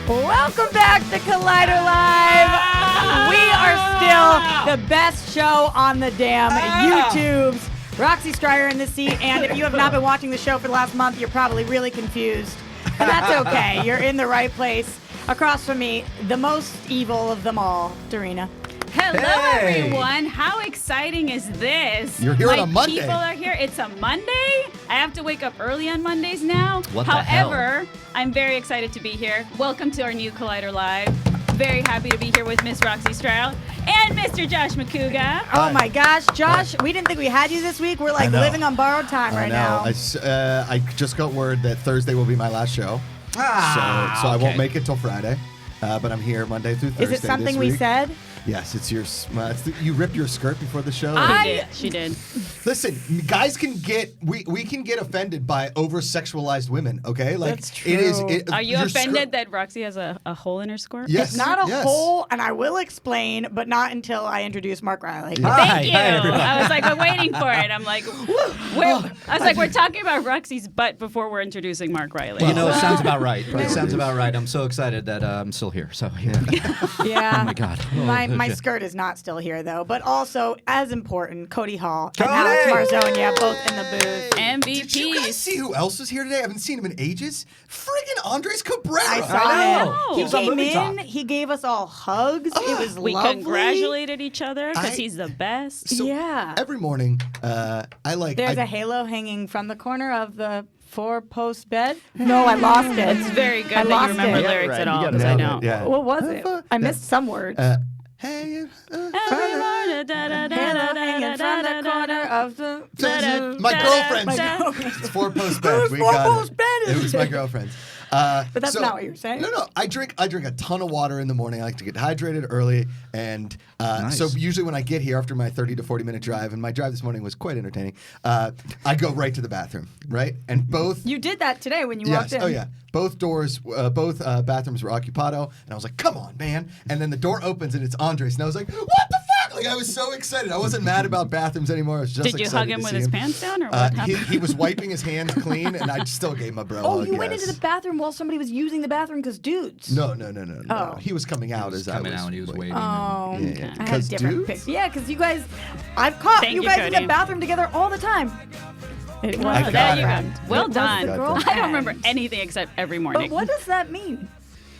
Welcome back to Collider Live. We are still the best show on the damn YouTubes. Roxy Striar in the seat, and if you have not been watching the show for the last month, you're probably really confused. But that's okay. You're in the right place. Across from me, the most evil of them all, Dorina. Hello, everyone. How exciting is this? You're here on a Monday. People are here. It's a Monday. I have to wake up early on Mondays now. What the hell? However, I'm very excited to be here. Welcome to our new Collider Live. Very happy to be here with Miss Roxy Striar and Mr. Josh Macuga. Oh my gosh, Josh, we didn't think we had you this week. We're like living on borrowed time right now. I just got word that Thursday will be my last show. So I won't make it till Friday. But I'm here Monday through Thursday. Is it something this we week. said? Yes, it's your. You ripped your skirt before the show. She did. Listen, guys can get we can get offended by over sexualized women. Okay, like That's true. it is. Are you offended that Roxy has a hole in her skirt? Yes, It's not a yes. hole, and I will explain, but not until I introduce Mark Reilly. Thank you. I was like, I'm waiting for it. I'm like, we're talking about Roxy's butt before we're introducing Mark Reilly. You know, it sounds about right. It sounds about right. I'm so excited that I'm still here. So Yeah. Oh my God. My skirt is not still here, though. But also, as important, Cody Hall and Cody! Alex Marzoña, both in the booth. Did you guys MVPs. see who else was here today? I haven't seen him in ages. Friggin' Andres Cabrera. I saw know. him. He He was on came Movie in. Talk. He gave us all hugs. It was We lovely. congratulated each other because I- he's the best. So Yeah. Every morning, I like. There's a halo hanging from the corner of the four-post bed. No, I lost it. It's very good I that lost you remember it. lyrics right. at You all gotta because I know don't. Yeah. What was it? I missed some words. Hey. Halo hanging from the corner of the... My girlfriend's. My girlfriend's. It's four-post It bed. was We got four-post it. bed. It was my girlfriend's. But that's not what you're saying. No. I drink a ton of water in the morning. I like to get hydrated early, and Nice. so usually when I get here after my 30 to 40 minute drive, and my drive this morning was quite entertaining, I go right to the bathroom, right? And both. You did that today when you Yes. walked in. Oh yeah. Both bathrooms were occupado, and I was like, "Come on, man!" And then the door opens, and it's Andres, and I was like, "What the fuck?" Like I was so excited. I wasn't mad about bathrooms anymore. I was just Did you excited hug him to with see his pants down or what happened? he was wiping his hands clean, and I still gave him a bro Oh, hug. you went yes. into the bathroom while somebody was using the bathroom because dudes. No. Oh. He was coming out was as coming I was out and he was waiting. Oh, Yeah. I had a 'Cause different dudes? pic. Yeah, because you guys, I've caught Thank you you, guys in Cody. the bathroom together all the time. It was I the got it. girlfriend. Well It was done. the I girlfriend. I don't remember anything except every morning. But what does that mean?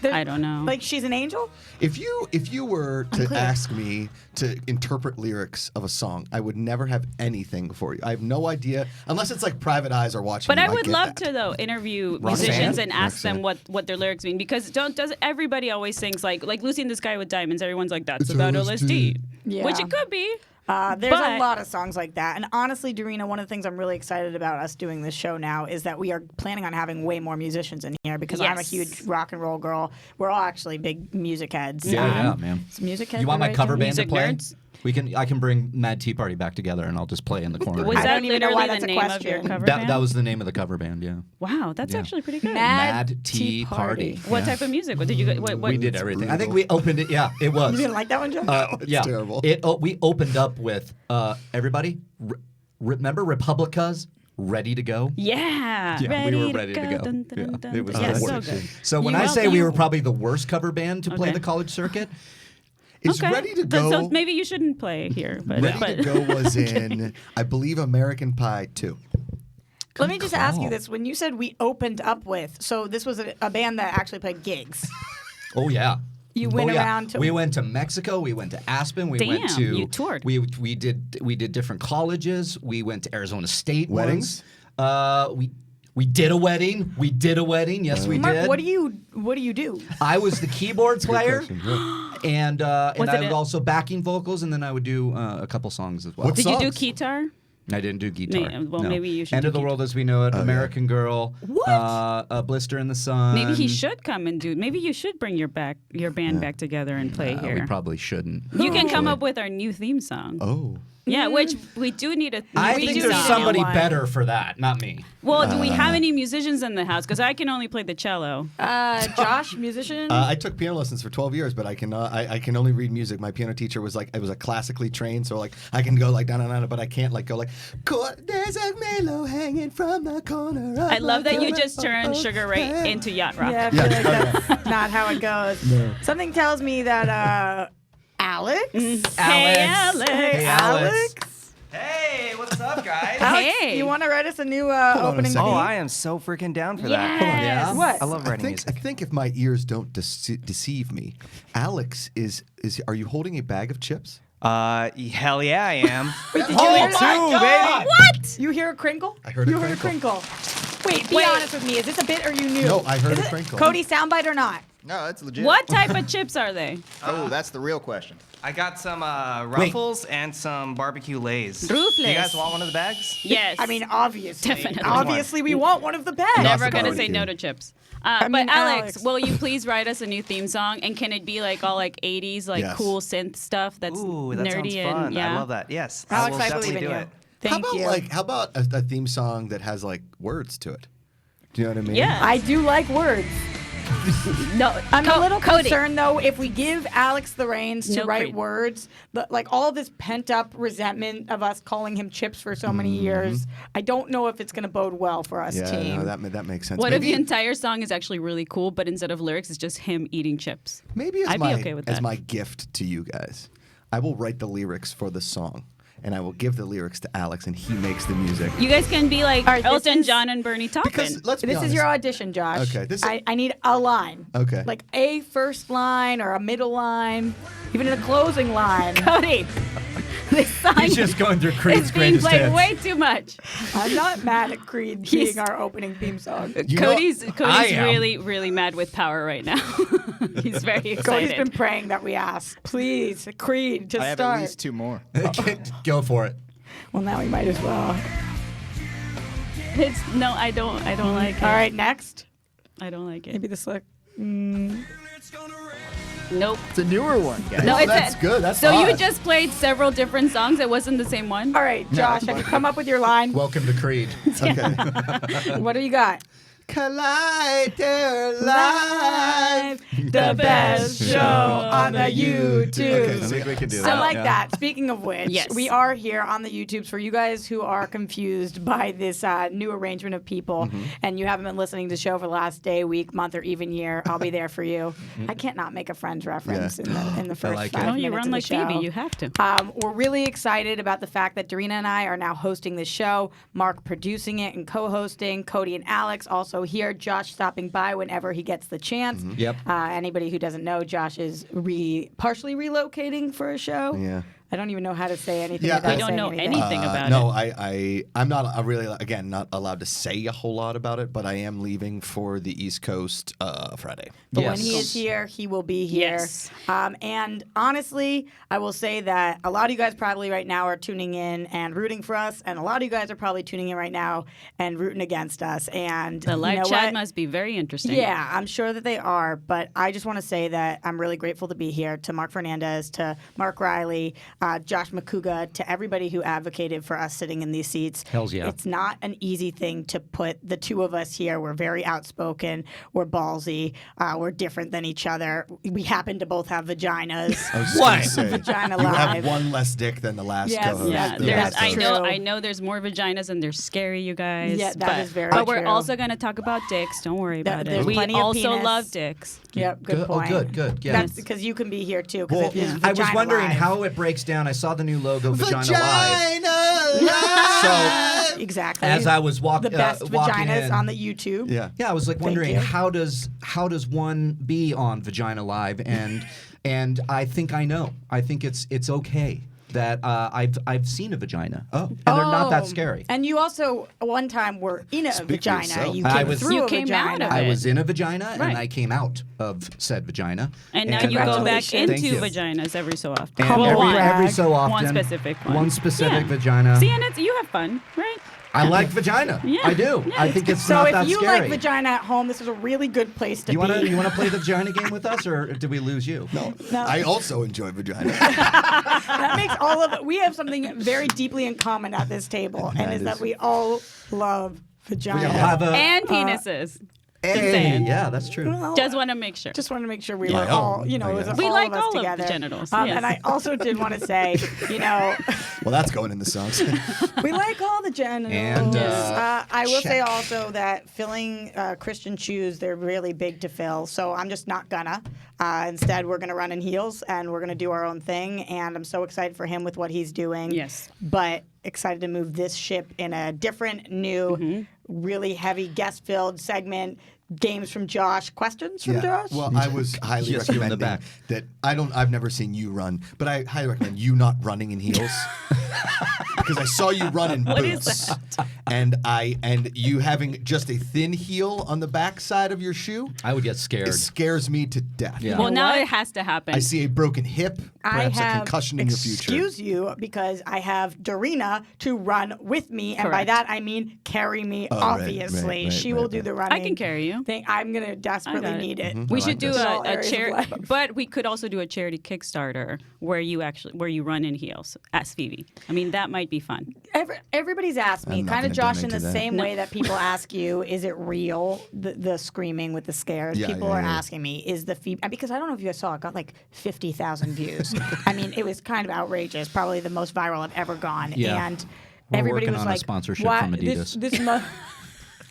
I don't know. Like she's an angel? If you were to Unclear. ask me to interpret lyrics of a song, I would never have anything for you. I have no idea unless it's like private eyes are watching. But you, I would get love that. to though interview Roxanne? musicians and ask them Roxanne. what their lyrics mean because doesn't everybody always sings like Lucy in the Sky with Diamonds? Everyone's like that's It's about LSD. LSD, Yeah. which it could be. There's a But- lot of songs like that. And honestly, Dorina, one of the things I'm really excited about us doing this show now is that we are planning on having way more musicians in here because I'm a Yes. huge rock and roll girl. We're all actually big music heads. Yeah, man. It's music heads. You want the my right cover term? band to Music play? nerds? I can bring Mad Tea Party back together, and I'll just play in the corner. Was I that don't even know why literally that's the a name of your question. cover that, band? that was the name of the cover band, yeah. Wow, that's Yeah. actually pretty good. Mad Tea Party. What type of music? What did you? What, We did everything. I think brutal. we opened it. Yeah, it was. You didn't like that one, Joe? It's yeah, terrible. We opened up with everybody. Remember Republica's "Ready to Go"? Yeah, Yeah, we were ready to go. Dun, dun, Yeah, dun, it was dun. Yeah, good. so good. So when You I well say done. we were probably the worst cover band to play Okay. the college circuit, Is Okay. Ready to But Go. So maybe you shouldn't play here. But, Ready but to Go was in, I believe, American Pie 2. Let me just ask you call. this. When you said we opened up with, so this was a band that actually played gigs. oh yeah. You went Oh, yeah. around to... We went to Mexico. We went to Aspen. We Damn, went to. you toured. We did different colleges. We went to Arizona State. Weddings? Once. We did a wedding. We did a wedding. Yes, we Mark, did. what do you do? I was the keyboard player, Question, yeah. and Was I it would a- also backing vocals, and then I would do a couple songs as well. What did you do songs? guitar? I didn't do guitar. Well, no. maybe you should End do of the guitar. World as We Know It, American Girl, What? A Blister in the Sun. Maybe he should come and do. Maybe you should bring your band back together and play We here. probably shouldn't. You can come actually. up with our new theme song. Oh. Yeah, which we do need a I theme think there's song. somebody one. better for that, not me. Well, do we have any musicians in the house? Because I can only play the cello. Josh, musician. I took piano lessons for 12 years, but I can only read music. My piano teacher was like, I was a classically trained, so like I can go like down, but I can't like go like. There's a mellow hanging from the corner. Of I love my that you corner. just turned Sugar Ray into yacht rock. Yeah, I feel like that's not how it goes. Something tells me that Alex. Hey, Alex. Hey, Alex. Hey, what's up, guys? Alex, Hey. you want to write us a new on a opening second. Oh, theme? I am so freaking down for that. Yes. What? I love I writing think, I music. think if my ears don't deceive me, Alex is. Are you holding a bag of chips? Hell yeah, I am. Wait, did you hear that? baby. What? You hear a crinkle? I heard a you heard a crinkle. Wait, be honest with me. Is this a bit or you knew? No, I heard Is a it crinkle. Cody soundbite or not? No, that's legit. What type of chips are they? Oh, that's the real question. I got some Ruffles and some barbecue Lays. Ruffles. Do you guys want one of the bags? Yes. I mean, obviously. Definitely. Obviously, we want one of the bags. never the gonna say barbecue. no to chips. mean, But Alex, Alex. will you please write us a new theme song? And can it be like all like 80s, like Yes. cool synth stuff that's Ooh, that nerdy sounds and fun. yeah? I love that. Yes. Alex, I will I believe definitely in do you. it. Thank How about a theme song that has like words to it? Do you know what I mean? Yeah. I do like words. No, I'm a little Cody. concerned though if we give Alex the reins to No write creed. words, but like all this pent up resentment of us calling him Chips for so many years, I don't know if it's going to bode well for us Yeah, team. no, that makes sense. What if maybe, the entire song is actually really cool, but instead of lyrics, it's just him eating chips? maybe as I'd my be okay with as that. my gift to you guys, I will write the lyrics for the song, and I will give the lyrics to Alex, and he makes the music. You guys can be like All right, this Elton is- John and Bernie Taupin. Because let's be This honest. is your audition, Josh. Okay, this- I need a line. Okay. Like a first line or a middle line, even a closing line. Cody, this song He's just going through Creed's is being greatest played hits. way too much. I'm not mad at Creed He's- being our opening theme song. You know- Cody's I am. really, really mad with power right now. He's very Cody's excited. been praying that we ask. Please, Creed, to I have start. at least 2 more. Go for it. Well, now we might as well. No, I don't like it. All right, next. I don't like it. Maybe this look. Nope. It's a newer one, guys. No, it's that's good. That's so you odd. just played several different songs. It wasn't the same one. All right, Josh, have you come up with your line? Welcome to Creed. Okay. What do you got? Collider Live, the best show on the YouTube. Okay, I think we can do I that. like that. Speaking of which, Yes. we are here on the YouTubes for you guys who are confused by this new arrangement of people and you haven't been listening to the show for the last day, week, month, or even year. I'll be there for you. I can't not make a Friends reference in the first like it. 5 Oh, minutes you of run the like show. Phoebe. You have to. We're really excited about the fact that Dorina and I are now hosting the show, Mark producing it and co-hosting, Cody and Alex also here, Josh stopping by whenever he gets the chance. Yep. Anybody who doesn't know, Josh is partially relocating for a show. Yeah. I don't even know how to say anything. Yeah, without We don't saying know anything. anything about no, it. I'm not really again not allowed to say a whole lot about it, but I am leaving for the East Coast Friday. But when Yes. he is here, he will be here. Yes. And honestly, I will say that a lot of you guys probably right now are tuning in and rooting for us, and a lot of you guys are probably tuning in right now and rooting against us. And The you live know chat what? must be very interesting. Yeah, I'm sure that they are, but I just want to say that I'm really grateful to be here, to Mark Fernandez, to Mark Reilly, Josh Macuga, to everybody who advocated for us sitting in these seats. Hells yeah. It's not an easy thing to put the two of us here. We're very outspoken. We're ballsy. We're different than each other. We happen to both have vaginas. I was just What? gonna say, Vagina you have live. one less dick than the last Yes, co-host. yeah, The there's, last I host. know, True. I know. There's more vaginas and they're scary, you guys. Yeah, that but, is very But we're true. also going to talk about dicks. Don't worry about it. there's We plenty of also penis. love dicks. Yep, good Good- oh, point. good, yeah. That's because you can be here too. 'cause Well, it is I was Vagina wondering Live. how it breaks down. I saw the new logo, Vagina Live. Live. Exactly. As I was the walking best walking vaginas in, on the YouTube. Yeah. Yeah, I was like Thank wondering you. how does one be on Vagina Live, and I think I know. I think it's okay that I've seen a vagina. Oh, and they're not that scary. And you also one time were in a Speak for vagina. yourself. You I came was- through You a came out vagina. of I it. was in a vagina Right. and I came out of said vagina. And now you go back Congratulations. Thank into you. vaginas every so often. And Well, every, one. every so often, One specific one. One specific Yeah. vagina. See, and you have fun, right? I like vagina. Yeah. I do. Yeah, I think it's So not if that you scary. like vagina at home, this is a really good place to you be. wanna play the vagina game with us, or did we lose you? No, I also enjoy vagina. That makes all of it. We have something very deeply in common at this table, and is that we all love vagina. We'll have a And penises. hey, saying. yeah, that's true. Well, Just want to make sure. just wanted to make sure we Yeah, were all, I it was guess. We all like of us all of the together. genitals, And yes. I also did want to say, Well, that's going in the songs. we like all the genitals. And, I will say check. also that filling Christian shoes, they're really big to fill. So I'm just not gonna. Instead, we're gonna run in heels and we're gonna do our own thing. And I'm so excited for him with what he's doing. Yes. But excited to move this ship in a different, new, really heavy guest-filled segment. Games from Josh. Questions from Josh? Well, I was highly Just you in the recommending back. that I've never seen you run, but I highly recommend you not running in heels. Because I saw you run in What is boots. And you having just a thin heel on the back side of your shoe, I would get scared. it scares me to death. Yeah. Well, now what? it has to happen. I see a broken hip, perhaps I have a concussion in your future. excuse you because I have Dorina to run with me, and by Correct. that I mean carry me. Oh, right, obviously, right, she right, will do right. the running. I can carry you. I'm gonna I desperately got it. need it. We I should like do this. All a areas of charity, life. but we could also do a charity Kickstarter where you run in heels as Phoebe. I mean, that might be fun. Everybody's asked me, I'm not kind of gonna Josh, in donate the to that. same way that people ask you, is it real? The screaming with the scares. Yeah, People yeah, are yeah. asking me, is the Phoebe? Because I don't know if you guys saw, it got like 50,000 views. I mean, it was kind of outrageous. Probably the most viral I've ever gone. Yeah. And We're everybody working was on a like, sponsorship "Why- from Adidas." This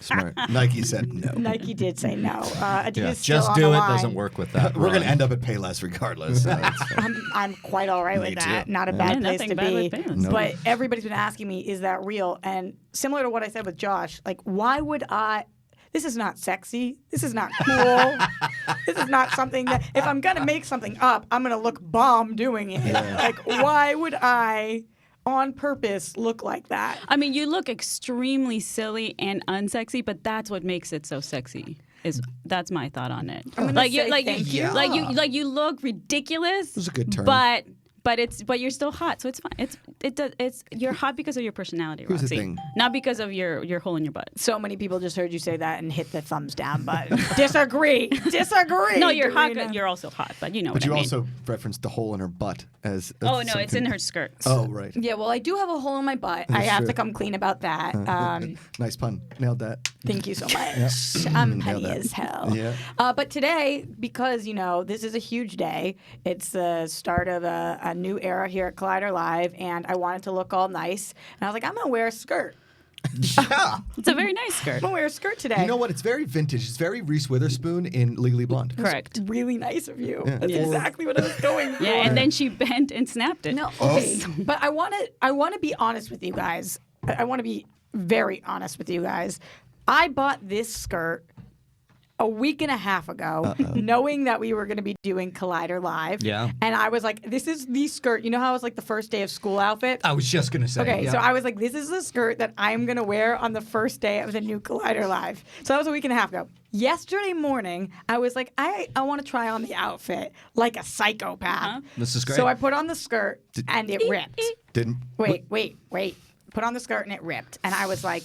Smart. Nike said no. Nike did say no. Adidas Yeah, still just on do the it line. doesn't work with that. We're going to run. end up at Payless regardless. So it's fine. I'm quite all right with Me that. too. Not a bad place nothing to bad be. with Payless. But everybody's been asking me, is that real? And similar to what I said with Josh, like, why would I? This is not sexy. This is not cool. This is not something that, if I'm going to make something up, I'm going to look bomb doing it. Like, why would I, on purpose, look like that? I mean, you look extremely silly and unsexy, but that's what makes it so sexy. That's my thought on it. gonna Like say you, thank you. like you look ridiculous. was a good term. But you're still hot, so it's fine. It's you're hot because of your personality, Here's the Roxy, thing. not because of your hole in your butt. So many people just heard you say that and hit the thumbs down button. Disagree. Disagree. No, you're Dorina. hot. You're also hot, but you know But what you I mean. also referenced the hole in her butt as. Oh no, it's in her skirt. Oh, right. Yeah, well, I do have a hole in my butt. I That's have true. to come clean about that. Nice pun. Nailed that. Thank you so much. I'm Nailed petty that. as hell. Yeah. But today, because, this is a huge day, it's the start of a new era here at Collider Live, and I wanted to look all nice. And I was like, I'm going to wear a skirt. Yeah. It's a very nice skirt. I'm going to wear a skirt today. You know what? It's very vintage. It's very Reese Witherspoon in Legally Blonde. Correct. Really nice of you. That's Yes. exactly what I was going for. Yeah, and then she bent and snapped it. No, okay. But I want to be honest with you guys. I want to be very honest with you guys. I bought this skirt a week and a half ago, knowing that we were going to be doing Collider Live. Yeah. And I was like, this is the skirt. You know how it was like the first day of school outfit? I was just gonna say. Okay, yeah. so I was like, this is the skirt that I'm going to wear on the first day of the new Collider Live. So that was a week and a half ago. Yesterday morning, I was like, I want to try on the outfit like a psychopath. This is great. So I put on the skirt and it ripped. Didn't. Wait. Put on the skirt and it ripped. And I was like,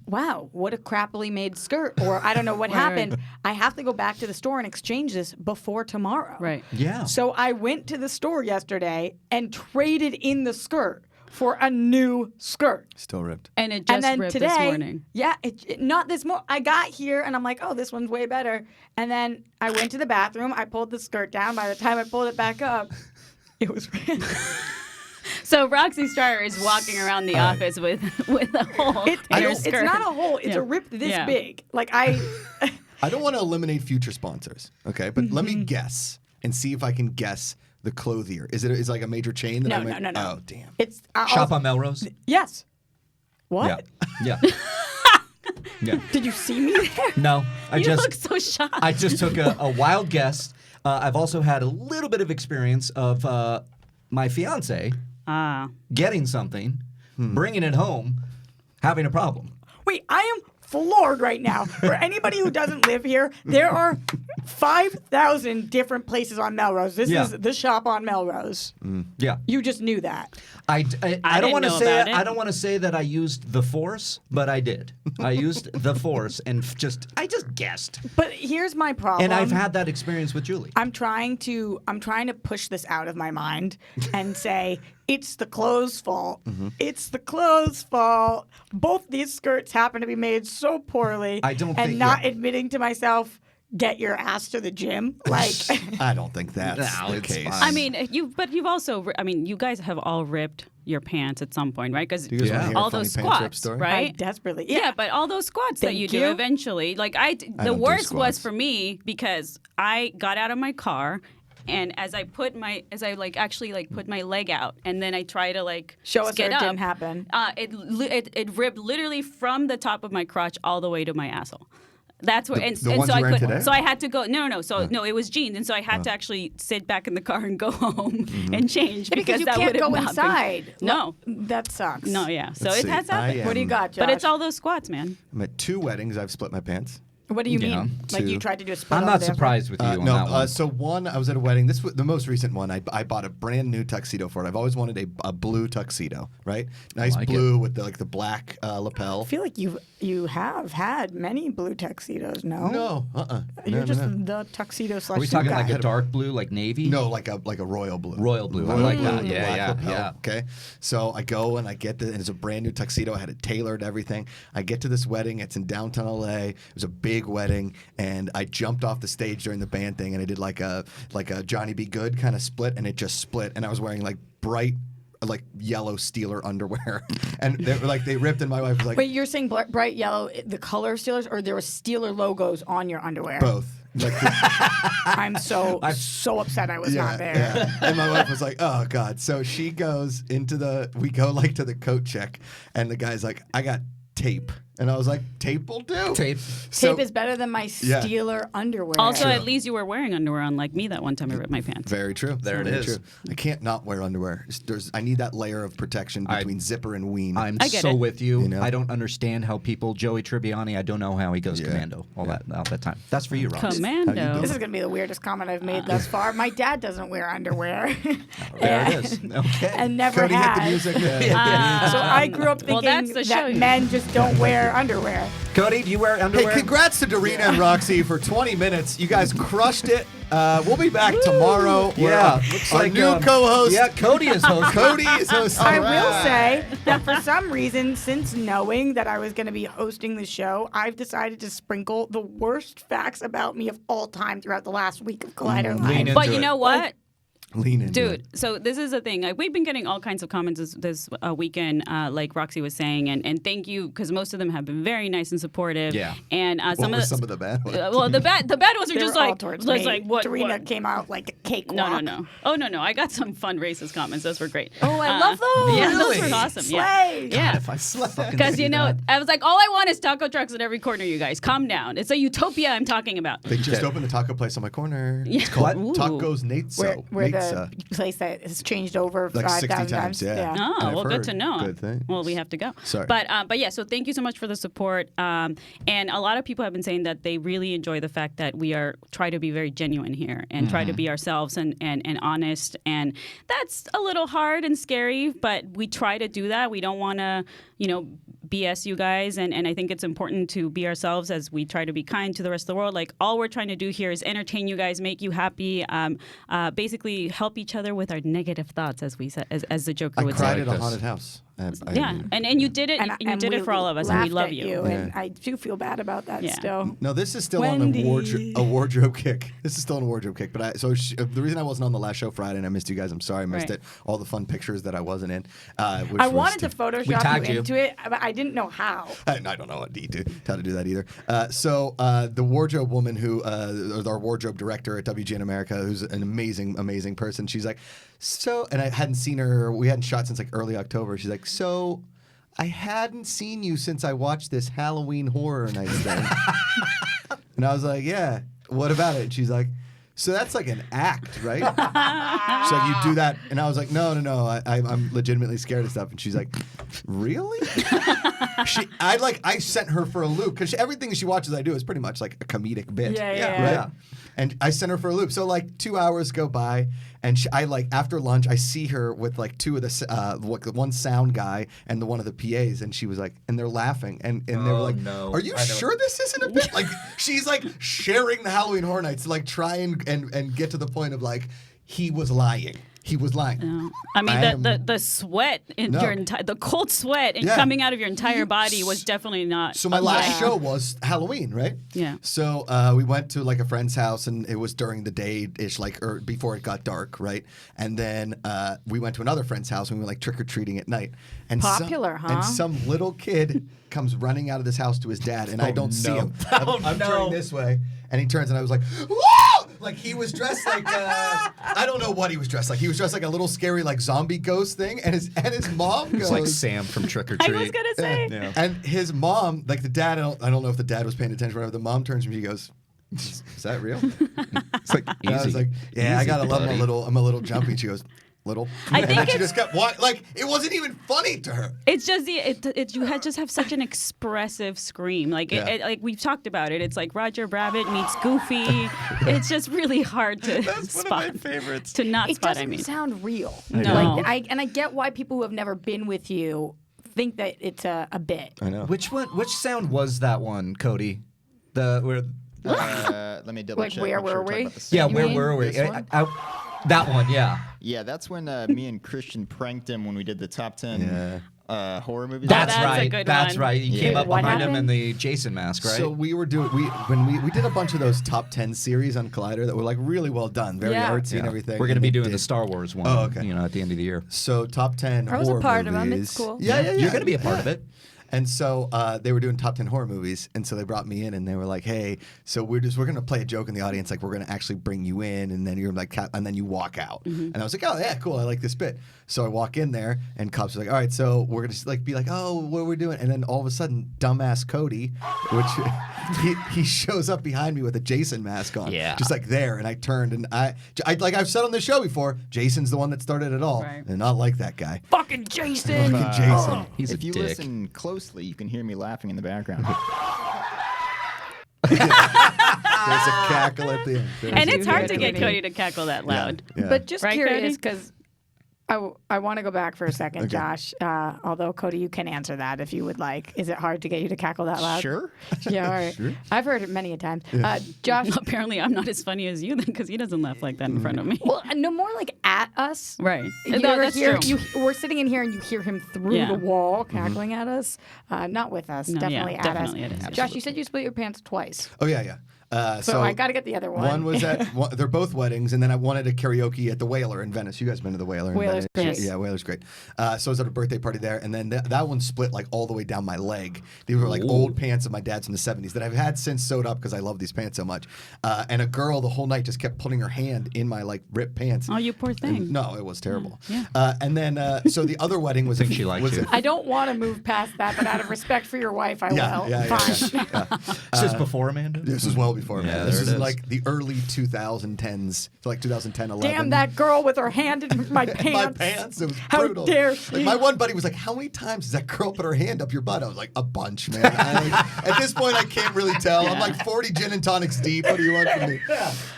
wow, what a crappily made skirt. Or I don't know what happened. I have to go back to the store and exchange this before tomorrow. Right. Yeah. So I went to the store yesterday and traded in the skirt for a new skirt. Still ripped. And it just And then ripped today, this morning. yeah, not this morning. I got here and I'm like, oh, this one's way better. And then I went to the bathroom. I pulled the skirt down. By the time I pulled it back up, it was ripped. So Roxy Striar is walking around the office with a hole in her It's skirt. not a hole. It's Yeah. a rip this Yeah. big. Like I I don't want to eliminate future sponsors, okay? But let Mm-hmm. me guess and see if I can guess the clothier. Is it like a major chain? That No, I might, no. Oh, damn. It's Shop on Melrose. Yes. What? Yeah. Yeah. Did you see me there? No, I You just look so shocked. I just took a wild guess. I've also had a little bit of experience of my fiance getting something, bringing it home, having a problem. Wait, I am floored right now. For anybody who doesn't live here, there are 5,000 different places on Melrose. This Yeah. is the shop on Melrose. Yeah. You just knew that. I don't didn't want to know say about it. I don't want to say that I used the force, but I did. I used the force and I just guessed. But here's my problem. And I've had that experience with Julie. I'm trying to push this out of my mind and say it's the clothes' fault. It's the clothes' fault. Both these skirts happen to be made so poorly. I don't and think- not yeah. admitting to myself, get your ass to the gym. Like I don't think that's No, the it's case. fine. I mean, you've also, you guys have all ripped your pants at some point, right? Because Do you guys want to hear a all funny those pants rip squats, story? I right? desperately. Yeah, but all those squats that Thank you do you. eventually, like the don't do worst squats. was for me because I got out of my car. And as I put my leg out, and then I try to Show us get that it up, didn't happen. it ripped literally from the top of my crotch all the way to my asshole. That's where, The and ones so you're I wearing could, today? so I had to go. No. So no, it was jeans, and so I had to actually sit back in the car and go home and change because you that can't would have go not been- inside. No, That sucks. no, yeah. So Let's it see. has happened. What do you got, Josh? But it's all those squats, man. I'm at 2 weddings. I've split my pants. What do you Yeah. mean? Like you Two. tried to do a split I'm on not the dance surprised with you on No, that one. so one, I was at a wedding. This was the most recent one. I bought a brand new tuxedo for it. I've always wanted a blue tuxedo, right? Nice like blue with the black lapel. I feel like you have had many blue tuxedos. No, No, You're no, just no. the tuxedo / Are we suit talking guy. like a dark blue, like navy? No, like a royal blue. Royal blue. I Royal like blue that. with the Yeah, black yeah, lapel, yeah. Okay, so I go and I get and it's a brand new tuxedo. I had it tailored, everything. I get to this wedding. It's in downtown LA. It was a big wedding, and I jumped off the stage during the band thing, and I did like a Johnny B. Good kind of split, and it just split, and I was wearing like bright yellow Steeler underwear, and they ripped, and my wife was like, Wait, you're saying bright yellow, the color Steelers, or there were Steeler logos on your underwear? both. Like, I'm so upset I was not there. Yeah. And my wife was like, "Oh God!" So she goes we go to the coat check, and the guy's like, "I got tape," and I was like, "Tape will do." Tape. So, Tape is better than my Yeah. Steeler underwear. Also, at least you were wearing underwear, unlike me that one time I ripped my pants. very true. There it Very is. True. I can't not wear underwear. I need that layer of protection between zipper and ween. I'm I get so it. with you. You know? I don't understand how people, Joey Tribbiani, I don't know how he goes commando all that time. That's for you, Rox. Commando. This is going to be the weirdest comment I've made thus far. My dad doesn't wear underwear. There it is. Okay. And never Cody, hit the has. music. So I grew up Well, thinking that's the show. that men just don't wear underwear. Cody, do you wear Hey, underwear? congrats to Dorina and Roxy for 20 minutes. You guys crushed it. We'll be back tomorrow. Yeah, Where, looks our like new co-host. Yeah, Cody is hosting. Cody is hosting. I will say that for some reason, since knowing that I was going to be hosting the show, I've decided to sprinkle the worst facts about me of all time throughout the last week of Collider Lean Live. into But you it. know what? Lean into Dude, it. so this is the thing. Like we've been getting all kinds of comments this weekend, like Roxy was saying, and thank you because most of them have been very nice and supportive. Yeah. And some What of were some of the bad ones? well, the bad ones are They just were all like towards just me. like what? Dorina what? came out like a cakewalk. No. Oh no. I got some fun racist comments. Those were great. Oh, I love those. Yeah, Really? those were awesome. Slay. Yeah. If I fucking Because see you know, that. I was like, all I want is taco trucks at every corner. You guys, calm down. It's a utopia I'm talking about. They just opened the taco place on my corner. Yeah. It's called Ooh. Tacos Nateso. Where the Natsa. place that has changed over Like 60 5,000 times, yeah. Oh, I've well, good heard to know. good things. Well, we have to go. Sorry. But yeah, so thank you so much for the support. And a lot of people have been saying that they really enjoy the fact that we try to be very genuine here and try to be ourselves and honest. And that's a little hard and scary, but we try to do that. We don't want to, BS you guys. And I think it's important to be ourselves as we try to be kind to the rest of the world. Like all we're trying to do here is entertain you guys, make you happy, basically help each other with our negative thoughts, as we said, as the Joker I would cried say. at a this. haunted house. Yeah, and you did it. And you did we it for all of us, and we laughed love at you. And I do feel bad about that Yeah. still. No, this is still Wendy. on a wardrobe kick. This is still on a wardrobe kick. But the reason I wasn't on the last show Friday and I missed you guys, I'm sorry I missed Right. it. All the fun pictures that I wasn't in. Which I was wanted to Photoshop tagged you you. into it, but I didn't know how. I don't know how to do that either. So the wardrobe woman who, our wardrobe director at WGN America, who's an amazing person, she's like, so, and I hadn't seen her, we hadn't shot since like early October. She's like, so I hadn't seen you since I watched this Halloween Horror Nights thing. And I was like, yeah, what about it? And she's like, so that's like an act, right? So you do that, and I was like, no, I'm legitimately scared of stuff. And she's like, really? I sent her for a loop because everything she watches I do is pretty much like a comedic bit. Yeah. Right? And I sent her for a loop. So like 2 hours go by, and I like after lunch I see her with like two of the one sound guy and one of the PAs, and she was like, and they're laughing, and they were like, no. "Are you sure this isn't a bit?" Like she's like sharing the Halloween Horror Nights to like try and get to the point of like he was lying. He was lying. No. I mean, the sweat in your the cold sweat and coming out of your entire body was definitely not. So my last show was Halloween, right? Yeah. So we went to like a friend's house, and it was during the day-ish, like or before it got dark, right? And then we went to another friend's house, and we were like trick or treating at night. And Popular, And huh? some little kid comes running out of this house to his dad, and I don't see him. I'm turning this way, and he turns, and I was like, "Whoa!" Like he was dressed like I don't know what he was dressed like. He was dressed like a little scary like zombie ghost thing, and his mom goes It's like Sam from Trick or I Treat. was gonna say. Yeah. and his mom, like the dad, I don't know if the dad was paying attention or whatever. The mom turns to me, she goes, "Is that real?" It's like And I was like, "Yeah, I gotta love him a little. I'm a little jumpy." She goes, "Little," I and think then she it's- just kept like it wasn't even funny to her. It's just just have such an expressive scream. Like like we've talked about it. It's like Roger Rabbit meets Goofy. It's just really hard to spot. one of my favorites. To not It spot. doesn't I mean, sound real. No. Like I get why people who have never been with you think that it's a bit. I know. Which sound was that one, Cody? Where Let me double Like, check. where make sure were we're talking we? about the same yeah, You where mean were we? this one? That one, yeah. Yeah, that's when me and Christian pranked him when we did the top 10 horror movies. That's, that's a right. good That's one. right. You came up What behind him in happened? the Jason mask, right? So we were doing we did a bunch of those top 10 series on Collider that were like really well done, very Yeah. artsy and everything. We're going to and be they doing did- the Star Wars one. Oh, okay. At the end of the year. So top 10 I was a horror part of 'em. movies. It's cool. Yeah. You're going to be a part of it. And so they were doing top 10 horror movies, and so they brought me in, and they were like, "Hey, so we're gonna play a joke in the audience, like we're gonna actually bring you in, and then you're like, and then you walk out." And I was like, "Oh yeah, cool, I like this bit." So I walk in there, and cops are like, "All right, so we're gonna like be like, oh, what are we doing?" And then all of a sudden, dumbass Cody, which he shows up behind me with a Jason mask on, just like there, and I turned, and I like I've said on the show before, Jason's the one that started it all, Right. and not like that guy. Fucking Jason. Fucking Jason. He's If a you dick. listen closely, you can hear me laughing in the background. There's a cackle at the end. and it's hard to hear get it. Cody to cackle that loud. Yeah. But just Right, curious, Cody? because I want to go back for a second, Okay. Josh. Although, Cody, you can answer that if you would like. Is it hard to get you to cackle that loud? Sure. Yeah, all right. Sure. I've heard it many a time. Josh, Apparently, I'm not as funny as you then, because he doesn't laugh like that in front of me. well, no more like at us. Right. You No, ever that's hear, true. we're sitting in here and you hear him through Yeah. the wall cackling at us. Not with us, No, definitely yeah, at definitely us. it is. Josh, you said you split your pants twice. Oh yeah. So I got to get the other one. One was they're both weddings, and then I wanted a karaoke at the Whaler in Venice. You guys been to the Whaler? Whaler's in Venice? great. Yeah, Whaler's great. So I was at a birthday party there, and then that one split like all the way down my leg. These were like old pants of my dad's from the '70s that I've had since sewed up because I love these pants so much. And a girl the whole night just kept putting her hand in my like ripped pants. Oh, you poor thing. And, no, it was terrible. Yeah. And then so the other wedding was. Think she liked was you. I don't want to move past that, but out of respect for your wife, I Yeah, will. yeah, Fine. Is this before Amanda? This was well before, Yeah, man. there This it is is. like the early 2010s, like 2010, 11. Damn that girl with her hand in my pants. My pants. It was How brutal. dare she? Like, my one buddy was like, "How many times does that girl put her hand up your butt?" I was like, "A bunch, man." At this point, I can't really tell. I'm like 40 gin and tonics deep. What do you want from me?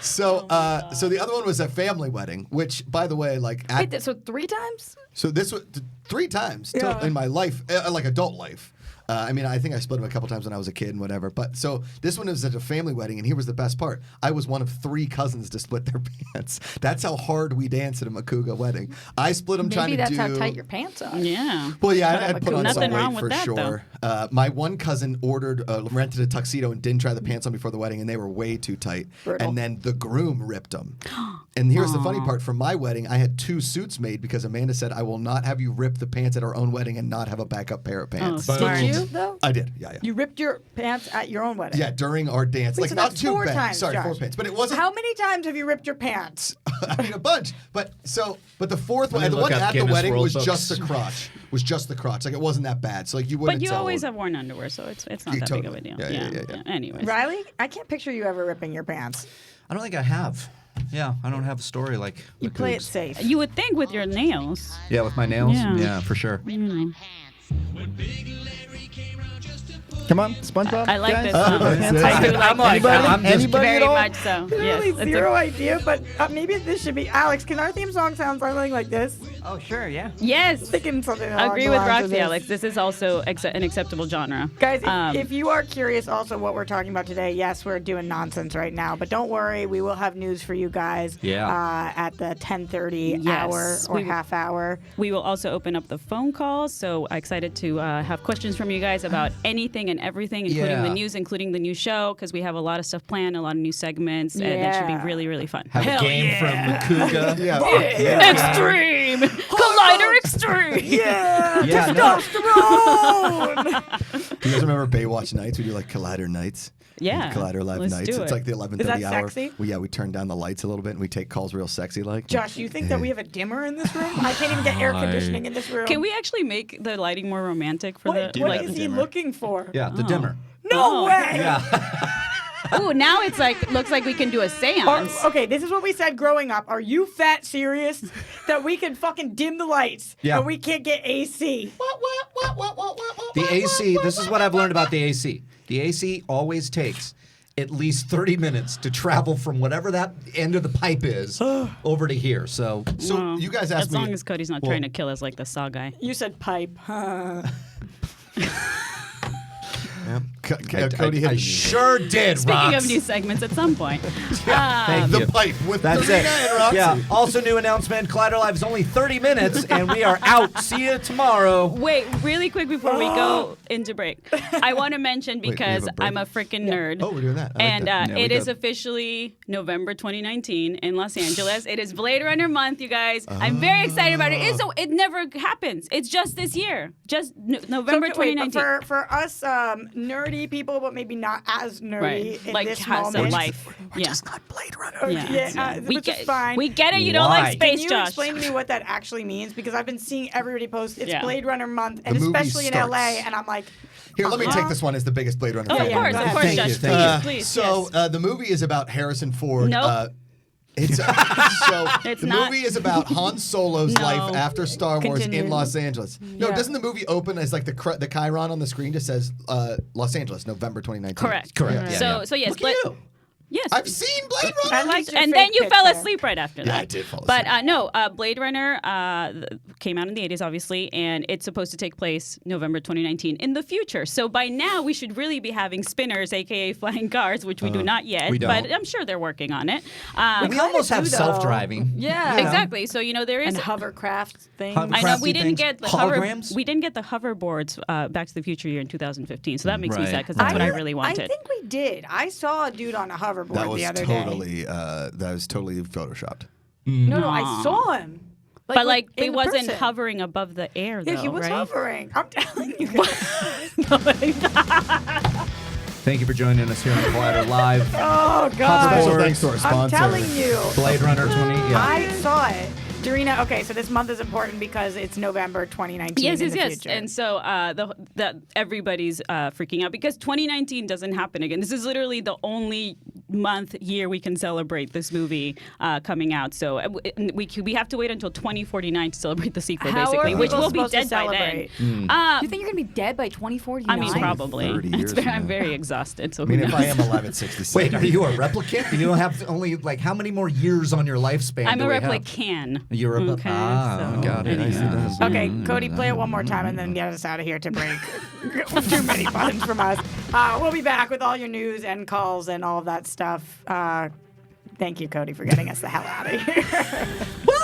So, so the other one was a family wedding, which, by the way, like, Wait, so 3 times? so this was 3 times Yeah. in my life, like adult life. I mean, I think I split them a couple times when I was a kid and whatever. But so this one was at a family wedding, and here was the best part. I was one of 3 cousins to split their pants. That's how hard we dance at a Macuga wedding. I split them trying Maybe to that's do. how tight your pants are. Yeah. Well, yeah, I'd put on Nothing some wrong weight with for that, sure. My one cousin rented a tuxedo and didn't try the pants on before the wedding, and they were way too tight. Brutal. And then the groom ripped them. And here's the funny part: for my wedding, I had 2 suits made because Amanda said, "I will not have you rip the pants at our own wedding and not have a backup pair of pants." Oh, smart. Did you, though? I did. Yeah. You ripped your pants at your own wedding? Yeah, during our dance. Wait, Like so not that's 2 4 bangs. times, Sorry, Josh. 4 pants. But it wasn't. How many times have you ripped your pants? I mean, a bunch. But the fourth one, me the look one up at the Guinness wedding World was Books. just the crotch. Was just the crotch. Like it wasn't that bad. So like you wouldn't. But you tell. always have worn underwear, so it's not You that big of totally- a deal. yeah. Anyways. Riley, I can't picture you ever ripping your pants. I don't think I have. Yeah, I don't have a story like You the play it Cougs. safe. You would think with your nails. Yeah, with my nails. Yeah. Yeah, for sure. You know. Come on, SpongeBob. I like guys? this song. That's I do like this. I'm just Anybody Very at all? much so. Yes. Really zero idea, but maybe this should be Alex. Can our theme song sound something like this? Oh, sure, yeah. Yes. Thinking something along Agree the with lines of Roxy, this. Alex. This is also an acceptable genre. Guys, if you are curious also what we're talking about today, yes, we're doing nonsense right now, but don't worry, we will have news for you guys at the 10:30 hour or half hour. We will also open up the phone calls, so excited to have questions from you guys about anything and everything, including the news, including the new show, because we have a lot of stuff planned, a lot of new segments, and it should be really, really fun. Have a game from Macuga. Extreme! Collider Extreme! Yeah! Testosterone! Do you guys remember Baywatch Nights? We do like Collider Nights. Yeah. Collider Live Let's Nights. do It's it. like the 11:30 Is that hour. sexy? We turn down the lights a little bit and we take calls real sexy like. Josh, you think that we have a dimmer in this room? I can't even get air conditioning in this room. Can we actually make the lighting more romantic for What the is he looking for? Yeah, the dimmer. No way! Yeah. Ooh, now it's looks like we can do a seance. Okay, this is what we said growing up. Are you fat serious that we can fucking dim the lights and we can't get AC? The AC, this is what I've learned about the AC. The AC always takes at least 30 minutes to travel from whatever that end of the pipe is over to here. So you guys asked As me. long as Cody's not trying to kill us like the Saw guy. You said pipe. Cody hit I me. sure did, Speaking Rox. of new segments at some point. Thank The you. pipe with That's Dorina it. and Roxy. Yeah. Also, new announcement: Collider Live is only 30 minutes, and we are out. See you tomorrow. Wait, really quick before we go into break. I want to mention we have because a break? I'm a freaking nerd. Oh, we're doing that. I like And that. Yeah, we it is good. officially November 2019 in Los Angeles. It is Blade Runner month, you guys. I'm very excited about it. It never happens. It's just this year. Just November So, wait, 2019. but for us nerdy people, but maybe not as nerdy Right. in Like this has a moment. life. Yeah. Just not Blade Runner. Yeah. which is fine. We get it. You don't like Why? space, Can you Josh. explain to me what that actually means? Because I've been seeing everybody post it's Yeah. Blade Runner month, and The movie especially in starts. LA, and I'm like, Here, let me take this one as the biggest Blade Runner Oh, fan. of course, Thank Josh. you, thank Please, So yes. the movie is about Harrison Ford. Nope. It's so It's the not. movie is about Han Solo's No. life after Star Wars Continue. in Los Angeles. No, Yeah. doesn't the movie open as like the chyron on the screen just says Los Angeles, November 2019? Correct. Correct. Yeah, So yes, Look at you. yes. I've seen Blade I Runner. liked your And fake then you fell picture. asleep right after that. Yeah, I did fall But asleep. no, Blade Runner came out in the 80s, obviously, and it's supposed to take place November 2019 in the future. So by now, we should really be having spinners, aka flying cars, which we do not yet. we don't. But I'm sure they're working on it. We almost have do, though. self-driving. Yeah. Exactly. So there is. And hovercraft things. Hover- I know we crafty didn't things. get the Holograms? we didn't get the hoverboards Back to the Future year in 2015. So that makes me Right. sad because that's what I really wanted. I think we did. I saw a dude on a hoverboard That was the other day. totally photoshopped. No, I saw him. But with- it in wasn't person. hovering above the air, though, Yeah, he was right? hovering. I'm telling you. Thank you for joining us here on Collider Live. Oh God. Special thanks to our I'm sponsor. telling you. Blade Runner 20. Yeah. I saw it. Dorina, okay, so this month is important because it's November 2019 Yes, in yes, the yes. future. And so everybody's freaking out because 2019 doesn't happen again. This is literally the only year we can celebrate this movie coming out. So we have to wait until 2049 to celebrate the sequel, How basically, are which people will be supposed to dead by then. celebrate? You think you're going to be dead by 2049? I mean, probably. 30 years from I'm now. very exhausted. So I mean, who if knows? I am alive at 66. Wait, are you a replicant? You don't have only like how many more years on your lifespan? I'm do a we have? replicant. You're a Okay, so got it. anyhow. Okay, Cody, play it one more time and then get us out of here to break. Too many buttons from us. We'll be back with all your news and calls and all of that stuff. Thank you, Cody, for getting us the hell out of here.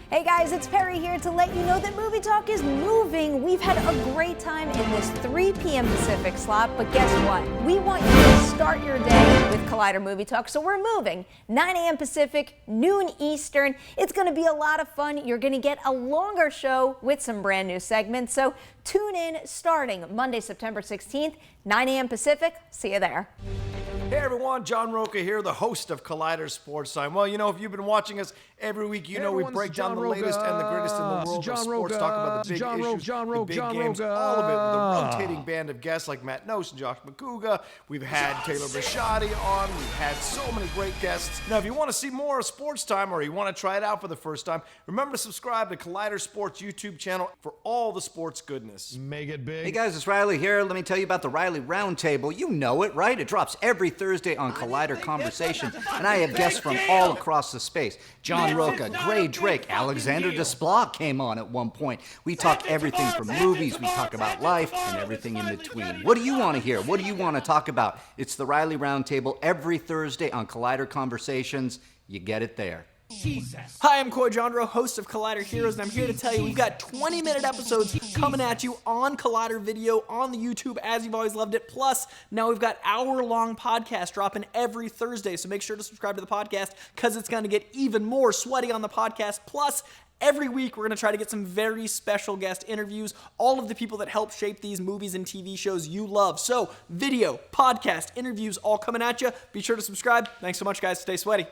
Hey guys, it's Perry here to let you know that Movie Talk is moving. We've had a great time in this 3 p.m. Pacific slot, but guess what? We want you to start your day with Collider Movie Talk, so we're moving. 9 a.m. Pacific, noon Eastern. It's going to be a lot of fun. You're going to get a longer show with some brand new segments, so tune in starting Monday, September 16th, 9 a.m. Pacific. See you there. Hey everyone, John Roca here, the host of Collider Sports Time. Well, you know, if you've been watching us every week, you know we break down the latest and the greatest in the world of sports, talk about the big issues, the big games, all of it with a rotating band of guests like Matt Nose and Josh Macuga. We've had Taylor Bisciotti on. We've had so many great guests. Now, if you want to see more of Sports Time or you want to try it out for the first time, remember to subscribe to Collider Sports YouTube channel for all the sports goodness. Make it big. Hey guys, it's Reilly here. Let me tell you about the Reilly Roundtable. You know it, right? It drops every Thursday on Collider Conversation, and I have guests from all across the space. John Roca, Gray Drake, Alexander Desplat came on at one point. We talk everything from movies, we talk about life, and everything in between. What do you want to hear? What do you want to talk about? It's the Reilly Roundtable every Thursday on Collider Conversations. You get it there. Jesus. Hi, I'm Coy Jandro, host of Collider Heroes, and I'm here to tell you we've got 20-minute episodes coming at you on Collider Video, on the YouTube, as you've always loved it. Plus, now we've got hour-long podcasts dropping every Thursday, so make sure to subscribe to the podcast, because it's going to get even more sweaty on the podcast. Plus, every week, we're going to try to get some very special guest interviews, all of the people that help shape these movies and TV shows you love. So, video, podcast, interviews, all coming at you. Be sure to subscribe. Thanks so much, guys. Stay sweaty.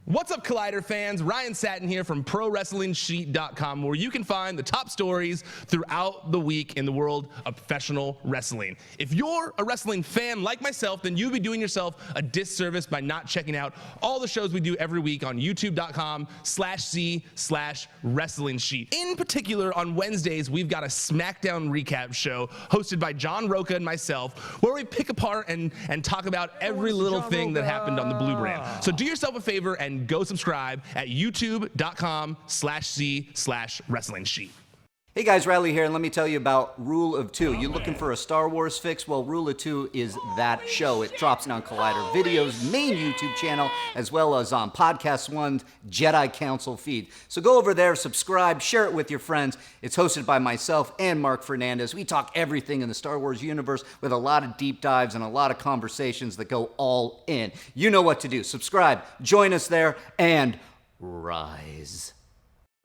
What's up, Collider fans? Ryan Satin here from ProWrestlingSheet.com, where you can find the top stories throughout the week in the world of professional wrestling. If you're a wrestling fan like myself, then you'd be doing yourself a disservice by not checking out all the shows we do every week on YouTube.com/C/Wrestling Sheet. In particular, on Wednesdays, we've got a SmackDown recap show hosted by John Roca and myself, where we pick apart and talk about every little thing that happened on the Blue Brand. So do yourself a favor and go subscribe at youtube.com/C/Wrestling Sheet. Hey guys, Reilly here, and let me tell you about Rule of Two. You looking for a Star Wars fix? Well, Rule of Two is that show. It drops on Collider Video's main YouTube channel, as well as on Podcast One's Jedi Council feed. So go over there, subscribe, share it with your friends. It's hosted by myself and Mark Fernandez. We talk everything in the Star Wars universe with a lot of deep dives and a lot of conversations that go all in. You know what to do. Subscribe, join us there, and rise.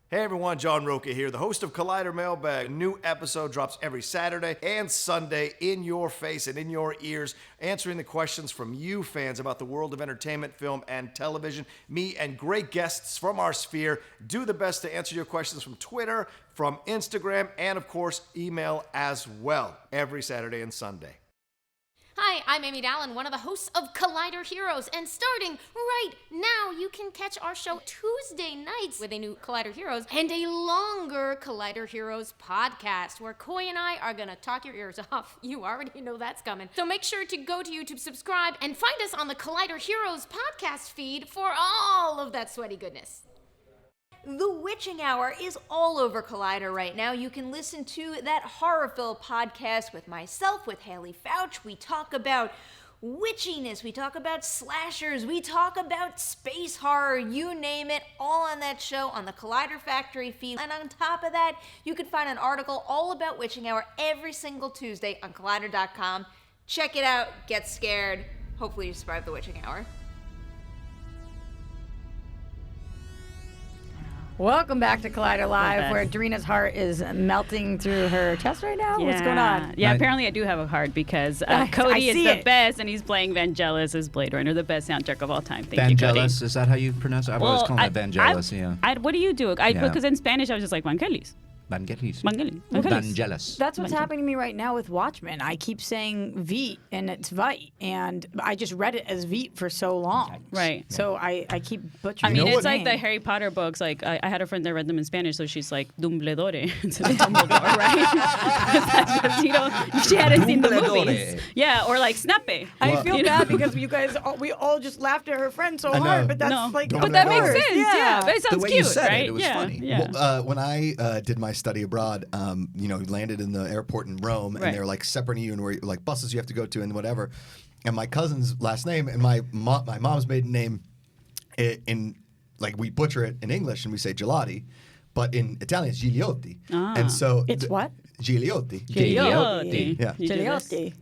Hey everyone, John Roca here, the host of Collider Mailbag. A new episode drops every Saturday and Sunday in your face and in your ears, answering the questions from you fans about the world of entertainment, film, and television. Me and great guests from our sphere do the best to answer your questions from Twitter, from Instagram, and of course, email as well, every Saturday and Sunday. Hi, I'm Amy Dallin, one of the hosts of Collider Heroes, and starting right now, you can catch our show Tuesday nights with a new Collider Heroes and a longer Collider Heroes podcast, where Coy and I are gonna talk your ears off. You already know that's coming. So make sure to go to YouTube, subscribe, and find us on the Collider Heroes podcast feed for all of that sweaty goodness. The Witching Hour is all over Collider right now. You can listen to that horror-filled podcast with myself, with Haley Fouch. We talk about witchiness, we talk about slashers, we talk about space horror, you name it, all on that show on the Collider Factory feed. And on top of that, you can find an article all about Witching Hour every single Tuesday on Collider.com. Check it out, get scared. Hopefully you survive the Witching Hour. Welcome back to Collider Live, where Dorina's heart is melting through her chest right now. What's going on? Yeah, apparently I do have a heart because Cody is the best, and he's playing Vangelis as Blade Runner, the best soundtrack of all time. Thank you, Cody. Vangelis, is that how you pronounce it? I've always called it Vangelis, yeah. What do you do? Because in Spanish I was just like Vangelis. Vangelis. Vangelis. That's what's happening to me right now with Watchmen. I keep saying Vite, and it's Vite, and I just read it as Vite for so long. Right. So I keep butchering I mean, it's like name. the Harry Potter books. Like, I had a friend that read them in Spanish, so she's like, Dumbledore instead of Dumbledore, right? She hadn't seen the movies. Yeah, or like Snape. I feel bad because you guys, we all just laughed at her friend so hard, but that's But that makes sense, yeah. But it sounds the way cute, you said right? it was funny. Yeah. Well, when I did my study abroad, landed in the airport in Rome, and they're like separating you and where like buses you have to go to and whatever. And my cousin's last name and my mom's maiden name, in like we butcher it in English and we say Gelati, but in Italian it's Gigliotti. And so it's what? Gigliotti. Gigliotti. Yeah. Gigliotti.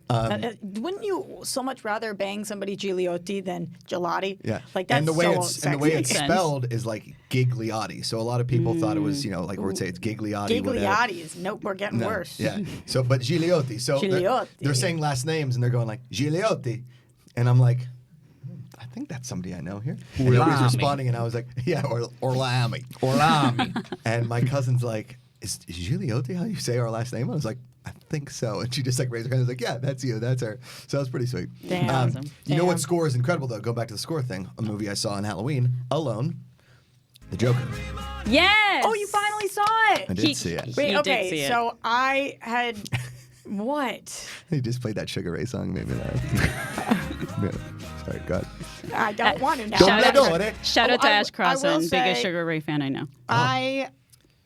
Wouldn't you so much rather bang somebody Gigliotti than Gelati? Yeah. Like that's and the way so it's and the way it's spelled is like Gigliotti. So a lot of people thought it was, like we would say it's Gigliotti. Gigliotti is nope, we're getting worse. Yeah. So but Gigliotti. So Gigliotti. they're saying last names and they're going like Gigliotti. And I'm like, I think that's somebody I know here. And nobody's responding, and I was like, yeah, Orlami. And my cousin's like, is Gigliotti how you say our last name? I was like, I think so. And she just like raised her hand and was like, yeah, that's you. That's her. So that was pretty sweet. Damn. Awesome. You know what score is incredible, though? Go back to the score thing. A movie I saw on Halloween, Alone, The Joker. Yes. Oh, you finally saw it. I did see it. Wait, He okay, did see it. so I had what? He just played that Sugar Ray song, made me laugh. Yeah. Sorry, God. I don't want to now. Shout out to Ash I will Crossan, biggest say- Sugar Ray fan I know.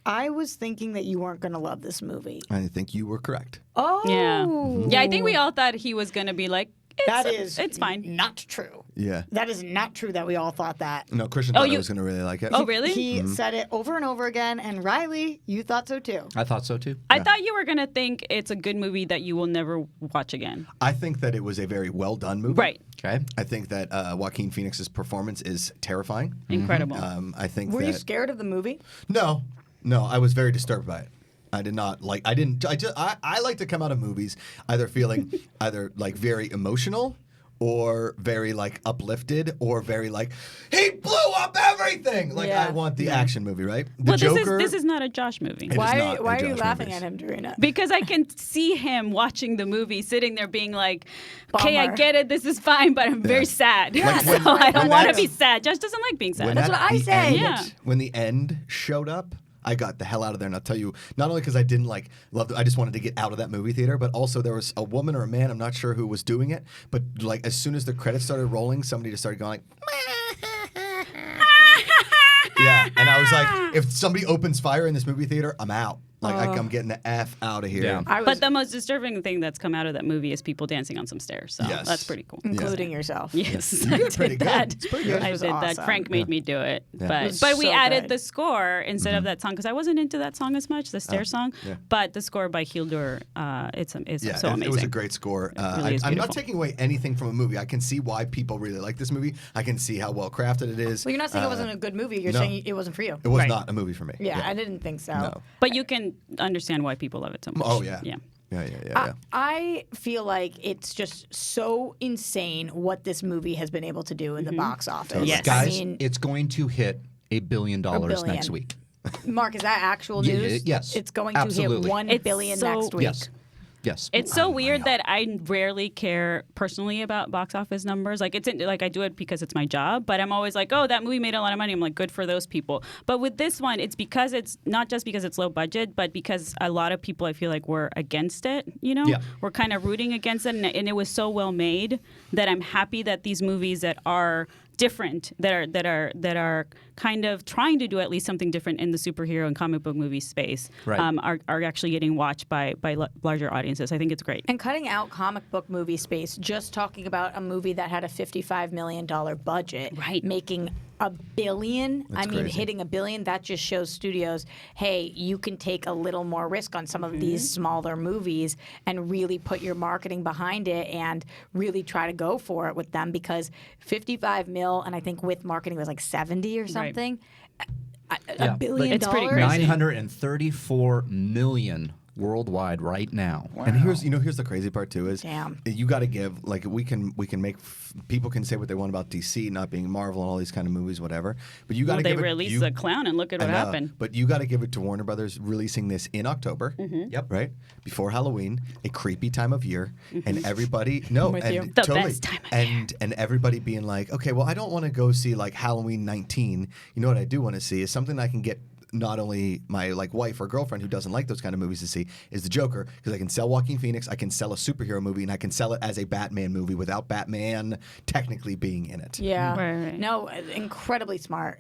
I was thinking that you weren't going to love this movie. I think you were correct. Oh. Yeah, I think we all thought he was going to be like, it's fine. Not true. Yeah. That is not true that we all thought that. No, Christian thought I was going to really like it. Oh, really? He said it over and over again, and Reilly, you thought so too. I thought so too. I thought you were going to think it's a good movie that you will never watch again. I think that it was a very well done movie. Right. Okay. I think that Joaquin Phoenix's performance is terrifying. Incredible. I think Were that you scared of the movie? No, I was very disturbed by it. I did not like. I like to come out of movies either feeling either like very emotional or very like uplifted or very like he blew up everything. Like I want the action movie, right? The Joker. This is not a Josh movie. Why are you laughing at him, Dorina? Because I can see him watching the movie, sitting there being like, okay, I Bummer. get it, this is fine, but I'm very sad. Yeah, so I don't want to be sad. Josh doesn't like being sad. That's what I say. When the end showed up, I got the hell out of there, and I'll tell you, not only because I didn't like love it, I just wanted to get out of that movie theater, but also there was a woman or a man, I'm not sure who was doing it, but like as soon as the credits started rolling, somebody just started going like, yeah, and I was like, if somebody opens fire in this movie theater, I'm out. Like I'm getting the F out of here. Yeah. But the most disturbing thing that's come out of that movie is people dancing on some stairs. So that's pretty cool. Including yourself. Yes, You I did pretty did that. good. It's pretty good. I was did that. awesome. Frank made me do it. Yeah. But It was but we so added good. the score instead of that song because I wasn't into that song as much, the stair song. yeah. But the score by Hildur, it's so amazing. It was a great score. really is I'm not beautiful. taking away anything from a movie. I can see why people really like this movie. I can see how well crafted it is. Well, you're not saying it wasn't a good movie. You're no. saying it wasn't for you. It was Right. not a movie for me. Yeah, I didn't think so. No. But you can understand why people love it so much. Oh yeah. Yeah. Yeah. I feel like it's just so insane what this movie has been able to do in the box office. Yes. Guys, I mean, it's going to hit $1 billion next week. Mark, is that actual Yeah, news? yes, It's going absolutely. to hit $1 billion next week. Yes. It's so weird that I rarely care personally about box office numbers. Like like I do it because it's my job, but I'm always like, oh, that movie made a lot of money. I'm like, good for those people. But with this one, it's because it's not just because it's low budget, but because a lot of people I feel like were against it. You know, we're kind of rooting against it, and it was so well made that I'm happy that these movies that are different, that are kind of trying to do at least something different in the superhero and comic book movie space, are actually getting watched by larger audiences. I think it's great. And cutting out comic book movie space, just talking about a movie that had a $55 million budget, making $1 billion. That's I mean, crazy. hitting $1 billion, that just shows studios, hey, you can take a little more risk on some of these smaller movies and really put your marketing behind it and really try to go for it with them, because 55 mil, and I think with marketing was like 70 or something. $1 billion. It's pretty crazy. 934 million worldwide right now. And here's the crazy part too is Damn. you got to give, like, we can make people can say what they want about DC not being Marvel and all these kind of movies, whatever, but you got to They give it, released The Clown and look at what I know, happened. but you got to give it to Warner Brothers releasing this in October. Yep. Right before Halloween, a creepy time of year, and everybody with and you. The totally, best time of year. and everybody being like, okay, well, I don't want to go see like Halloween 19. You know what I do want to see is something I can get not only my like wife or girlfriend who doesn't like those kind of movies to see is the Joker, because I can sell Joaquin Phoenix, I can sell a superhero movie, and I can sell it as a Batman movie without Batman technically being in it. Yeah. Right. No, incredibly smart.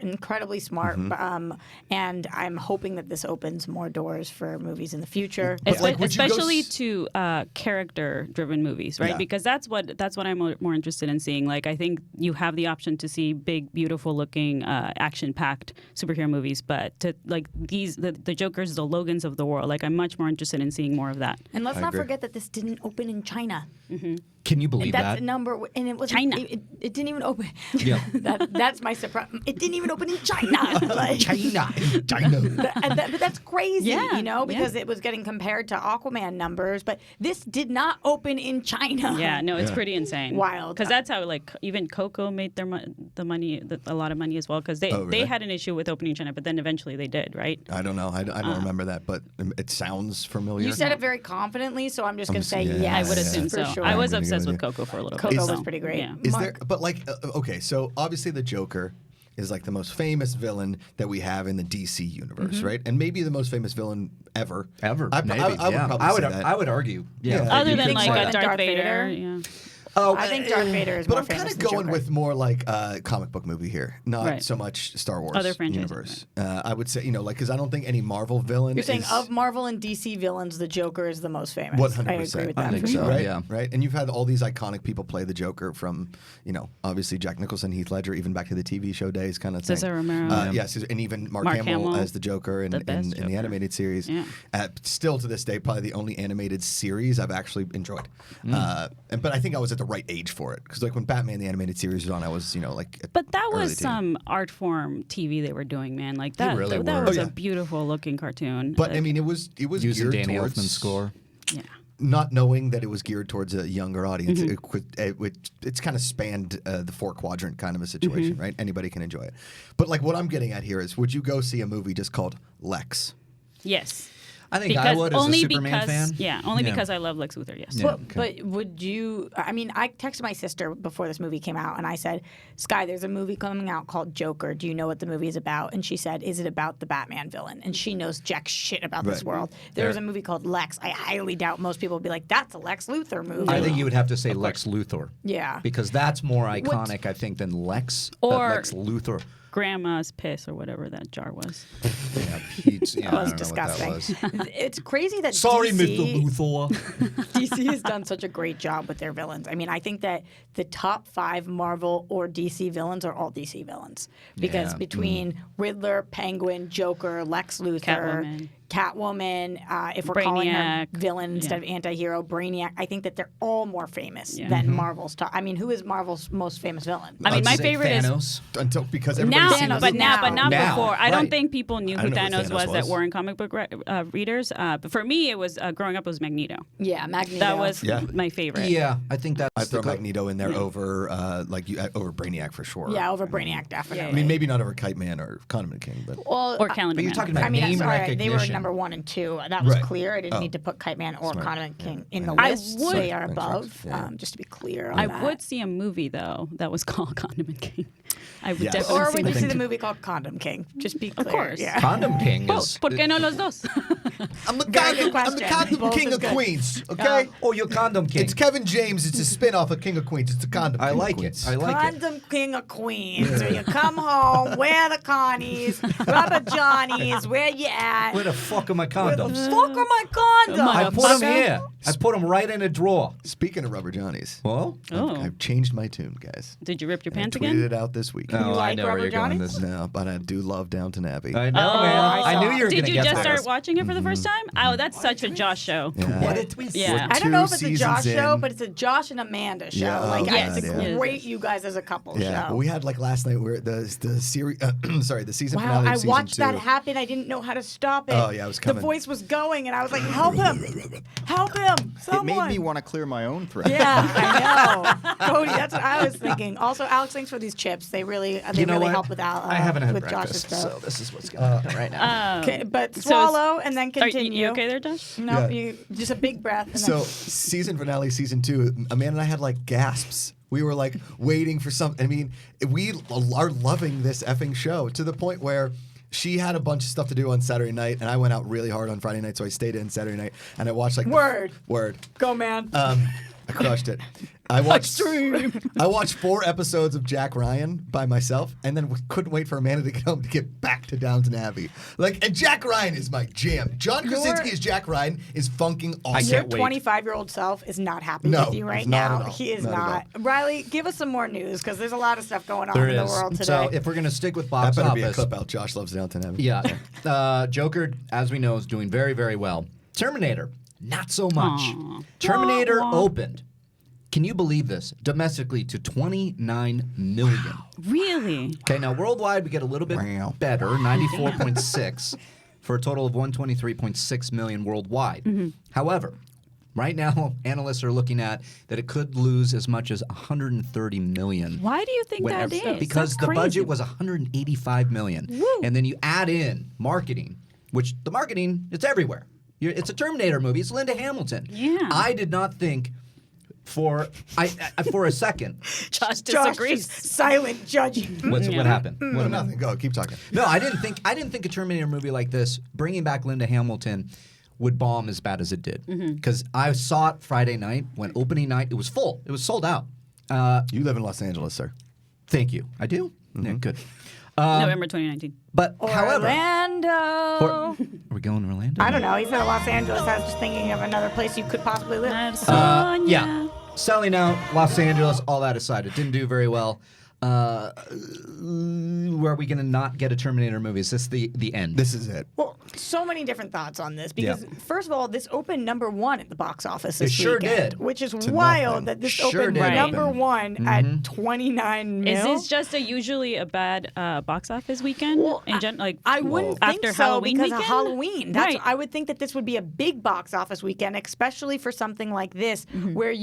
And I'm hoping that this opens more doors for movies in the future. But, like, would you go Especially s- to character-driven movies, right? Yeah. Because that's what I'm more interested in seeing. Like, I think you have the option to see big, beautiful-looking, action-packed superhero movies, but to like the Jokers, the Logans of the world. Like, I'm much more interested in seeing more of that. And let's not agree. forget that this didn't open in China. Can you believe That's that? a number, and it was China. It didn't even open. Yeah. That's my surprise. It didn't even open in China. Like, China. but that's crazy, Yeah, you know, because yeah. it was getting compared to Aquaman numbers, but this did not open in China. Yeah, no, it's pretty insane. Wild. Because that's how like even Coco made their a lot of money as well. Because they had an issue with opening China, but then eventually they did, right? I don't know. I don't remember that, but it sounds familiar. You said it very confidently, so I'm just going to say yeah, yes. I would assume for so. sure. I was I'm gonna obsessed go with with Coco for a little Coco bit. was so, pretty great. Yeah. Is there, but like, okay, so obviously the Joker is like the most famous villain that we have in the DC universe, right? And maybe the most famous villain ever. Ever. I Maybe. would probably say that. I would argue. Yeah. Other You than think like so? a Than Darth Darth Vader. Vader? Yeah. Oh, I think Darth Vader is but more I'm kind famous of than going Joker. with more like comic book movie here, not Right. so much Star Wars Other franchises, universe. I would say, like, because I don't think any Marvel villain. You're saying is of Marvel and DC villains, the Joker is the most famous. 100%. I agree with I that. think for so. sure. Right, Yeah. right, and you've had all these iconic people play the Joker from, obviously Jack Nicholson, Heath Ledger, even back to the TV show days, kind of thing. Cesar Romero. Yes, and even Mark Mark Hamill Hamill, as the Joker in the best the Joker. animated series. Yeah. Still to this day, probably the only animated series I've actually enjoyed. But I think I was at the right age for it because, like, when Batman the animated series was on, I was, But that early was teen. some art form TV they were doing, man. Like that. really that were. was Oh, yeah. a beautiful looking cartoon. But Like, I mean, it was Using geared Danny towards Elfman's score. yeah. not knowing that it was geared towards a younger audience. It's kind of spanned the 4-quadrant kind of a situation, right? Anybody can enjoy it. But like what I'm getting at here is, would you go see a movie just called Lex? Yes. I think I would as a only Superman because, fan. Yeah, only because I love Lex Luthor. Yes. Yeah. But would you? I mean, I texted my sister before this movie came out, and I said, "Sky, there's a movie coming out called Joker. Do you know what the movie is about?" And she said, "Is it about the Batman villain?" And she knows jack shit about this Right. world. There's a movie called Lex. I highly doubt most people would be like, "That's a Lex Luthor movie." I think you would have to say Lex Luthor. Yeah. Because that's more iconic, I think, than Lex. but Or- Lex Luthor. Grandma's piss or whatever that jar was. Yeah, Pete's, That was I don't know what that disgusting. was. It's crazy that Sorry, DC, Mr. Luthor. DC has done such a great job with their villains. I mean, I think that the top 5 Marvel or DC villains are all DC villains because Yeah. between Riddler, Penguin, Joker, Lex Luthor, Catwoman, if we're calling her Brainiac. villain instead of anti-hero, Brainiac, I think that they're all more famous Yeah. than Marvel's top. I mean, who is Marvel's most famous villain? I mean, my I'd say favorite is Thanos. because now, everybody's seen Thanos but it. not Now, before. I don't right. think people knew I who don't know who Thanos Thanos was that was. weren't comic book readers. But for me, it was growing up. It was Magneto. Yeah, Magneto. That was Yeah. my favorite. Yeah, I think that's I'd throw the Magneto in there over over Brainiac for sure. Yeah, over Brainiac, definitely. I mean, maybe not over Kite Man or Condiment King, but Well, Or Calendar But you're Man. talking about I mean, name sorry, they were recognition. number 1 and 2. That was Right. clear. I didn't Oh. need to put Kite Man or Smart. Condiment King in the I list. would- They are Thanks, above, Rox. Yeah. just to be clear on I that. would see a movie though that was called Condiment King. I would Yes. definitely Or see would you that. see the movie called Condom King? Just be clear. course. Yeah. Condom King is. Both. ¿Por qué no los dos? I'm the Very good I'm the question. Condom Both King is of good. Queens. Okay, Oh, you're Condom King. it's Kevin James. It's a spin-off of King of Queens. It's the Condom. I King like of it. Queens. I like it. Condom King of Queens. So you come home, wear the Connies, rubber Johnnies, where you at? Where the fuck are my Where the condoms? fuck are my condoms? I put them here. I put them right in a drawer. Speaking of rubber Johnnies, Well, Oh. I've changed my tune, guys. Did you rip your I pants tweeted again? it out this week. oh, I like know where Rubber you're going Johnnies? this. No, but I do love Downton Abbey. I know, man. I knew you were going Did to you get just that. start watching it for the first time? Oh, that's such a Josh show. Yeah. Yeah. I don't know if Two it's a Josh seasons show, in. but it's a Josh and Amanda show. Yeah, Like, oh, it's God, a yeah. great you guys as a couple Yeah, show. but we had like last night where the series, the season Wow, finale of I season watched 2. that happen. I didn't know how to stop it. Oh, yeah, it was coming. The voice was going, and I was like, "Help him! Help him! It Someone!" made me want to clear my own throat. Yeah, I know, Cody. That's what I was thinking. Also, Alex, thanks for these chips. They really You know what? help with Al. I haven't had with Josh's breakfast, so throat. this is what's going to happen right now. Okay, but So swallow and then Are continue. you okay there, Josh? No, Yeah. you just a big breath. And So then, season finale, season 2, Amanda and I had like gasps. We were like waiting for something. I mean, we are loving this effing show to the point where she had a bunch of stuff to do on Saturday night, and I went out really hard on Friday night, so I stayed in Saturday night, and I watched like Word. Go, man. I crushed it. I watched 4 episodes of Jack Ryan by myself, and then couldn't wait for Amanda to get home to get back to Downton Abbey. And Jack Ryan is my jam. John Krasinski as Jack Ryan is funking awesome. Your can't wait. 25-year-old self is not happy No, with you right he's not now. at all. He is Not not. at Riley, give us some more news because there's a lot of stuff going on There in the is. world today. So if we're going to stick with That box better be a office. clip out. Josh loves Downton Abbey. Yeah. Joker, as we know, is doing very, very well. Terminator, not so much. Terminator opened Can you believe this? Domestically to 29 million. Wow. Really? Okay, now worldwide we get a little bit better, 94.6 for a total of 123.6 million worldwide. Mm-hmm. However, right now analysts are looking at that it could lose as much as 130 million. Why do you think that is? Because That's the crazy. budget was 185 million. Woo. And then you add in marketing, which the marketing, it's everywhere. It's a Terminator movie. It's Linda Hamilton. Yeah. I did not think for a second. Josh disagrees. Silent judging. What happened? Well, nothing. Go. Keep talking. No, I didn't think a Terminator movie like this, bringing back Linda Hamilton, would bomb as bad as it did. Because I saw it Friday night, when opening night, it was full. It was sold out. You live in Los Angeles, sir. Thank you. I do? Yeah, good. November 2019. But however, Orlando. are we going to Orlando? I don't know. He said Los Angeles. I was just thinking of another place you could possibly live. Yeah. Selling out, Los Angeles, all that aside, it didn't do very well. Where are we going to not get a Terminator movie? Is this the end? This is it. Well, so many different thoughts on this because first of all, this opened #1 at the box office this sure weekend, did. which is wild that this opened #1 at 29 mil. Is this just usually a bad box office weekend? Well, I wouldn't think after so Halloween because weekend? of Halloween. That's, I would think that this would be a big box office weekend, especially for something like this, where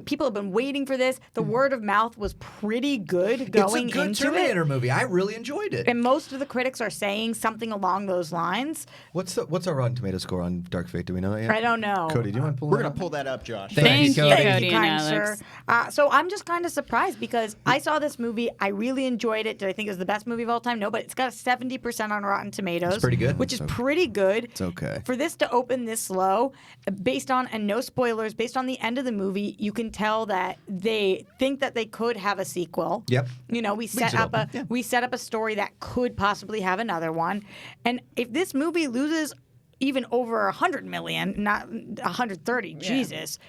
people have been waiting for this. The word of mouth was pretty good going it's a good into Terminator it. movie. I really enjoyed it. And most of the critics are saying something along those lines. What's our Rotten Tomato score on Dark Fate? Do we know that yet? I don't know. Cody, do you want to pull We're it going up? to pull that up, Josh. Thank you, Thank Cody you, and kind Alex. sir. So I'm just kind of surprised because I saw this movie. I really enjoyed it. Did I think it was the best movie of all time? No, but it's got a 70% on Rotten Tomatoes. It's pretty good. Which is pretty good. It's okay. For this to open this slow, based on, and no spoilers, based on the end of the movie, you can tell that they think that they could have a sequel. Yep. You know, we set up a story that could possibly have another one. And if this movie loses even over 100 million, not 130, Jesus,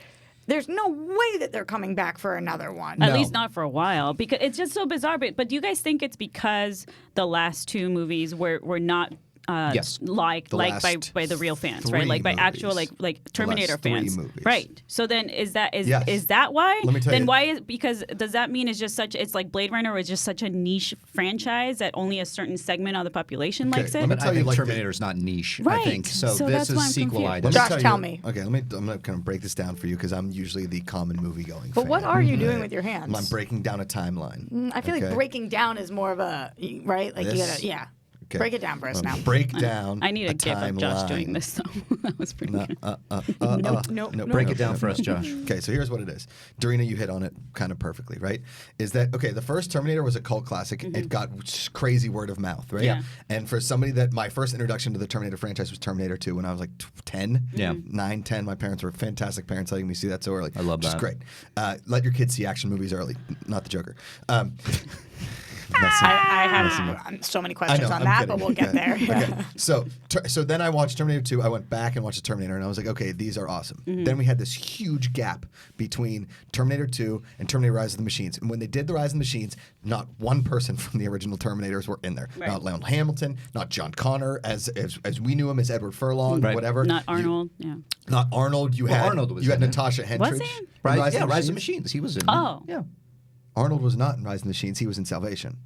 there's no way that they're coming back for another one. At least not for a while, because it's just so bizarre. But do you guys think it's because the last two movies were not liked by the real fans, right? Like by actual like Terminator fans, right? So then is that why? Let me tell then you. why is because does that mean it's like Blade Runner was just such a niche franchise that only a certain segment of the population likes it? I think Terminator's not niche. Right. I think so. So this that's why I'm is sequelized. Josh, tell me. Okay, I'm gonna kind of break this down for you because I'm usually the common movie going. But what are you doing with your hands? I'm breaking down a timeline. I feel like breaking down is more of a right. Like you gotta Okay. break it down for us now. Break down. I need a gif of Josh timeline. doing this. So that was pretty good. No. Break it down for us, Josh. Okay, so here's what it is. Dorina, you hit on it kind of perfectly, right? Is that, okay, the first Terminator was a cult classic. It got crazy word of mouth, right? Yeah. And for somebody that my first introduction to the Terminator franchise was Terminator 2 when I was like 10. Yeah. 9, 10. My parents were fantastic parents letting me see that so early. I love Which that. is great. Let your kids see action movies early, not the Joker. I have so many questions on that, but we'll get there. Okay. So then I watched Terminator 2. I went back and watched the Terminator, and I was like, okay, these are awesome. Then we had this huge gap between Terminator 2 and Terminator Rise of the Machines. And when they did the Rise of the Machines, not one person from the original Terminators were in there. Right. Not Leon Hamilton, not John Connor, as we knew him as Edward Furlong, whatever. Not Arnold. Not Arnold. You had Natasha Henstridge. Was he? Rise Rise of Machines. He was in. Oh. Yeah. Arnold was not in Rise of the Machines. He was in Salvation.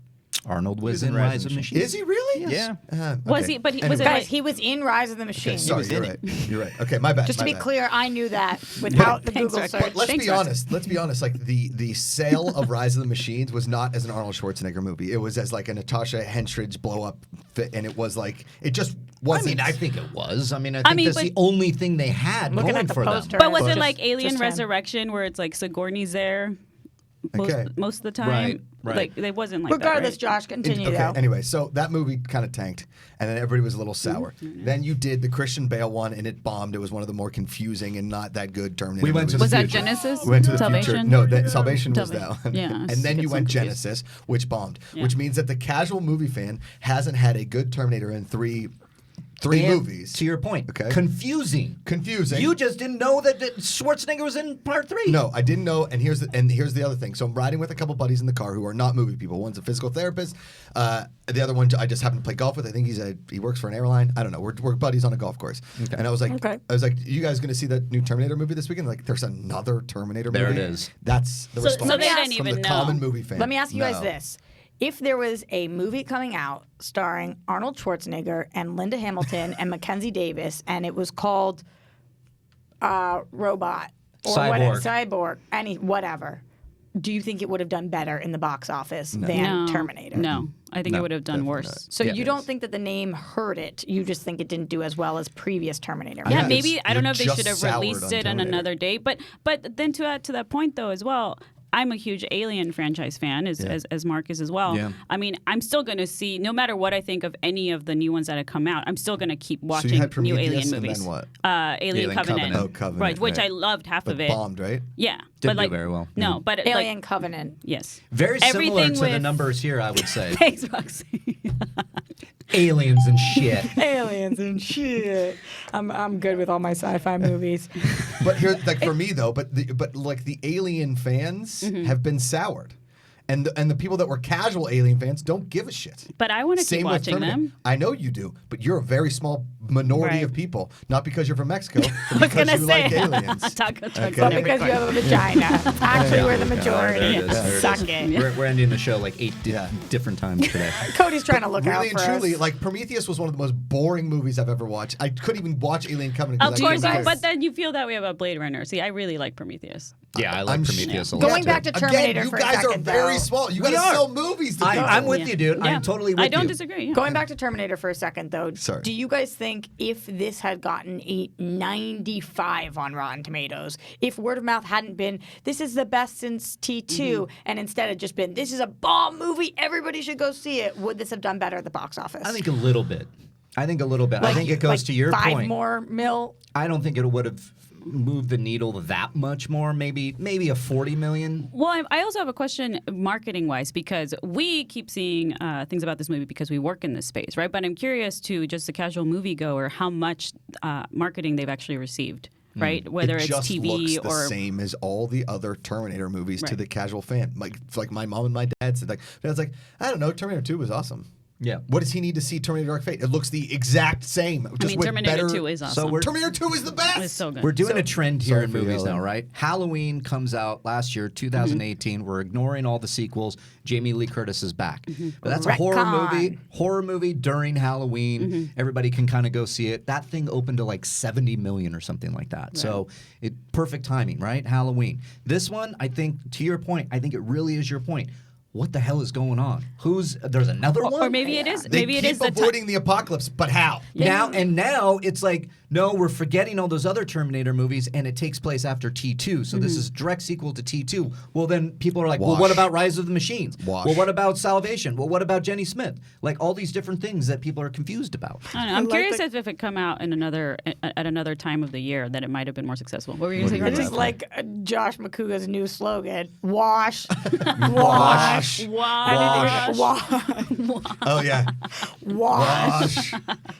Arnold was in Rise of the Machines. Is he really? Yes. Yeah. Was he? But was it Guys, like he was in Rise of the Machines. Okay, sorry, you're right. You're right. Okay, my bad. Just to my be bad. clear, I knew that without the Thanks, Google Rick. search. But let's be honest. Let's be honest. Like the sale of Rise of the Machines was not as an Arnold Schwarzenegger movie. It was as like a Natasha Henstridge blow up, and it was like it just wasn't. I think it was. I think that's the only thing they had Looking going at the for poster, them. But was it just- like Alien just him. Resurrection where it's like Sigourney's there Okay. most of the time? Right. Like it wasn't like Regardless, that, right? Josh, continue Okay. though. Anyway, so that movie kind of tanked, and then everybody was a little sour. Then you did the Christian Bale one, and it bombed. It was one of the more confusing and not that good Terminator. We went to movies. the Was that future. Genesis? We went to the Salvation? future. No, Salvation was that Salvation. one. Yeah, and then it's you so went confusing. Genesis, which bombed. Yeah. Which means that the casual movie fan hasn't had a good Terminator in 3 3 And movies. To your point, Okay. confusing. You just didn't know that Schwarzenegger was in part 3. No, I didn't know. And here's the other thing. So I'm riding with a couple buddies in the car who are not movie people. One's a physical therapist. The other one I just happen to play golf with. I think he works for an airline. I don't know. We're buddies on a golf course. Okay. And I was like, you guys going to see that new Terminator movie this weekend? Like, there's another Terminator movie. There it is. That's the response so they didn't from even the know. common movie fan. Let me ask you guys this. If there was a movie coming out starring Arnold Schwarzenegger and Linda Hamilton and Mackenzie Davis, and it was called Robot or Cyborg, whatever, do you think it would have done better in the box office than Terminator? No, I think it would have done worse. So you don't think that the name hurt it? You just think it didn't do as well as previous Terminator movies? Yeah, maybe I don't know if they should have released it on another date. But then to add to that point though as well, I'm a huge Alien franchise fan, as Mark is as well. Yeah. I mean, I'm still going to see, no matter what I think of any of the new ones that have come out, I'm still going to keep watching new Alien movies. And then what? Alien Covenant. Oh, Covenant. Right, which I loved half of it. Bombed, right? Yeah. Didn't but do very well. No, but Alien Covenant. Yes. Very similar Everything to the numbers here, I would say. Thanks, Roxy. Aliens and shit. Aliens and shit. I'm good with all my sci-fi movies. But here, like for me though, but the Alien fans have been soured, and the people that were casual Alien fans don't give a shit. But I want to keep watching them. I know you do, but you're a very small minority of people. Not because you're from Mexico, but because you like aliens. But because you have a vagina. Actually, we're the majority. Suck it. We're ending the show like 8 different times today. Cody's trying to look out Really for and truly, us. like Prometheus was one of the most boring movies I've ever watched. I couldn't even watch Alien Covenant. Of course, but then you feel that way about Blade Runner. See, I really like Prometheus. Yeah, I like Prometheus a lot. Going back to Terminator Again, for you a guys second, are very though. small. You got to sell movies to people. I'm with you, dude. I'm totally with you. I don't disagree. Going back to Terminator for a second, though, Sorry. do you guys think if this had gotten a 95 on Rotten Tomatoes, if word of mouth hadn't been, this is the best since T2, and instead had just been, this is a bomb movie, everybody should go see it, would this have done better at the box office? I think a little bit. I think it goes to your 5 point. more mil? I don't think it would have moved the needle that much more. Maybe a 40 million. Well, I also have a question marketing-wise, because we keep seeing things about this movie because we work in this space, right? But I'm curious to just the casual moviegoer how much marketing they've actually received. Right, whether it's just TV looks or the same as all the other Terminator movies to the casual fan. Like my mom and my dad said, I was like, I don't know, Terminator 2 was awesome. Yeah. What does he need to see Terminator Dark Fate? It looks the exact same. Just with Terminator better... 2 is awesome. So Terminator 2 is the best. It's so good. We're doing a trend here in Sorry for movies yelling. now, right? Halloween comes out last year, 2018. We're ignoring all the sequels. Jamie Lee Curtis is back. But that's a horror movie during Halloween. Everybody can kind of go see it. That thing opened to like 70 million or something like that. Right. So perfect timing, right? Halloween. This one, I think, to your point, I think it really is your point. What the hell is going on? There's another one? Or maybe it is. They Maybe keep it is avoiding the apocalypse, but how? Now it's like, no, we're forgetting all those other Terminator movies, and it takes place after T2. So this is a direct sequel to T2. Well, then people are like, well, what about Rise of the Machines? Well, what about Salvation? Well, what about Jenny Smith? Like all these different things that people are confused about. I don't know. I'm curious if it come out at another time of the year, that it might have been more successful. What were you going to say? It's just like Josh Macuga's new slogan: wash, Wash. wash. Oh yeah. Wash.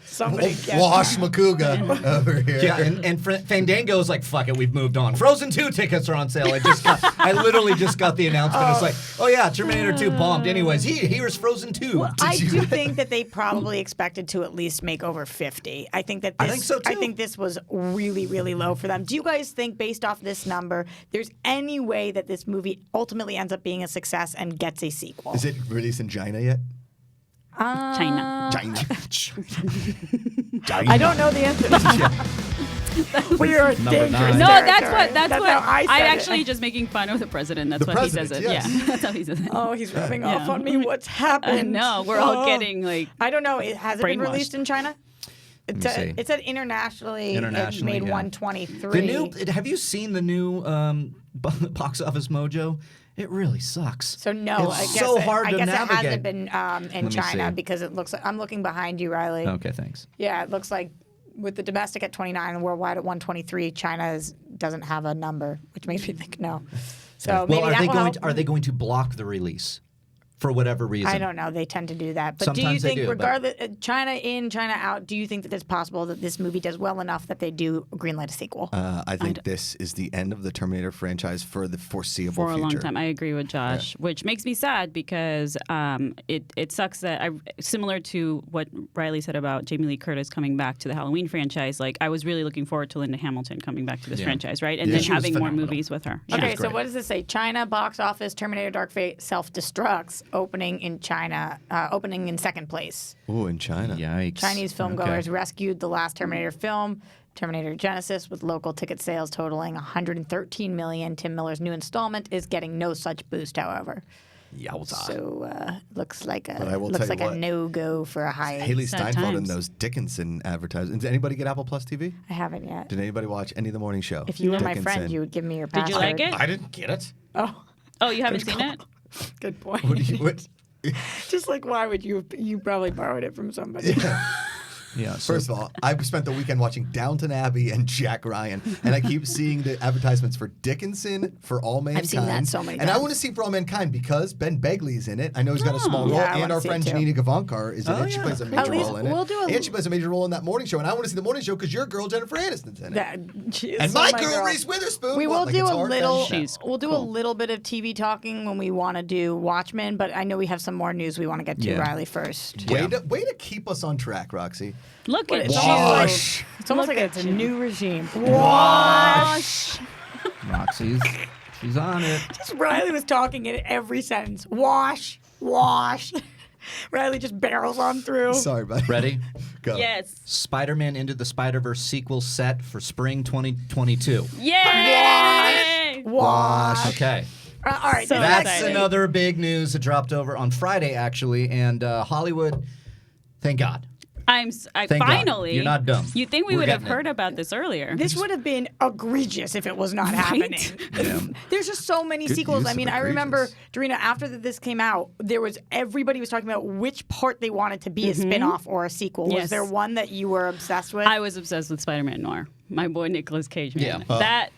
Somebody get Wash Macuga over here. Yeah, and Fandango is like, fuck it, we've moved on. Frozen 2 tickets are on sale. I literally just got the announcement. It's like, oh yeah, Terminator 2 bombed. Anyways, here's Frozen 2. Well, I do think that they probably expected to at least make over 50. I think that this, I think so too. I think this was really, really low for them. Do you guys think, based off this number, there's any way that this movie ultimately ends up being a success and gets a sequel? Is it released in China yet? China. I don't know the answer. We are dangerous. No, that's what how I said actually it. just making fun of the president. That's The what he says it. president, yes. Yeah, that's how he says it. Oh, he's rubbing off on me. What's happened? No, we're all getting like. I don't know. Has it been brainwashed. released in China? It said internationally it made 123. Have you seen the new Box Office Mojo? It really sucks. So no, it's I guess so hard I to guess navigate. it hasn't been in me China see. because it looks like I'm looking behind you, Reilly. Okay, thanks. Yeah, it looks like with the domestic at 29 and worldwide at 123, China doesn't have a number, which makes me think no. So Well, maybe that will help. are they going to block the release? for whatever reason. I don't know. They tend to do that. But Sometimes do you they think, do, but- regardless, China in, China out, do you think that it's possible that this movie does well enough that they do greenlight a sequel? I think this is the end of the Terminator franchise for the foreseeable For a future. long time. I agree with Josh, which makes me sad because it sucks that similar to what Reilly said about Jamie Lee Curtis coming back to the Halloween franchise, like I was really looking forward to Linda Hamilton coming back to this franchise, right? And then she was having more phenomenal. movies with her. Okay, so what does this say? China box office, Terminator Dark Fate self-destructs, opening in China, opening in second place. Ooh, in China. Yikes. Chinese filmgoers rescued the last Terminator film, Terminator Genesis, with local ticket sales totaling 113 million. Tim Miller's new installment is getting no such boost, however. Yowza. So looks like But I will a tell you what, no-go for a high. Haley Sad Steinfeld and times. those Dickinson advertisements. Did anybody get Apple Plus TV? I haven't yet. Did anybody watch any of the morning show? If you were my Dickinson. friend, you would give me your Did password. you like it? I didn't get it. Oh, you haven't seen it? Good point. What do you? What? Just like, why would you? You probably borrowed it from somebody. Yeah. So First of all, I spent the weekend watching Downton Abbey and Jack Ryan, and I keep seeing the advertisements for Dickinson, For All Mankind. seen that so many And I times. want to see For All Mankind because Ben Begley's in it. I know he's got a small role, Yeah, I and wanna our see friend it too. Janina Gavankar is in it. She plays a major least role in it. we'll do a- and she plays a major role in that morning show. And I want to see the morning show because your girl Jennifer Aniston's in it. That, she is And so my my girl Reese Witherspoon. We What, will like do it's a hard? little. She's We'll do a little bit of TV talking when we want to do Watchmen, but I know we have some more news we want to get to. Yeah. Riley first. Way to keep us on track, Roxy. Look at It's you. Wash. It's almost Look like at it's a you. new regime. Wash. Roxy's, she's on it. Just Riley was talking in every sentence. Wash, wash. Riley just barrels on through. Sorry, buddy. Ready? Go. Yes. Spider-Man Into the Spider-Verse sequel set for spring 2022. Yay! Wash. Okay. All right. So That's exciting. another big news that dropped over on Friday, actually. And Hollywood, thank God. Thank God. finally. You're not dumb. You'd think we We're would have getting it. heard about this earlier. This would have been egregious if it was not happening. There's just so many Good sequels. use I of mean, I remember, egregious. Dorina, after this came out, everybody was talking about which part they wanted to be a spin-off or a sequel. Was Yes. there one that you were obsessed with? I was obsessed with Spider-Man Noir. My boy Nicolas Cage, man. Yeah.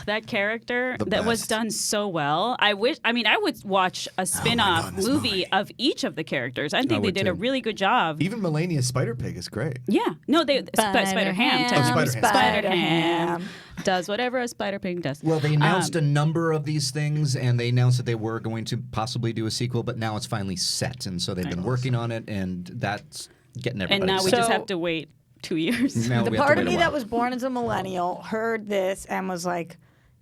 That character The that was best. done so well. I would watch a spin-off this movie movie. of each of the characters. I think they would did a too. really good job. Even Melania's Spider-Pig is great. Yeah. No, Spider-Ham. technically. Spider-Ham. Spider-Ham does whatever a Spider-Pig does. Well, they announced a number of these things, and they announced that they were going to possibly do a sequel, but now it's finally set, and so they've been working on it, and that's getting everybody And now we excited. just have to wait 2 years. Now The we have to part of wait a me while. that was born as a millennial heard this and was like,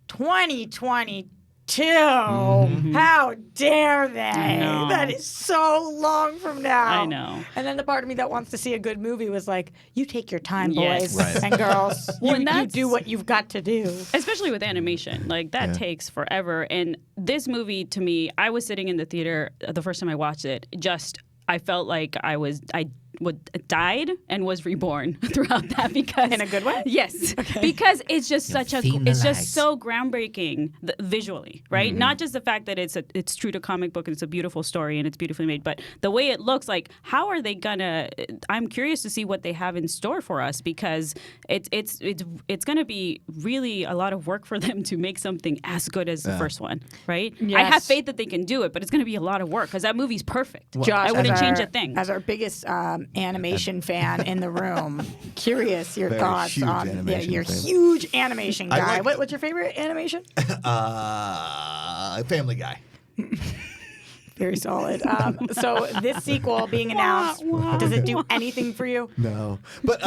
2022? How dare they? know. That is so long from now. I know. And then the part of me that wants to see a good movie was like, you take your time, Yes. boys Right. and girls. Well, and you that's- do what you've got to do. Especially with animation, like that takes forever. And this movie, to me, I was sitting in the theater the first time I watched it. I felt like I died and was reborn throughout that because In a good way? Yes, because it's just it's just so groundbreaking visually, right? Not just the fact that it's true to comic book and it's a beautiful story and it's beautifully made, but the way it looks. Like, how are they gonna? I'm curious to see what they have in store for us because it's gonna be really a lot of work for them to make something as good as the first one, right? I have Yes. faith that they can do it, but it's gonna be a lot of work because that movie's perfect. Josh, I wouldn't as change our- a thing. As our biggest animation fan in the room, curious your Very thoughts huge on animation your fan. huge animation I guy. like- What's your favorite animation? Family Guy. Very solid. So this sequel being announced, does it do anything for you? No, but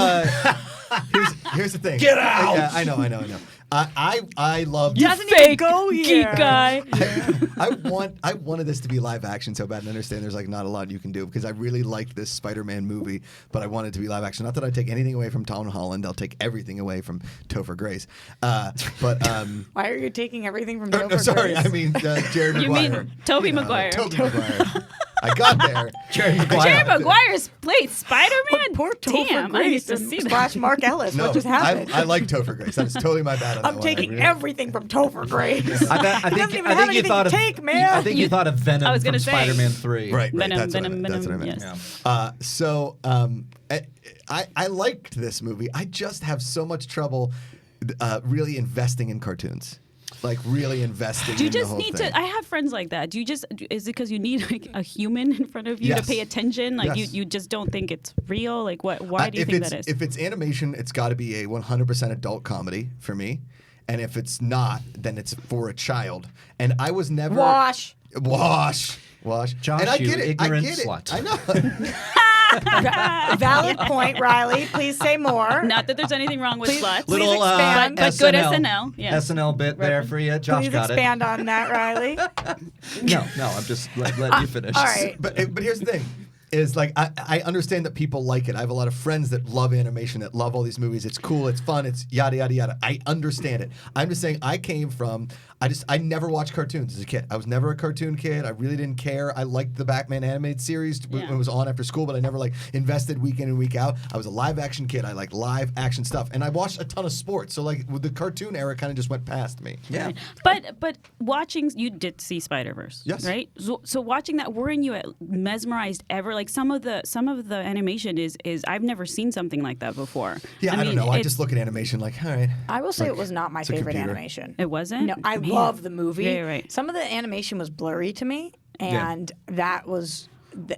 here's the thing. Get out! Yeah, I know. I love. Doesn't even go geek here. guy. I wanted this to be live action so bad, and I understand there's like not a lot you can do because I really liked this Spider-Man movie, but I wanted it to be live action. Not that I take anything away from Tom Holland, I'll take everything away from Topher Grace. But Why are you taking everything from no, Topher sorry, Grace? I mean Jerry You Maguire. mean Tobey Maguire. Tobey Maguire. I got there. Jerry Maguire. Jerry Maguire's played Spider-Man. Poor Topher Damn, I need Grace to see that. slash Mark Ellis. No, what just happened? I like Topher Grace. That's totally my bad on that I'm one. taking I really- everything from Topher Grace. I He doesn't even have think you anything thought to of take, man. I think you thought of Venom I was from gonna say. Spider-Man 3. Right. Venom, That's Venom, what I meant. yes. So I liked this movie. I just have so much trouble really investing in cartoons. like really investing. Do you in the just whole need thing. to? I have friends like that. Do you just? Is it because you need like a human in front of you Yes. to pay attention? Like Yes. you just don't think it's real? Like what? Why do you if think it's, that is? If it's animation, it's got to be a 100% adult comedy for me. And if it's not, then it's for a child. And I was never Wash. Josh, and I you get it. ignorant I get slut. it. I know. Valid point, Reilly. Please say more. Not that there's anything wrong with sluts. Little expand. but good SNL. Yeah. SNL bit there for you. Josh Please got expand on that, Riley. No, I'm just letting you finish. All right. But here's the thing. Is like I understand that people like it. I have a lot of friends that love animation, that love all these movies. It's cool, it's fun, it's yada yada yada. I understand it. I'm just saying I came from I never watched cartoons as a kid. I was never a cartoon kid. I really didn't care. I liked the Batman animated series when it was on after school, but I never like invested week in and week out. I was a live action kid. I like live action stuff, and I watched a ton of sports. So like the cartoon era kind of just went past me. Yeah. But watching, you did see Spider-Verse, Yes. right? So watching that, weren't you mesmerized ever? Like some of the animation is I've never seen something like that before. Yeah, I don't know. I just look at animation like, all right. I will say Like, it was not my it's a favorite computer. animation. It wasn't? No, I Man. love the movie. Yeah, you're right. Some of the animation was blurry to me, Yeah. and that was.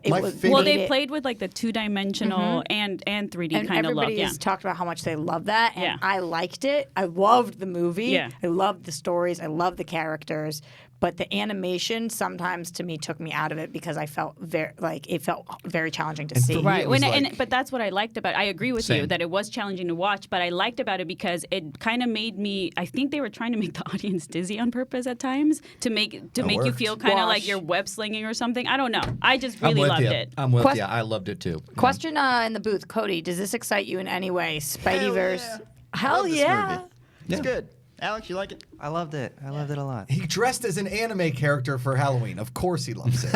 It My was favorite- Well, made they it- played with like the 2-dimensional and 3D and kind of look. everybody Yeah. has talked about how much they love that, and Yeah. I liked it. I loved the movie. Yeah. I loved the stories. I loved the characters. But the animation sometimes to me took me out of it because I felt it felt very challenging to And for see. me, Right, it was but that's what I liked about it. I agree with you Same. that it was challenging to watch, but I liked about it because it kind of made me. I think they were trying to make the audience dizzy on purpose at times to make you worked. feel kind of like Wash. you're web slinging or something. I don't know. I just I'm really with loved you. it. I'm with Quest- you. I loved it too. Question in the booth, Cody, does this excite you in any way? Spideyverse. Hell Love this yeah. movie. It's good. Alex, you like it? I loved it. I loved it a lot. He dressed as an anime character for Halloween. Of course he loves it.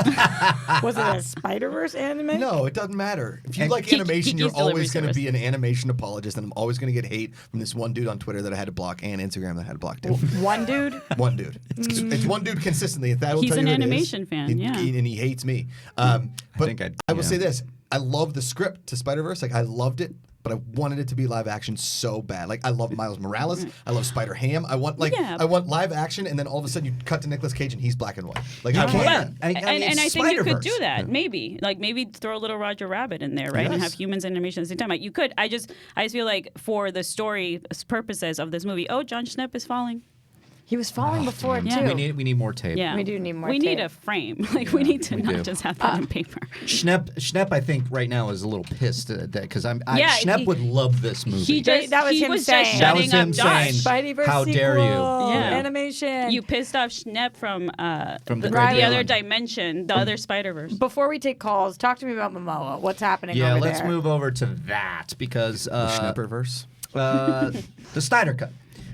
Was it a Spider-Verse anime? No, it doesn't matter. If you like Kiki- animation, Kiki's you're delivery always going to service. be an animation apologist, and I'm always going to get hate from this one dude on Twitter that I had to block and Instagram that I had to block too. One dude? One dude. It's one dude consistently. That'll He's tell an you who it is. animation fan, yeah. And he hates me. But think I will say this. I love the script to Spider-Verse. Like, I loved it, but I wanted it to be live action so bad. Like, I love Miles Morales. I love Spider-Ham. I want Yeah. I want live action, and then all of a sudden you cut to Nicolas Cage and he's black and white. Like, I can. want Well, that. I mean, and I it's think you could do Spider-Verse. that, maybe. Like maybe throw a little Roger Rabbit in there, right? And Yes. have humans and animation at the same time. Like you could. I just feel like for the story purposes of this movie, John Schnepp is falling. He was falling before Yeah. too. We need more tape. Yeah. We do need more We need tape. a frame. Like we need to we not do. just have that on paper. Schnepp, I think right now is a little pissed at that because Yeah, Schnepp would love this movie. He just That was he him was saying. just That was shutting him up Josh. saying, Spideyverse "How dare you?" sequel, Yeah. Animation. You pissed off Schnepp from From the the Great other Island. dimension, the other Spider-Verse. Before we take calls, talk to me about Momoa. What's happening Yeah, over let's there? move over to that because Schnepperverse. the Snyder Cut.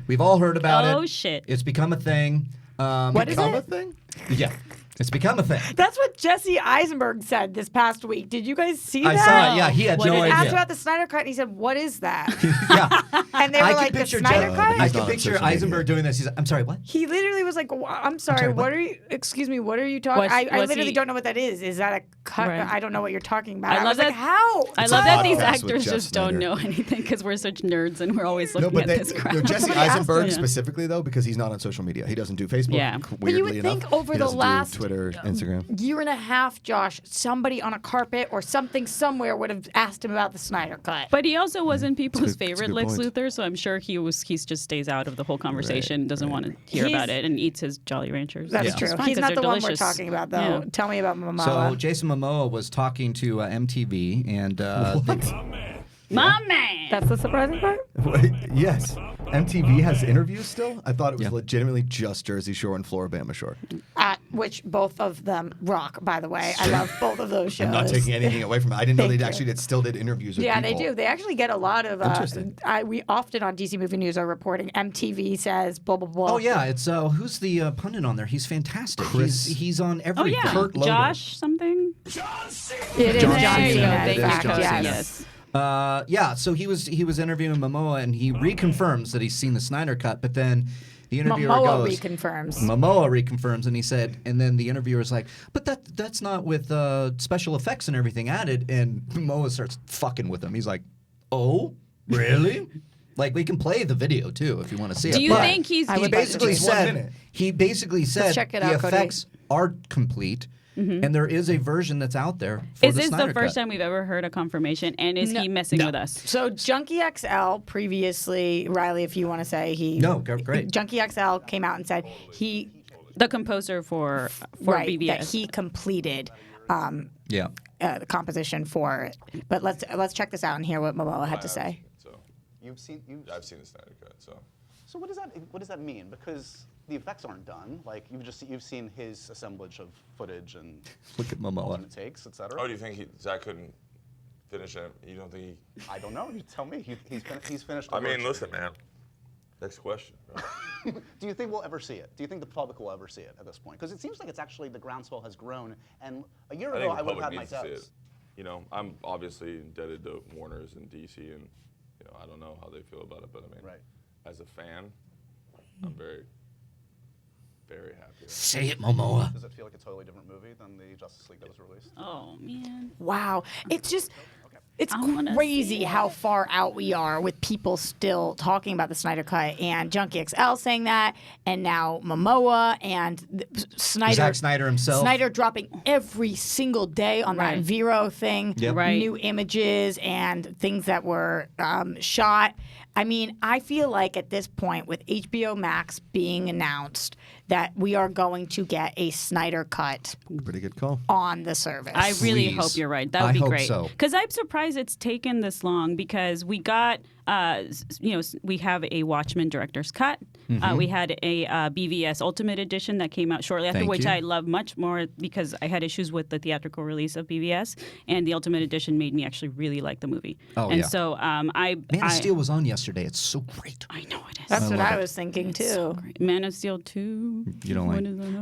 We've all heard about it. Oh, shit. It's become a thing. What is Become a it? thing? Yeah, it's become a thing. That's what Jesse Eisenberg said this past week. Did you guys see I that? saw it. Yeah, he had What no did He it asked idea. about the Snyder Cut, and he said, "What is that?" Yeah, And they were I like, can "The picture Snyder Cut." He's I not can on picture social media. Eisenberg doing this. He's like, I'm sorry, what? He literally was like, "I'm sorry. sorry, what what? are you? Excuse me. What are you talking? Was- I was literally he- don't know what that is. Is that a cut? Right. I don't know what you're talking about." I I, love was like, that- "How?" I It's love a that these podcast with actors Jeff just don't Snyder. know anything because we're such nerds and we're always No, looking but at they, this crap. no, Jesse Somebody asked Eisenberg me. specifically though, because he's not on social media. He doesn't do Facebook. Yeah. Weirdly But you would think enough. over He the doesn't last do Twitter, Instagram. year and a half, Josh, somebody on a carpet or something somewhere would have asked him about the Snyder Cut. But he also wasn't people's That's a good favorite Lex point. Luthor, so I'm sure he's just stays out of the whole conversation, doesn't want to hear about He's- it, and eats his Jolly Ranchers. That's which is true. fine He's 'cause not they're the one delicious. we're talking about, though. Yeah. Tell me about Momoa. So Jason Momoa was talking to MTV, and My man. That's the surprising part? Wait, yes. MTV has interviews still? I thought it was Yeah. legitimately just Jersey Shore and Floribama Shore. Which both of them rock, by the way. I love both of those shows. I'm not taking anything away from it. I didn't know Thank they you. actually still did interviews with Yeah, people. they do. They actually get a lot of. Interesting. We often on DC Movie News are reporting MTV says blah blah blah. oh yeah, it's who's the pundit on there? He's fantastic. Chris- He's on Oh everything. yeah, Kurt Loder. Josh something. It is There John you go. Cena. Thank in you, fact, John yes. Cena. Yes. Yeah, so he was interviewing Momoa, and he reconfirms that he's seen the Snyder Cut, but then the interviewer Momoa goes. reconfirms. Momoa reconfirms, and he said, and then the interviewer's like, but that's not with special effects and everything added, and Momoa starts fucking with him. He's like, oh, really? Like we can play the video too if you want to see it. Do you think he's? He basically Just 1 said minute. check it the out, Cody. effects are complete, and there is a version that's out there. For Is the this Snyder the first Cut. time we've ever heard a confirmation? And is he messing with us? So Junkie XL previously, Reilly, if you want to say great. Junkie XL came out and said The composer for right, BVS. that he completed the composition for it. But let's check this out and hear what Momoa had to say. I've seen the Snyder Cut, so. So what does that mean? Because the effects aren't done. Like you've seen his assemblage of footage and look at Momoa alternate takes, etc. Oh, do you think Zach couldn't finish it? You don't think he? I don't know. You tell me. He's finished. I mean, listen, man. Next question. Do you think we'll ever see it? Do you think the public will ever see it at this point? Because it seems like it's actually the groundswell has grown. And a year ago, I would have had my doubts. You know, I'm obviously indebted to Warner's and DC, and I don't know how they feel about it, but I mean, as a fan, I'm very, very happy. Say it, Momoa. Does it feel like a totally different movie than the Justice League that was released? Oh man! Wow, it's just. It's crazy how far out we are with people still talking about the Snyder Cut and Junkie XL saying that, and now Momoa and Snyder. Zack Snyder himself. Snyder dropping every single day on that Vero thing, new images and things that were shot. I mean, I feel like at this point, with HBO Max being announced, that we are going to get a Snyder Cut. Pretty good call. On the service. I really hope you're right. That would be great. So. Because I'm surprised it's taken this long because we got, we have a Watchmen director's cut. We had a BVS Ultimate Edition that came out shortly after, which I love much more because I had issues with the theatrical release of BVS, and the Ultimate Edition made me actually really like the movie. Oh, and yeah. so Man of Steel was on yesterday. It's so great. I know it is. That's what I was thinking too. So great. Man of Steel 2. You don't like?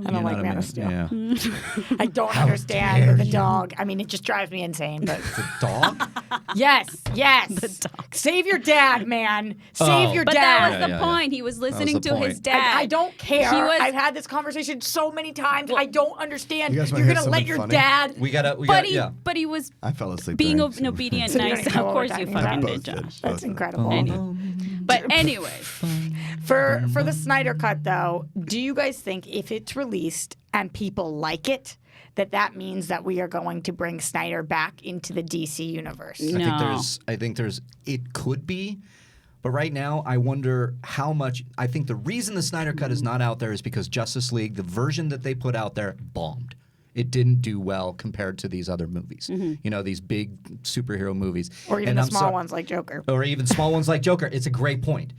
I don't like Man of Steel. Yeah. I don't understand the dog. I mean, it just drives me insane. But The dog? yes. The dog. Save your dad, man. Save your But dad. that was the point. He was listening to his dad. I don't care. He was- I've had this conversation so many times. I don't understand. You guys You're wanna hear gonna let something your funny? dad. We gotta. But he was I fell asleep. being during an obedient, So you don't nice. even know Of what course we're you talking fucking about. did, Both did. Josh. That's incredible. But anyway, For the Snyder Cut, though, do you guys think if it's released and people like it, that means that we are going to bring Snyder back into the DC universe? I think there's. It could be. But right now, I wonder how much. I think the reason the Snyder Cut is not out there is because Justice League, the version that they put out there, bombed. It didn't do well compared to these other movies. You know, these big superhero movies. Or even the small ones like Joker. Or even small ones like Joker. It's a great point.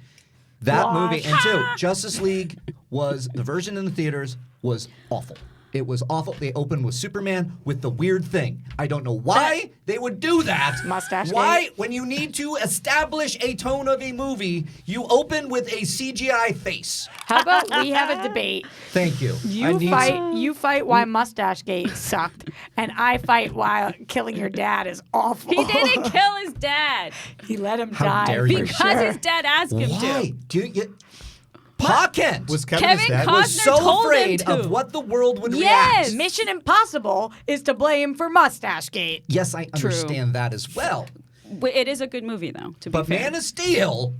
That movie, and two, Justice League was, the version in the theaters was awful. It was awful. They opened with Superman with the weird thing. I don't know why they would do that. Mustache Why, gate. when you need to establish a tone of a movie, you open with a CGI face. How about we have a debate? Thank you. You fight why Mustache Gate sucked, and I fight why killing your dad is awful. he didn't kill his dad He let him How die. dare you. because his dad asked him Why? to. Do you? Pa Kent Was Kevin his dad? Costner was so told him afraid to. of what the world would Yes, react. Mission Impossible is to blame for Mustache Gate. Yes, I understand that as well. It is a good movie, though. To be But fair. Man of Steel.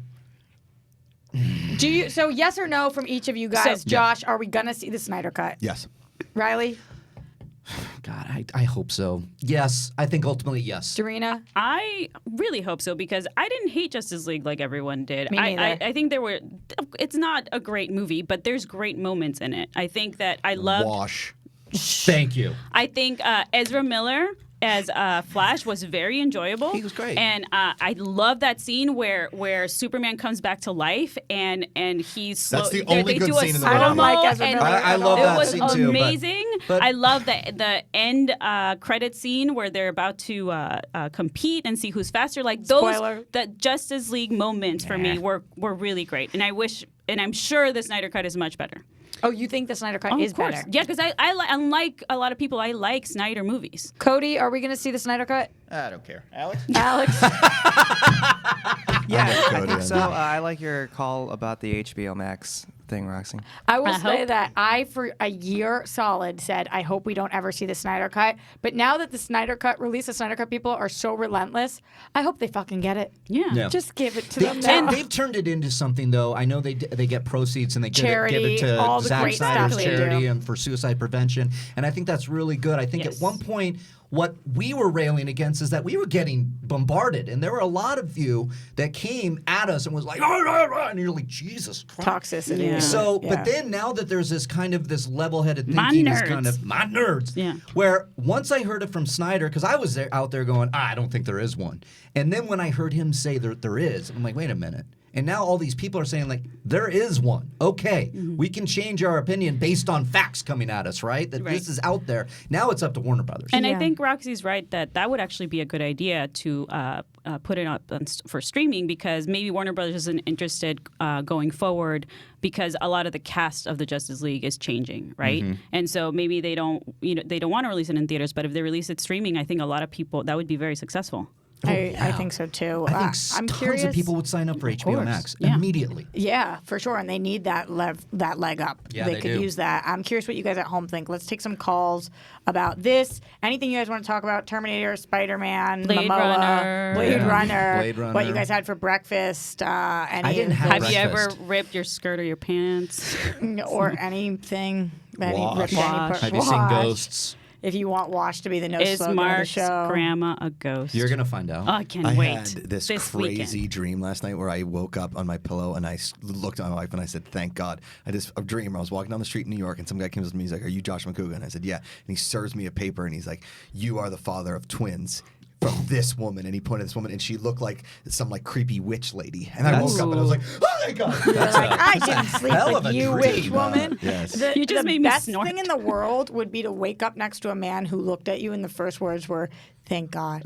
Do you? So yes or no from each of you guys? Josh, are we gonna see the Snyder Cut? Yes. Riley, God, I hope so. Yes, I think ultimately yes. Dorina. I really hope so because I didn't hate Justice League like everyone did. Me neither. I think it's not a great movie, but there's great moments in it. I think that I loved. Wash. Thank you. I think Ezra Miller as Flash was very enjoyable. He was great. And I love that scene where Superman comes back to life and he's That's the they only good do a scene in the slow-mo movie. I don't like Ezra and Miller I at love all. that it was scene too, but- amazing. but- I love the end credit scene where they're about to compete and see who's faster. Like Spoiler. the Justice League moments for me were really great. And I'm sure the Snyder Cut is much better. Oh, you think the Snyder Cut is Of course. better? Yeah, because unlike a lot of people, I like Snyder movies. Cody, are we gonna see the Snyder Cut? I don't care. Alex? Alex. Yeah, I Cody think on so. that. I like your call about the HBO Max thing, Roxy. I will say that I, for a year solid, said, I hope we don't ever see the Snyder Cut. But now that the Snyder Cut people are so relentless, I hope they fucking get it. Yeah. Just give it to them now. And they've turned it into something, though. I know they get proceeds and they give it all to the Zack great Snyder's stuff they charity do. and for suicide prevention. And I think that's really good. I think at one point, what we were railing against is that we were getting bombarded. And there were a lot of you that came at us and was like, and you're like, Jesus Christ. Toxicity. Yeah. So, Yeah. but then now that there's this kind of this level-headed thinking, this kind of my nerds. Yeah. Where once I heard it from Snyder, because I was out there going, I don't think there is one. And then when I heard him say there is, I'm like, wait a minute. And now all these people are saying, like, there is one. Okay, we can change our opinion based on facts coming at us, right? That this is out there. Now it's up to Warner Brothers. And I think Roxy's right that would actually be a good idea to put it up for streaming, because maybe Warner Brothers isn't interested going forward because a lot of the cast of the Justice League is changing, right? And so maybe they don't want to release it in theaters, but if they release it streaming, I think a lot of people, that would be very successful. I think so too. I think I'm tons curious. of people would sign up for HBO Max immediately. Yeah, for sure, and they need that leg up. Yeah, they they could do. use that. I'm curious what you guys at home think. Let's take some calls about this. Anything you guys want to talk about? Terminator, Spider-Man, Blade Momoa, Runner. Blade Runner. Blade Runner. What you guys had for breakfast? I didn't have Have you ever breakfast. ripped your skirt or your pants? or anything? Wash. Have Have you seen Ghosts? If you want Wash to be the Is slogan of the Mark's show. grandma a ghost? You're going to find out. Oh, I can't I wait. had this weekend. dream last night where I woke up on my pillow and I looked at my wife and I said, thank God. I just a dream. I was walking down the street in New York and some guy came up to me. He's like, are you Josh Macuga? And I said, yeah. And he serves me a paper and he's like, you are the father of twins from this woman. And he pointed at this woman and she looked like some like creepy witch lady. And I woke up and I was like, oh my God. I didn't sleep hell of with a you, dream. witch woman. Yes. You just made me best snort. thing in the world would be to wake up next to a man who looked at you and the first words were, thank God.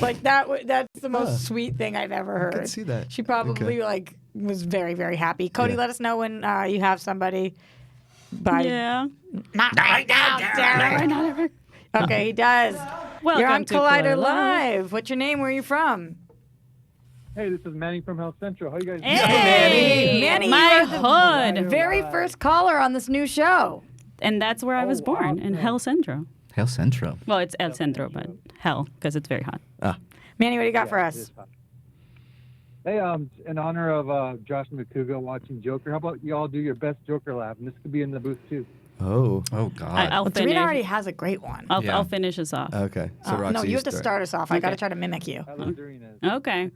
Like that's the most sweet thing I've ever heard. I can see that. She probably like was very, very happy. Cody, let us know when you have somebody. Yeah. Not right now, Derek. Okay, he does. Welcome You're on to Collider Collider Live. What's your name? Where are you from? Hey, this is Manny from Health Central. How you guys doing? Hey, Manny, my you are the hood. very first caller on this new show. And that's where I was born, in Hell Centro. Hell Centro. Well, it's El Centro, but hell, because it's very hot. Manny, what do you got for us? Hey, in honor of Josh Macuga watching Joker, how about you all do your best Joker laugh? And this could be in the booth too. Oh. Oh, God. I'll Well, finish. Dorina already has a great one. I'll finish us off. Okay. So Roxy, No, you have to start us off. I got to Okay. try to mimic you. I love Dorina. Okay.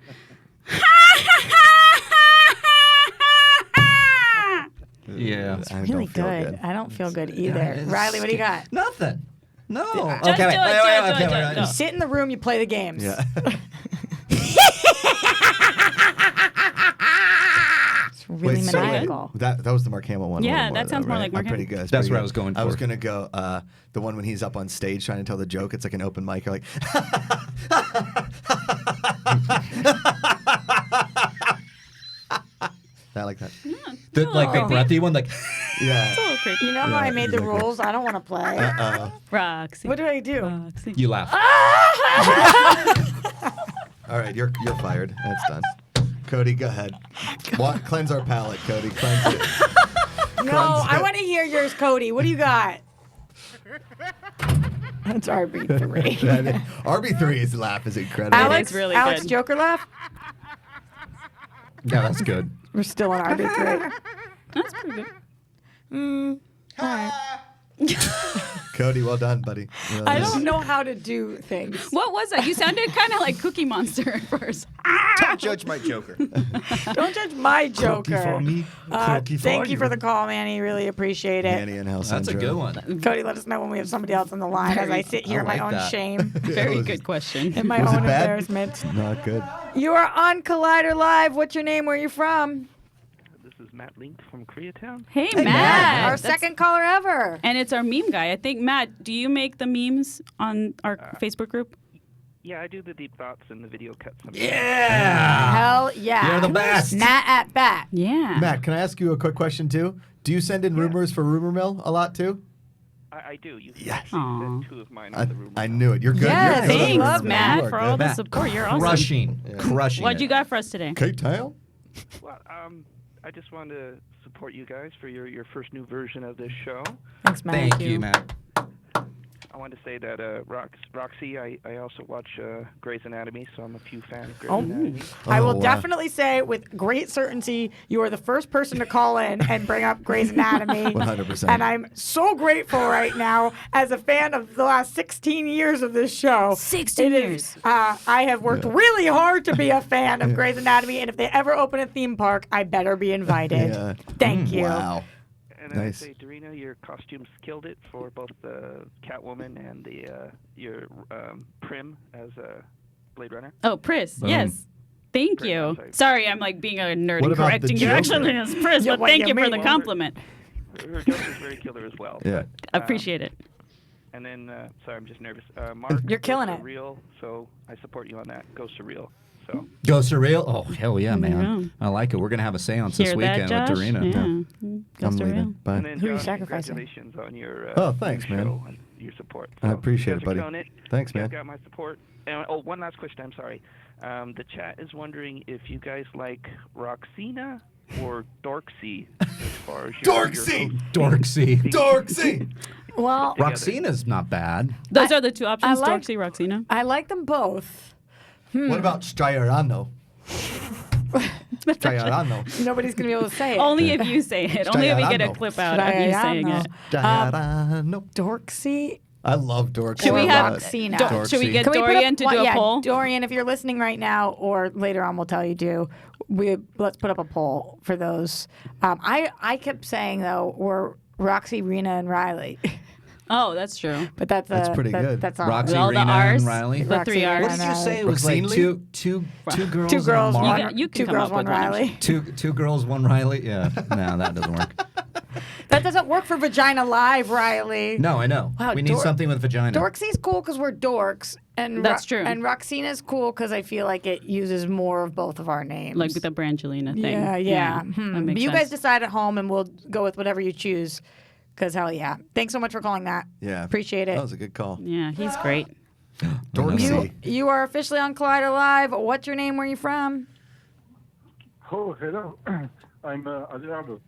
Yeah. I Really don't feel good. I don't feel good either. it's Riley, what do you got? Nothing. No. Just Okay, do it, do it, do it. You sit in the room, you play the games. Yeah. It's really Wait, so maniacal. that was the Mark Hamill one. a Yeah, little that more, sounds though, more right? like Mark I'm pretty Hamill. good. That's what I was going I was for. gonna go the one when he's up on stage trying to tell the joke. It's like an open mic. You're like, I like that. The breathy one, like. Yeah. It's a little creepy. You know how I made the rules? I don't want to play. Roxy. What do I do? Roxy. You laugh. All right, you're fired. That's done. Cody, go ahead. Cleanse our palate, Cody. Cleanse it. No, I want to hear yours, Cody. What do you got? That's RB3. RB3's laugh is incredible. Alex, It's really Alex good. Joker laugh? Yeah, that's good. We're still on RB3. That's pretty good. All right. Cody, well done, buddy. Really I nice. don't know how to do things. What was that? You sounded kind of like Cookie Monster at first. Don't judge my Joker. Don't judge my Joker. for me. Cookie for Thank you you. for the call, Manny. Really appreciate it. Manny and Hell That's a Centro. good one. Cody, let us know when we have somebody else on the line as I sit here in my like own that. shame Very was- good question. and my Was it own bad? embarrassment. Not good. You are on Collider Live. What's your name? Where are you from? This is Matt Link from Koreatown. Hey, Matt, Matt. our That's- second caller ever. And it's our meme guy. I think, Matt, do you make the memes on our Facebook group? Yeah, I do the deep thoughts and the video cuts. Yeah. Hell yeah. You're the best. Matt at bat. Yeah. Matt, can I ask you a quick question too? Do you send in rumors for Rumor Mill a lot too? I do. You Yes. Aw. two of mine on the rumor. I knew it. You're good. Yes, You're good. Thanks, love Matt, You are for good. all the Matt, support. You're awesome. Crushing. What'd you got for us today? K-Town? Well, I just wanted to support you guys for your first new version of this show. Thanks, Matt. Thank you, Matt. I wanted to say that Roxy, I also watch Grey's Anatomy, so I'm a huge fan of Grey's Oh. Anatomy. I will definitely say with great certainty, you are the first person to call in and bring up Grey's Anatomy. 100%. And I'm so grateful right now as a fan of the last 16 years of this show. 16 years. I have worked really hard to be a fan of Grey's Anatomy, and if they ever open a theme park, I better be invited. Yeah. Thank you. Wow. And then Nice. I say, Dorina, your costumes killed it for both the Catwoman and your Prim as Blade Runner. Oh, Pris, yes. Thank you. Sorry, I'm like being a nerd What and about correcting the you. Joker? Actually, it's Pris, Yeah, but what thank you you for the mean? compliment. Her Joker's very killer as well. Yeah. Appreciate it. And then, sorry, I'm just nervous. Mark, You're killing go it. Surreal, so I support you on that. Go Surreal. So. Go surreal? Oh, hell yeah, man. Yeah. I like it. We're going to have a seance Hear this that, weekend Josh? with Dorina. Yeah. Go I'm surreal. leaving. Bye. And then, Who are you Josh, sacrificing? congratulations on your Oh, thanks, new man. show and your support. I So, appreciate you it, guys buddy. are killing it. Thanks, You guys man. got my support. And, oh, one last question. I'm sorry. The chat is wondering if you guys like Roxina or Dorksy as far as your Dorksy. Dorksy. Well, Roxina's not bad. Those are the two options, I like- Dorksy, Roxina. I like them both. What about Striarano? Striarano. Nobody's going to be able to say it. Only if you say it. Only if we get a Striarano. clip out of you saying it. Striarano. Dorksy. I love Dorksy. Should we have Roxina. Should we get Can we put Dorian up- to do a poll? Dorian, if you're listening right now, or later on, we'll tell you to. Let's put up a poll for those. I kept saying though, we're Roxy, Rena, and Reilly. Oh, that's true. But that's pretty good. That's on Roxy, All the Rena, Rs, and Reilly. the three Rs. What did you say? It was like Roxinely? two girls, Two girls, and one, Mark. You can two come girls, up one with one, I'm Reilly. Two girls, one Reilly. Yeah, no, that doesn't work. That doesn't work for Vagina Live, Reilly. No, I know. Wow, we need something with vagina. Dorksy's cool because we're dorks, and That's true. And Roxina's cool because I feel like it uses more of both of our names. Like the Brangelina thing. Yeah. That But makes you sense. guys decide at home, and we'll go with whatever you choose. Because hell yeah. Thanks so much for calling that. Yeah. Appreciate it. That was a good call. Yeah, he's great. Dorksy. You are officially on Collider Live. What's your name? Where are you from? Oh, hello. I'm Adelardo.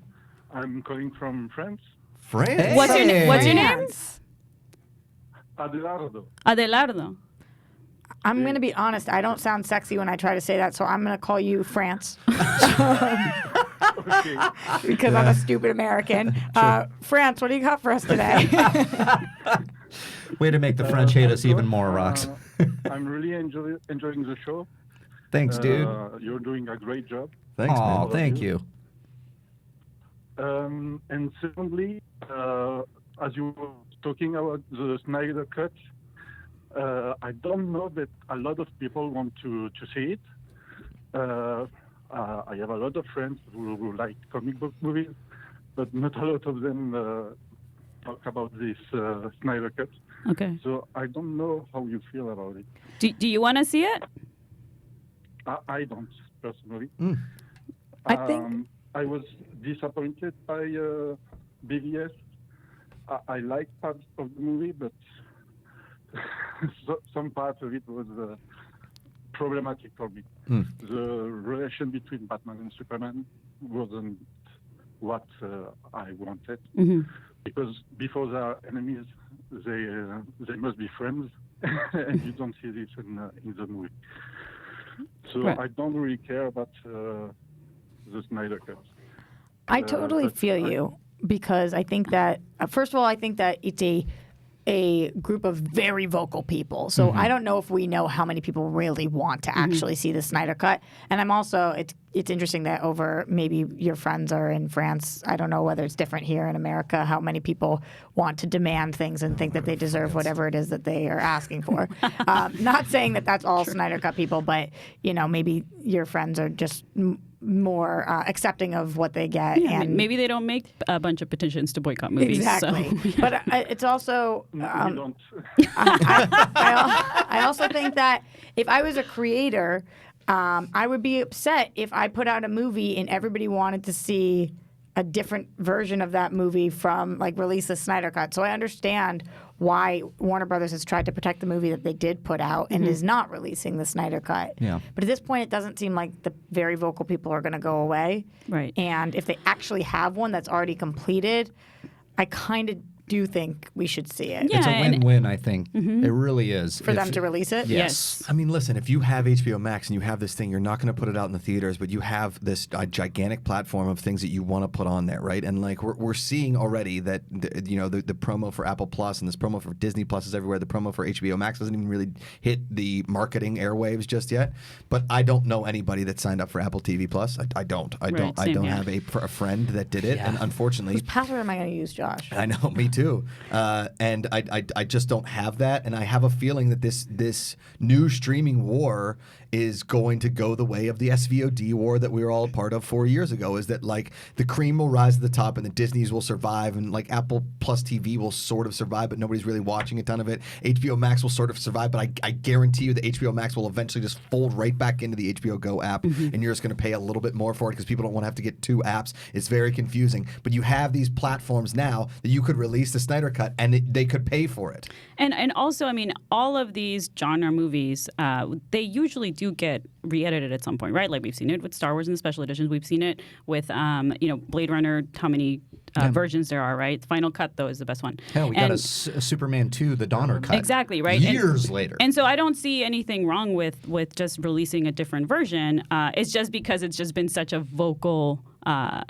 I'm calling from France. France? What's your name? Adelardo. Adelardo. I'm going to be honest. I don't sound sexy when I try to say that, so I'm going to call you France. Okay. Because I'm a stupid American. France, what do you got for us today? Way to make the French hate us even more, Rox. I'm really enjoying the show. Thanks, dude. You're doing a great job. Thanks, Aw, man. thank you. And secondly, as you were talking about the Snyder Cut, I don't know that a lot of people want to see it. I have a lot of friends who like comic book movies, but not a lot of them talk about this Snyder Cut. Okay. So I don't know how you feel about it. Do you want to see it? I don't, personally. I think... I was disappointed by BVS. I like parts of the movie, but some parts of it was problematic for me. The relation between Batman and Superman wasn't what I wanted. Because before they are enemies, they must be friends, and you don't see this in the movie. So Right. I don't really care about the Snyder Cut. I totally feel you because I think that, first of all, I think that it's a group of very vocal people. So I don't know if we know how many people really want to actually see the Snyder Cut. And I'm also, it's interesting that over maybe your friends are in France. I don't know whether it's different here in America, how many people want to demand things and think that they deserve whatever it is that they are asking for. Not saying that that's all Snyder Cut people, but, maybe your friends are just more accepting of what they get. Yeah, and maybe they don't make a bunch of petitions to boycott movies. Exactly. So, But it's also... We don't. I also think that if I was a creator, I would be upset if I put out a movie and everybody wanted to see a different version of that movie from, release a Snyder Cut. So I understand why Warner Brothers has tried to protect the movie that they did put out and is not releasing the Snyder Cut. Yeah. But at this point, it doesn't seem like the very vocal people are going to go away. Right. And if they actually have one that's already completed, I kind of do think we should see it. It's a win-win, I think. It really is. For them to release it? Yes. I mean, listen, if you have HBO Max and you have this thing, you're not going to put it out in the theaters, but you have this gigantic platform of things that you want to put on there, right? And like we're seeing already that the promo for Apple Plus and this promo for Disney Plus is everywhere. The promo for HBO Max doesn't even really hit the marketing airwaves just yet. But I don't know anybody that signed up for Apple TV Plus. I don't have a friend that did it, and unfortunately, Whose password am I going to use, Josh? I know, me too. And I just don't have that, and I have a feeling that this new streaming war is going to go the way of the SVOD war that we were all a part of 4 years ago. Is that like the cream will rise to the top and the Disneys will survive, and like Apple Plus TV will sort of survive, but nobody's really watching a ton of it. HBO Max will sort of survive, but I guarantee you that HBO Max will eventually just fold right back into the HBO Go app, and you're just going to pay a little bit more for it because people don't want to have to get 2 apps. It's very confusing. But you have these platforms now that you could release the Snyder Cut and they could pay for it. And also, I mean, all of these genre movies, they usually do get re-edited at some point, right? Like we've seen it with Star Wars in the special editions. We've seen it with, Blade Runner, how many versions there are, right? Final Cut, though, is the best one. Hell, we got a Superman 2, the Donner Cut. Exactly, right? Years later. And so I don't see anything wrong with just releasing a different version. It's just because it's just been such a vocal a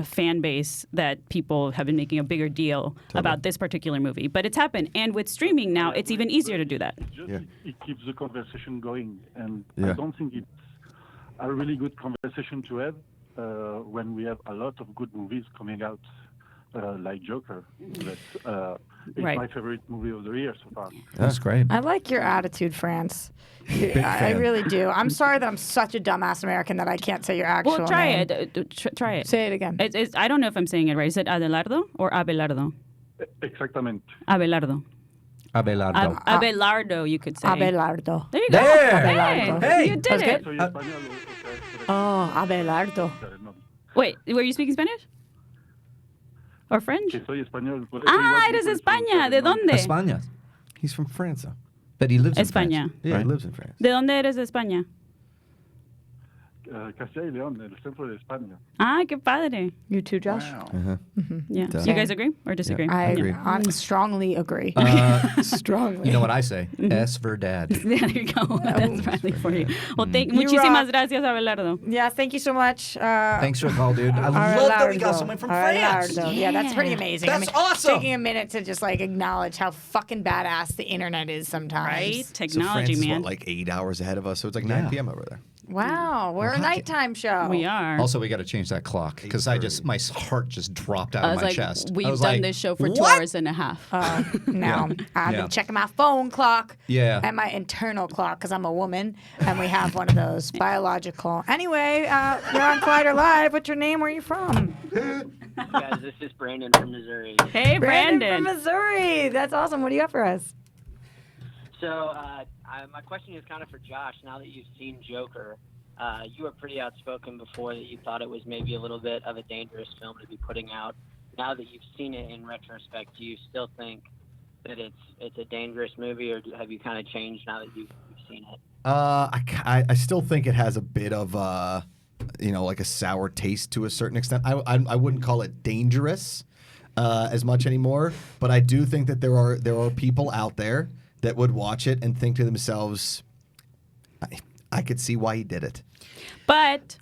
fan base that people have been making a bigger deal about this particular movie. But it's happened. And with streaming now, it's even easier to do that. It keeps the conversation going. And Yeah. I don't think it's a really good conversation to have when we have a lot of good movies coming out, like Joker. It's my favorite movie of the year so far. That's great. I like your attitude, France. I really do. I'm sorry that I'm such a dumbass American that I can't say your actual Well, try name. it. Try it. Say it again. I don't know if I'm saying it right. Is it Adelardo or Abelardo? Exactamente. Abelardo. Abelardo. Abelardo, you could say. Abelardo. There you go. Abelardo. Hey, you did it. Oh, Abelardo. Wait, were you speaking Spanish? Or French? Que soy español. Eres España. ¿De dónde? España. He's from France, though. But he lives in España. France. Yeah, he lives in France. ¿De dónde eres de España? Castilla y León, el centro de España. Ah, qué padre. You too, Josh? Yeah. Duh. You guys agree or disagree? I agree. strongly agree. Strongly. You know what I say? Es verdad. Yeah, there you go. That's probably for you. Well, muchísimas gracias, Abelardo. Yeah, thank you so much. Thanks for the call, dude. I love that we got someone from France. Yeah, that's pretty amazing. That's awesome. Taking a minute to just like acknowledge how fucking badass the internet is sometimes. Right? So Technology, France is man. what, like 8 hours ahead of us, so it's like 9 p.m. over there. Wow, we're a nighttime show. We are. Also, we got to change that clock because my heart just dropped out I of was my like, chest. I we've was done like, this show for what? 2 hours and a half. No, I've Yeah. been checking my phone clock Yeah. and my internal clock because I'm a woman and we have one of those biological. Anyway, you're on Collider Live. What's your name? Where are you from? Guys, this is Brandon from Missouri. Hey, Brandon. from Missouri. That's awesome. What do you got for us? So, my question is kind of for Josh. Now that you've seen Joker, you were pretty outspoken before that you thought it was maybe a little bit of a dangerous film to be putting out. Now that you've seen it in retrospect, do you still think that it's a dangerous movie, or have you kind of changed now that you've seen it? I still think it has a bit of like a sour taste to a certain extent. I wouldn't call it dangerous as much anymore, but I do think that there are people out there that would watch it and think to themselves, I could see why he did it. But,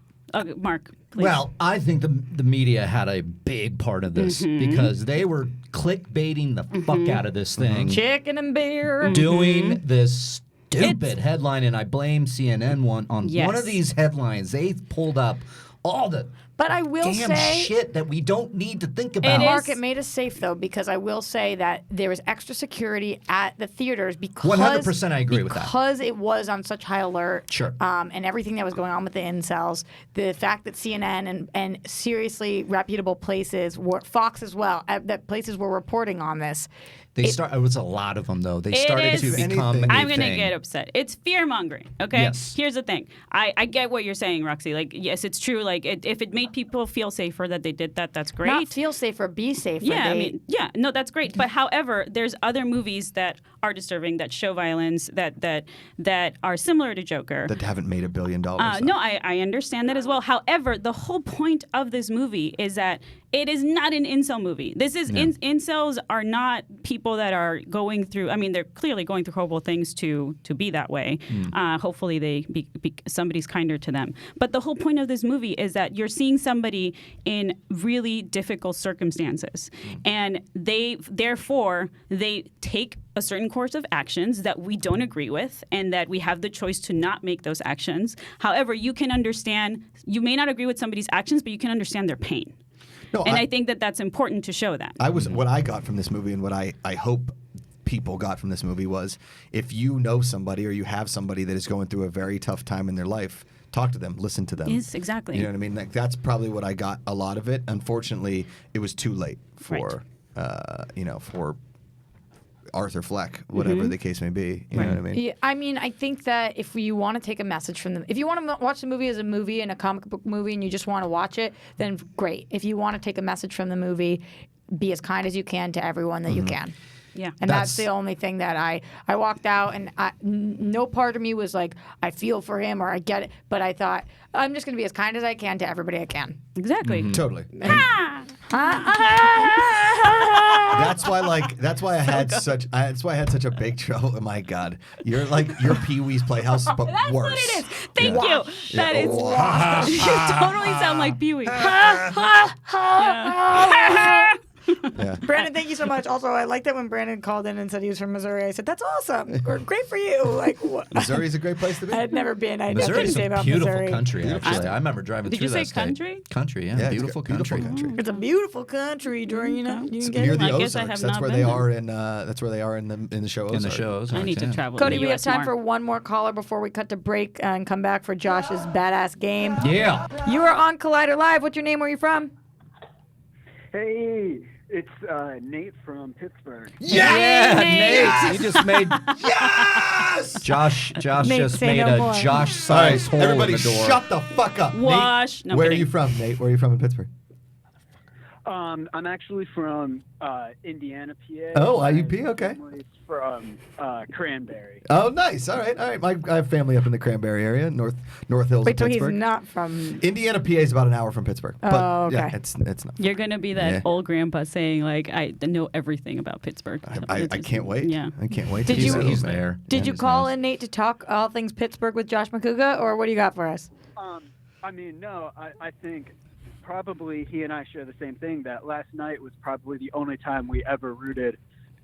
Mark, please. Well, I think the media had a big part of this because they were clickbaiting the fuck out of this thing. Chicken and beer. Doing this stupid headline, and I blame CNN on one of these headlines. They pulled up all the But I will damn say shit that we don't need to think about. Mark, it made us safe though, because I will say that there was extra security at the theaters because 100% I agree with that. Because it was on such high alert. Sure. And everything that was going on with the incels, the fact that CNN and seriously reputable places, Fox as well, that places were reporting on this. It was a lot of them though. They started to become. I'm going to get upset. It's fear mongering. Okay. Yes. Here's the thing. I get what you're saying, Roxy. Like, yes, it's true. Like, if it made make people feel safer that they did that. That's great. Not feel safer, be safer. No, that's great. But however, there's other movies that are disturbing, that show violence, that are similar to Joker. That haven't made $1 billion. No, I understand that as well. However, the whole point of this movie is that it is not an incel movie. This is incels are not people that are going through. I mean, they're clearly going through horrible things to be that way. Hopefully, somebody's kinder to them. But the whole point of this movie is that you're seeing somebody in really difficult circumstances, and therefore they take a certain course of actions that we don't agree with, and that we have the choice to not make those actions. However, you can understand. You may not agree with somebody's actions, but you can understand their pain. No, and I think that that's important to show that. What I got from this movie, and what I hope people got from this movie, was if you know somebody or you have somebody that is going through a very tough time in their life, talk to them, listen to them. Yes, exactly. You know what I mean? Like, that's probably what I got a lot of it. Unfortunately, it was too late for for Arthur Fleck, whatever the case may be. You know what I mean? Yeah, I mean, I think that if you want to take a message from them, if you want to watch the movie as a movie and a comic book movie and you just want to watch it, then great. If you want to take a message from the movie, be as kind as you can to everyone that you can. Yeah. And that's the only thing that I walked out, and no part of me was like, I feel for him or I get it, but I thought, I'm just going to be as kind as I can to everybody I can. Exactly. Totally. That's why I had such a big trouble. Oh my God, you're like your Pee-wee's Playhouse, but That's worse. what it is. Thank you. Yeah. That is. You totally sound like Pee-wee. Yeah. Brandon, thank you so much. Also, I liked it when Brandon called in and said he was from Missouri. I said, that's awesome. Or, great for you. Like, what? Missouri's a great place to be. I had never been. I Missouri's say a about beautiful Missouri. country, actually. I remember driving Did through you say that state. country? Country, yeah. Yeah, it's Beautiful country. It's a beautiful country, Dorina. You can get Near it. the I guess I Ozarks. have That's not where been they there. are in. That's where they are in the show Ozarks. In the show Ozarks, I need to travel. Cody, in the we have US time more. for one more caller before we cut to break and come back for Josh's badass game. Yeah. You are on Collider Live. What's your name? Where are you from? Hey, it's Nate from Pittsburgh. Yeah, Nate. You just made Yes! Josh Nate, just say made no a more. Josh-sized hole Everybody, in the door. shut the fuck up. Wash. Nate, No, where kidding. are you from, Nate? Where are you from in Pittsburgh? I'm actually from Indiana, PA. Oh, IUP. Okay. Family's from Cranberry. Oh, nice. All right. I have family up in the Cranberry area, North Hills Wait, of so he's Pittsburgh. not from... Indiana, PA is about an hour from Pittsburgh. But Oh, okay. yeah, it's not. You're gonna be that Yeah. old grandpa saying like, I know everything about Pittsburgh. I can't wait. Yeah. I can't wait. Did to you- see He's those, man. there. Did you call in, Nate, to talk all things Pittsburgh with Josh Macuga, or what do you got for us? I mean, no, I think probably he and I share the same thing, that last night was probably the only time we ever rooted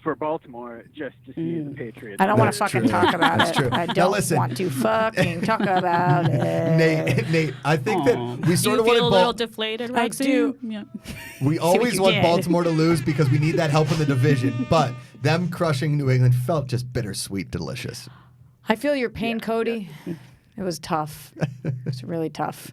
for Baltimore just to see the Patriots. I don't want to That's fucking true. talk about That's it. true. I Now don't listen. want to fucking talk about it. Nate, I think that we sort you of feel a wanted little deflated, I Roxy? do. Yeah. we always you want did. Baltimore to lose because we need that help in the division. But them crushing New England felt just bittersweet delicious. I feel your pain, Cody. It was tough. It was really tough.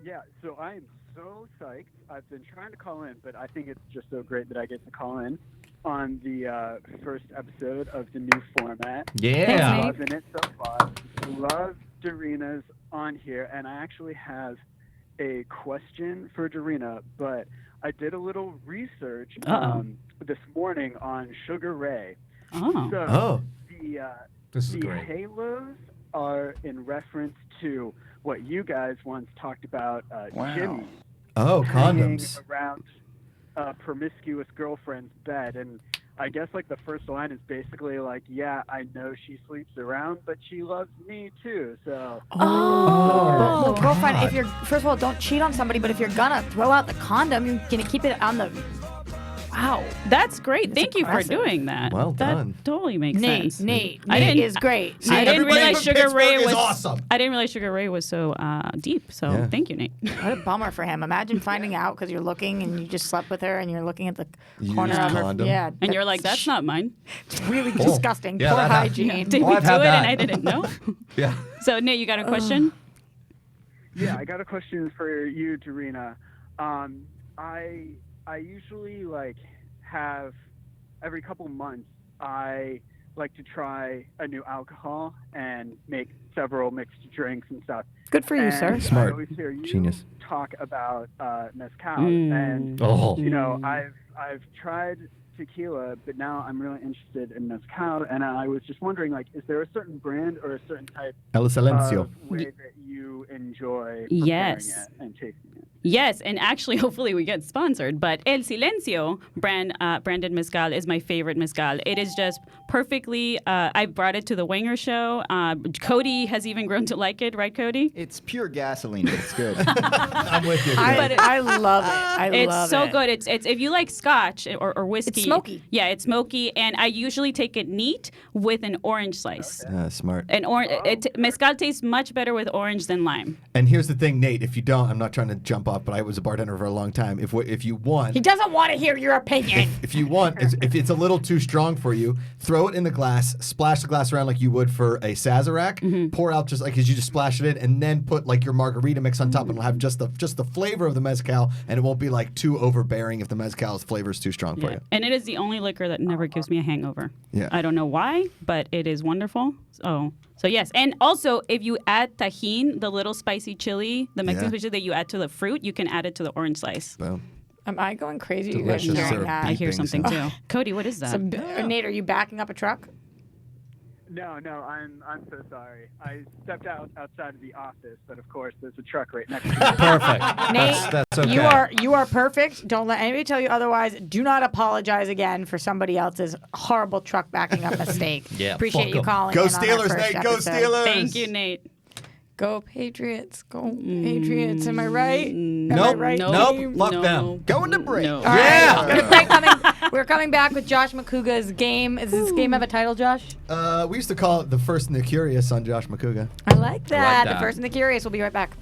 Yeah, so I am so psyched. I've been trying to call in, but I think it's just so great that I get to call in on the first episode of the new format. Yeah. Loving it so far. Love Dorina's on here, and I actually have a question for Dorina, but I did a little research this morning on Sugar Ray. Oh. So This is the great. halos are in reference to what you guys once talked about, Jimmy. Oh, hanging condoms. around a promiscuous girlfriend's bed, and I guess like the first line is basically like, yeah, I know she sleeps around, but she loves me too. So Oh, girlfriend, if you're, first of all, don't cheat on somebody, but if you're gonna throw out the condom, you're gonna keep it on the. Wow. That's great. Thank you for impressive. doing that. Well that done. totally makes Nate, sense. Nate I didn't- is great. See, I didn't everybody realize from Sugar Ray Pittsburgh is was awesome. I didn't realize Sugar Ray was so deep. So Yeah. thank you, Nate. What a bummer for him. Imagine finding out because you're looking and you just slept with her and you're looking at the Used corner of her. condom. Yeah. And you're like, that's not mine. It's really disgusting. Yeah, Poor that happened. hygiene. Did Oh, we I've do had it that. and I didn't know? Yeah. So Nate, you got a question? yeah, I got a question for you, Dorina. I usually like have every couple months I like to try a new alcohol and make several mixed drinks and stuff. Good for you, And sir. Smart. I always hear you Genius. talk about mezcal, and you know, I've tried tequila, but now I'm really interested in mezcal, and I was just wondering, like, is there a certain brand or a certain type El Silencio. of way that you enjoy preparing Yes. it and tasting it? Yes, and actually, hopefully we get sponsored. But El Silencio branded mezcal is my favorite mezcal. It is just perfectly. I brought it to the Winger show. Cody has even grown to like it, right, Cody? It's pure gasoline, but it's good. I'm with you. I love it. It's so good. It's if you like Scotch or whiskey. It's smoky. Yeah, it's smoky, and I usually take it neat with an orange slice. Smart. Mezcal tastes much better with orange than lime. And here's the thing, Nate. If you don't, I'm not trying to jump off, but I was a bartender for a long time. If you want, He doesn't want to hear your opinion. if you want, if it's a little too strong for you, throw it in the glass, splash the glass around like you would for a Sazerac, pour out just like as you just splash it in, and then put like your margarita mix on top, and it'll have just the flavor of the mezcal, and it won't be like too overbearing if the mezcal's flavor is too strong for you. And it is the only liquor that never gives me a hangover. Yeah. I don't know why, but it is wonderful. So yes. And also, if you add tajin, the little spicy chili, the Mexican spicy chili that you add to the fruit, you can add it to the orange slice. Boom. Am I going crazy? Delicious. You guys hearing that? I hear something too. Cody, what is that? Nate, are you backing up a truck? No, I'm so sorry. I stepped outside of the office, but of course there's a truck right next to me. Perfect. Nate, That's okay. you are perfect. Don't let anybody tell you otherwise. Do not apologize again for somebody else's horrible truck backing up mistake. Yeah, Appreciate you calling. Go in on our Steelers, first Nate. Go episode. Steelers. Thank you, Nate. Go Patriots. Go Patriots. Am I right? Am I Nope. right, Nope. team? Fuck them. Going to break. No. All right. We're coming back with Josh Macuga's game. Does this game have a title, Josh? We used to call it The First and the Curious on Josh Macuga. I like that. that. The First and the Curious. We'll be right back.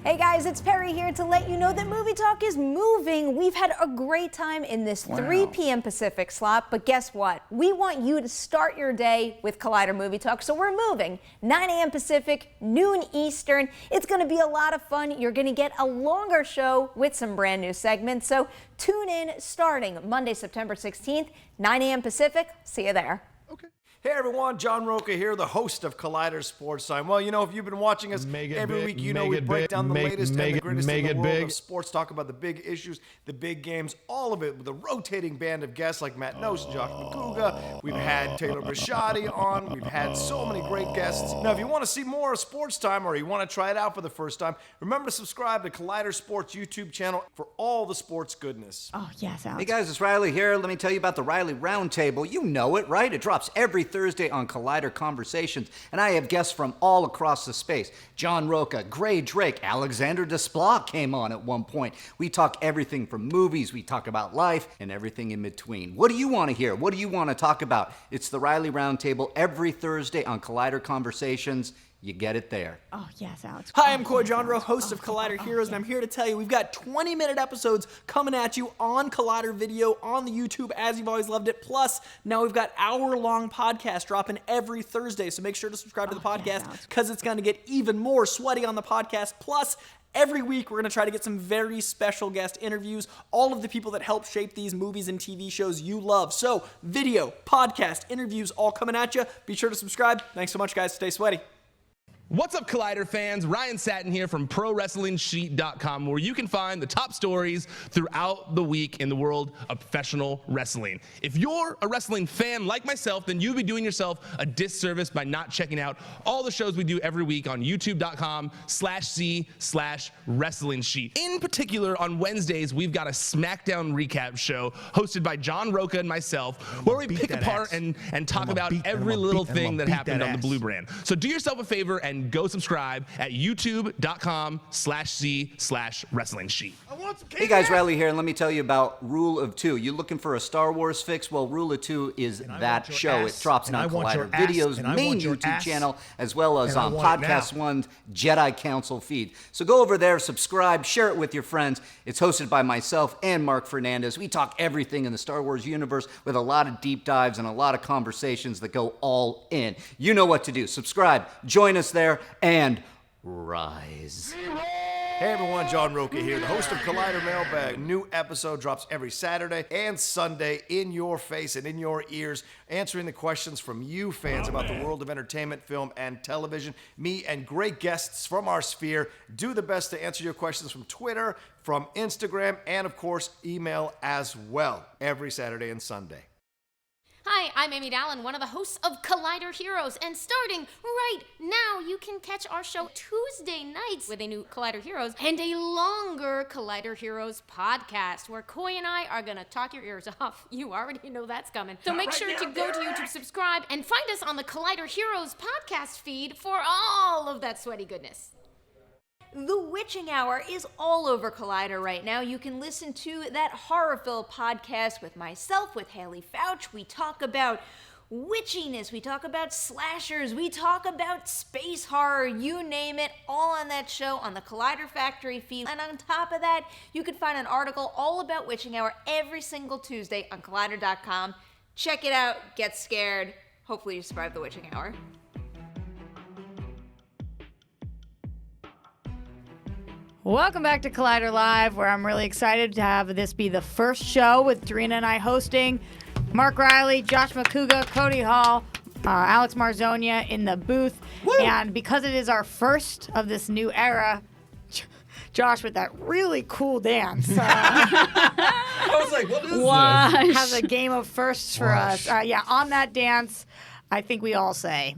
Hey guys, it's Perry here to let you know that Movie Talk is moving. We've had a great time in this 3 p.m. Pacific slot, but guess what? We want you to start your day with Collider Movie Talk, so we're moving. 9 a.m. Pacific, noon Eastern. It's going to be a lot of fun. You're going to get a longer show with some brand new segments, so tune in starting Monday, September 16th, 9 a.m. Pacific. See you there. Hey everyone, John Roca here, the host of Collider Sports Time. Well, you know, if you've been watching us every week, you know we break down the latest and the greatest in the world of sports, talk about the big issues, the big games, all of it with a rotating band of guests like Matt Nose and Josh Macuga. We've had Taylor Bisciotti on. We've had so many great guests. Now, if you want to see more of Sports Time or you want to try it out for the first time, remember to subscribe to Collider Sports YouTube channel for all the sports goodness. Oh, yes, Alex. Hey guys, it's Reilly here. Let me tell you about the Reilly Roundtable. You know it, right? It drops every Thursday on Collider Conversations, and I have guests from all across the space. John Roca, Gray Drake, Alexander Desplat came on at one point. We talk everything from movies, we talk about life, and everything in between. What do you want to hear? What do you want to talk about? It's the Reilly Roundtable every Thursday on Collider Conversations. You get it there. Oh, yes, Alex. Hi, I'm Cody Hall, host of Collider Heroes, and I'm here to tell you we've got 20-minute episodes coming at you on Collider Video, on the YouTube, as you've always loved it. Plus, now we've got hour-long podcasts dropping every Thursday, so make sure to subscribe to the podcast because it's going to get even more sweaty on the podcast. Plus, every week, we're going to try to get some very special guest interviews, all of the people that help shape these movies and TV shows you love. So, video, podcast, interviews, all coming at you. Be sure to subscribe. Thanks so much, guys. Stay sweaty. What's up, Collider fans? Ryan Satin here from ProWrestlingSheet.com, where you can find the top stories throughout the week in the world of professional wrestling. If you're a wrestling fan like myself, then you'd be doing yourself a disservice by not checking out all the shows we do every week on YouTube.com/C/Wrestling Sheet. In particular, on Wednesdays, we've got a SmackDown recap show hosted by John Roca and myself, where we pick apart and talk about every little thing that happened on the Blue Brand. So do yourself a favor and and go subscribe at youtube.com/c/wrestling sheet. Hey guys, Reilly here, and let me tell you about Rule of Two. You looking for a Star Wars fix? Well, Rule of Two is that show. It drops on Collider Video's main YouTube channel, as well as on Podcast One's Jedi Council feed. So go over there, subscribe, share it with your friends. It's hosted by myself and Mark Fernandez. We talk everything in the Star Wars universe with a lot of deep dives and a lot of conversations that go all in. You know what to do. Subscribe, join us there, and rise. Hey everyone, John Roca here, the host of Collider Mailbag. New episode drops every Saturday and Sunday in your face and in your ears, answering the questions from you fans about the world of entertainment, film, and television. Me and great guests from our sphere do the best to answer your questions from Twitter, from Instagram, and of course, email as well, every Saturday and Sunday. Hi, I'm Amy Dallin, one of the hosts of Collider Heroes, and starting right now, you can catch our show Tuesday nights with a new Collider Heroes and a longer Collider Heroes podcast, where Coy and I are gonna talk your ears off. You already know that's coming. So make sure to go to YouTube, subscribe, and find us on the Collider Heroes podcast feed for all of that sweaty goodness. The Witching Hour is all over Collider right now. You can listen to that horror-filled podcast with myself, with Haley Fouch. We talk about witchiness, we talk about slashers, we talk about space horror, you name it, all on that show on the Collider Factory feed. And on top of that, you can find an article all about Witching Hour every single Tuesday on Collider.com. Check it out, get scared. Hopefully you survive the Witching Hour. Welcome back to Collider Live, where I'm really excited to have this be the first show with Dorina and I hosting. Mark Reilly, Josh Macuga, Cody Hall, Alex Marzoña in the booth. Woo! And because it is our first of this new era, Josh with that really cool dance. I was like, what is this? Has a game of firsts for us. On that dance, I think we all say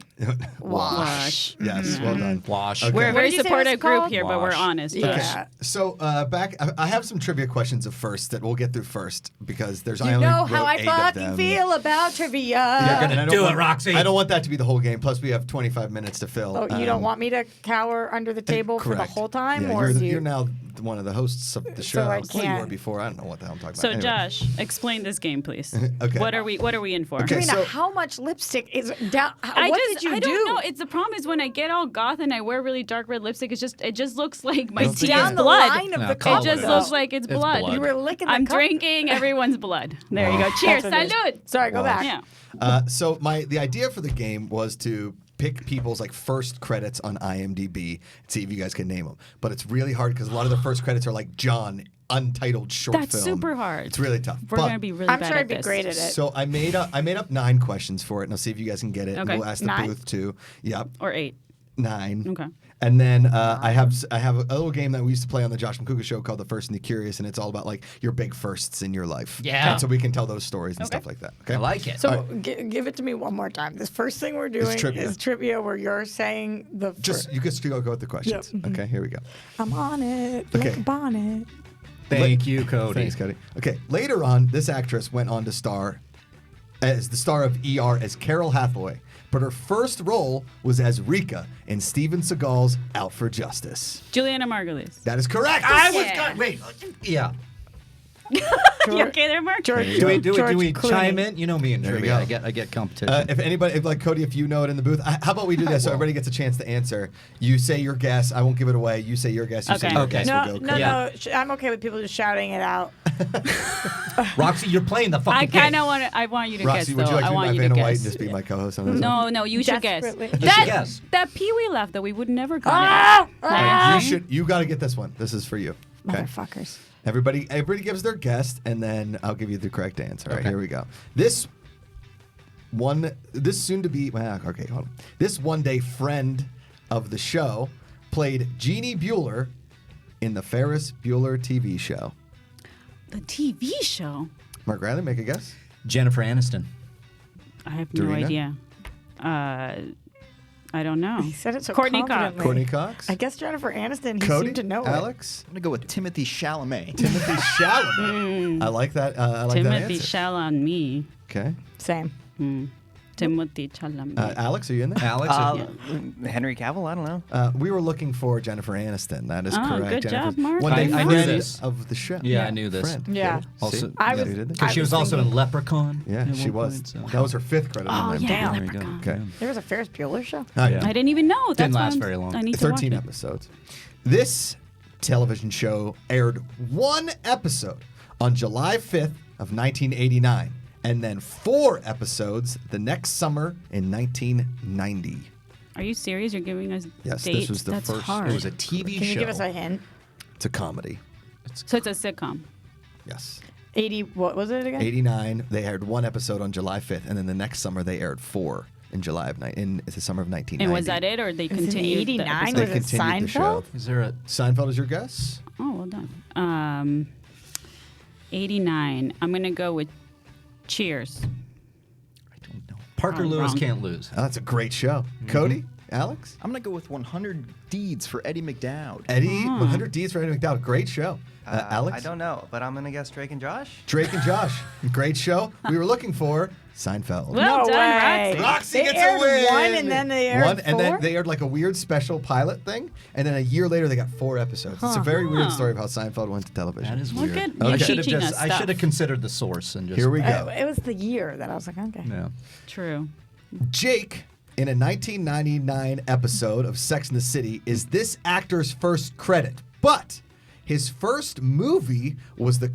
wash. Yes, well done. Wash. Okay. We're a very supportive group here, but we're honest. Okay. Yeah. So I have some trivia questions of first that we'll get through first because there's You know how I fucking feel about trivia. You're gonna do it, Roxy. I don't want that to be the whole game. Plus, we have 25 minutes to fill. Oh, you don't want me to cower under the table for the whole time, Yeah, or you're now one of the hosts of the show. I Well, you can't. were before. I don't know what the hell I'm talking So about. Anyway. Josh, explain this game, please. Okay. What are we in for? Okay, Dorina, how much lipstick is down? I What did you I do? don't know. It's the problem is when I get all goth and I wear really dark red lipstick. It just looks like my It's tea down is the blood. line of the It cup. just looks like it's blood. You were licking the I'm cup. drinking everyone's blood. There you go. Cheers. That's what it is. Salud. Sorry, go back. Yeah. So the idea for the game was to pick people's first credits on IMDb and see if you guys can name them. But it's really hard because a lot of the first credits are like John, untitled short That's film. super hard. It's really tough. We're gonna be really I'm bad sure at I'd be this. great at it. So I made up 9 questions for it, and I'll see if you guys can get it. And Okay. we'll ask the 9? booth too. Yep. Or 8. 9. Okay. And then I have a little game that we used to play on the Josh Macuga show called The First and the Curious, and it's all about your big firsts in your life. Yeah. And so we can tell those stories and stuff like that. Okay. I like it. So give it to me one more time. This first thing we're doing is trivia where you're saying the Just you can still go with the questions. Yep. Okay, here we go. I'm on it. Okay. Like a bonnet. Thank you, Cody. Thanks, Cody. Okay, later on, this actress went on to star as the star of ER as Carol Hathaway, but her first role was as Rika in Steven Seagal's Out for Justice. Juliana Margulies. That is correct. I was going. Wait. Yeah. You okay there, Mark? Do we chime in? You know me in There we trivia. go. I get competition. If anybody, Cody, if you know it in the booth, how about we do this so everybody gets a chance to answer? You say your guess. I won't give it away. You say your guess. You say your guess. No, We'll go. no. I'm okay with people just shouting it out. Roxy, you're playing the fucking I game. kind of want to. I want you to Roxy, guess. would you though. like I to be want my you Vanna to White guess. and just be my co-host on this? No, you should guess. Desperately. That Pee-wee laugh though, we would never got it. You got to get this one. This is for you. Okay. Motherfuckers. Everybody gives their guess, and then I'll give you the correct answer. All right, here we go. This soon to be, okay, hold on. This one day friend of the show played Jeannie Bueller in the Ferris Bueller TV show. The TV show? Mark Reilly, make a guess. Jennifer Aniston. I have no Dorina? idea. I don't know. He said it so Courtney Cox. confidently. Courtney Cox? I guess Jennifer Aniston. He Cody? seemed to know it. Alex? I'm going to go with Timothy Chalamet. Timothy Chalamet. I like that. I like that Timothy answer. Chalamet. Okay. Same. Timothy Chalamet. Alex, are you in there? Alex? Henry Cavill, I don't know. We were looking for Jennifer Aniston. That is Oh, correct. good Jennifer, job, Mark. One I knew this. of the show. Yeah, I knew this. Friend. Yeah. Also, because she was also in Leprechaun. Yeah, she was. That was her 5th credit. Oh, on yeah, IMDb. Leprechaun. Okay. There was a Ferris Bueller show. I didn't even know. That's Didn't why last very long. I need to 13 watch it. episodes. This television show aired 1 episode on July 5th of 1989, and then 4 episodes the next summer in 1990. Are you serious? You're giving us Yes, dates? this was the That's first. hard. It was a TV Can show. you give us a hint? It's a comedy. So it's a sitcom. Yes. 80. What was it again? 89. They aired 1 episode on July 5th, and then the next summer they aired 4 in in the summer of 1990. And was that it, or they It's in continued? 89? The They Was it continued the show. Seinfeld? Is there a Seinfeld is your guess? Oh, well done. 89. I'm gonna go with Cheers. Parker Oh, Lewis wrong. Can't Lose? Oh, that's a great show. Cody? Alex? I'm going to go with 100 Deeds for Eddie McDowd. Eddie, 100 Deeds for Eddie McDowd. Great show. Alex? I don't know, but I'm going to guess Drake and Josh. Drake and Josh. Great show. We were looking for Seinfeld. Well No done, way. Roxy. Roxy They gets aired a win. 1 and then they aired 1, and then 4? they aired like a weird special pilot thing, and then a year later they got 4 episodes. It's a very weird story of how Seinfeld went to television. That is Look weird. at you I should have teaching us I stuff. should have considered the source and just. Here we go. It was the year that I was like, okay. Yeah. True. Jake, in a 1999 episode of Sex and the City, is this actor's first credit, but his first movie was the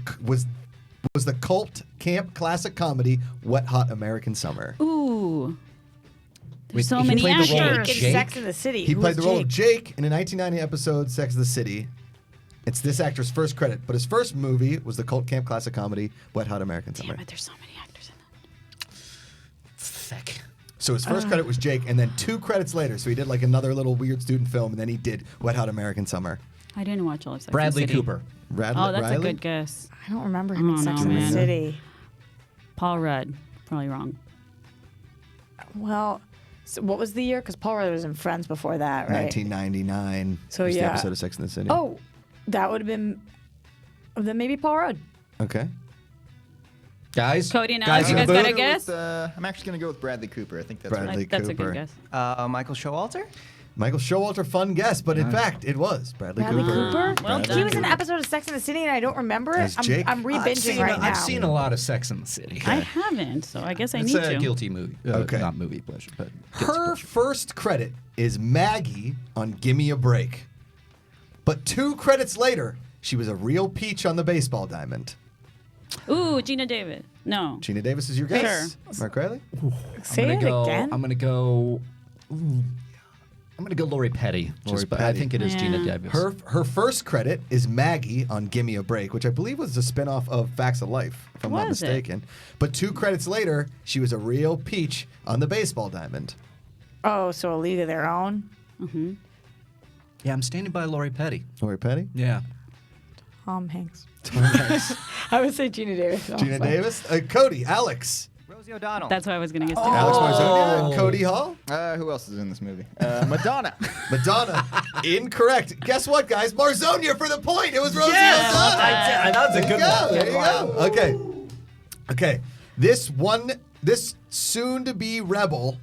cult camp classic comedy Wet Hot American Summer. Ooh. There's so he many played the role of actors. Jake. Sex and the City. He Who played was the role of Jake? Jake in a 1990 episode Sex and the City. It's this actor's first credit, but his first movie was the cult camp classic comedy Wet Hot American Summer. But there's so many actors in that. Thick. So his first credit was Jake, and then 2 credits later, so he did like another little weird student film, and then he did Wet Hot American Summer. I didn't watch all of Sex and Bradley the City. Cooper. Oh, that's Riley? a good guess. I don't remember him in Oh, Sex no, and the man. City. Paul Rudd. Probably wrong. Well, so what was the year? Because Paul Rudd was in Friends before that, right? 1999. So, was the yeah. episode of Sex and the City. Oh, that would have been. Then maybe Paul Rudd. Okay. Guys? Cody and Guys Alex, you in guys the got a booth? guess? I'm actually going to go with Bradley Cooper. I think that's Bradley right. That's a Cooper. good guess. Michael Showalter? Michael Showalter, fun guess, but in fact, it was Bradley Bradley Cooper. Cooper? Well Bradley He was in an Cooper. episode of Sex and the City, and I don't remember it. As Jake? I'm re-binging right now. I've seen a lot of Sex in the City. I haven't, so I guess I It's need a to. guilty movie. Okay. Not movie pleasure, but guilty Her pleasure. first credit is Maggie on Gimme a Break. But 2 credits later, she was a real peach on the baseball diamond. Ooh, Gina Davis. No. Gina Davis is your guess. Sure. Mark Riley? Say it again. I'm gonna go. I'm gonna go Lori Petty. Lori But I Petty. think it is Gina Yeah. Davis. Her first credit is Maggie on Gimme a Break, which I believe was a spinoff of Facts of Life, if I'm not Was it? mistaken. But 2 credits later, she was a real peach on the baseball diamond. Oh, so a league of their own. Mm-hmm. Yeah, I'm standing by Lori Petty. Lori Petty? Yeah. Tom Hanks. Tom Hanks. I would say Gina Davis. Gina Davis? Cody, Alex. Rosie O'Donnell. That's what I was going to guess. Alex Marzoña, Cody Hall. Who else is in this movie? Madonna. Madonna. Incorrect. Guess what, guys? Marzoña for the point. It was Rosie Yes! O'Donnell. That was a There you good go, one. There you go. Okay. This soon-to-be rebel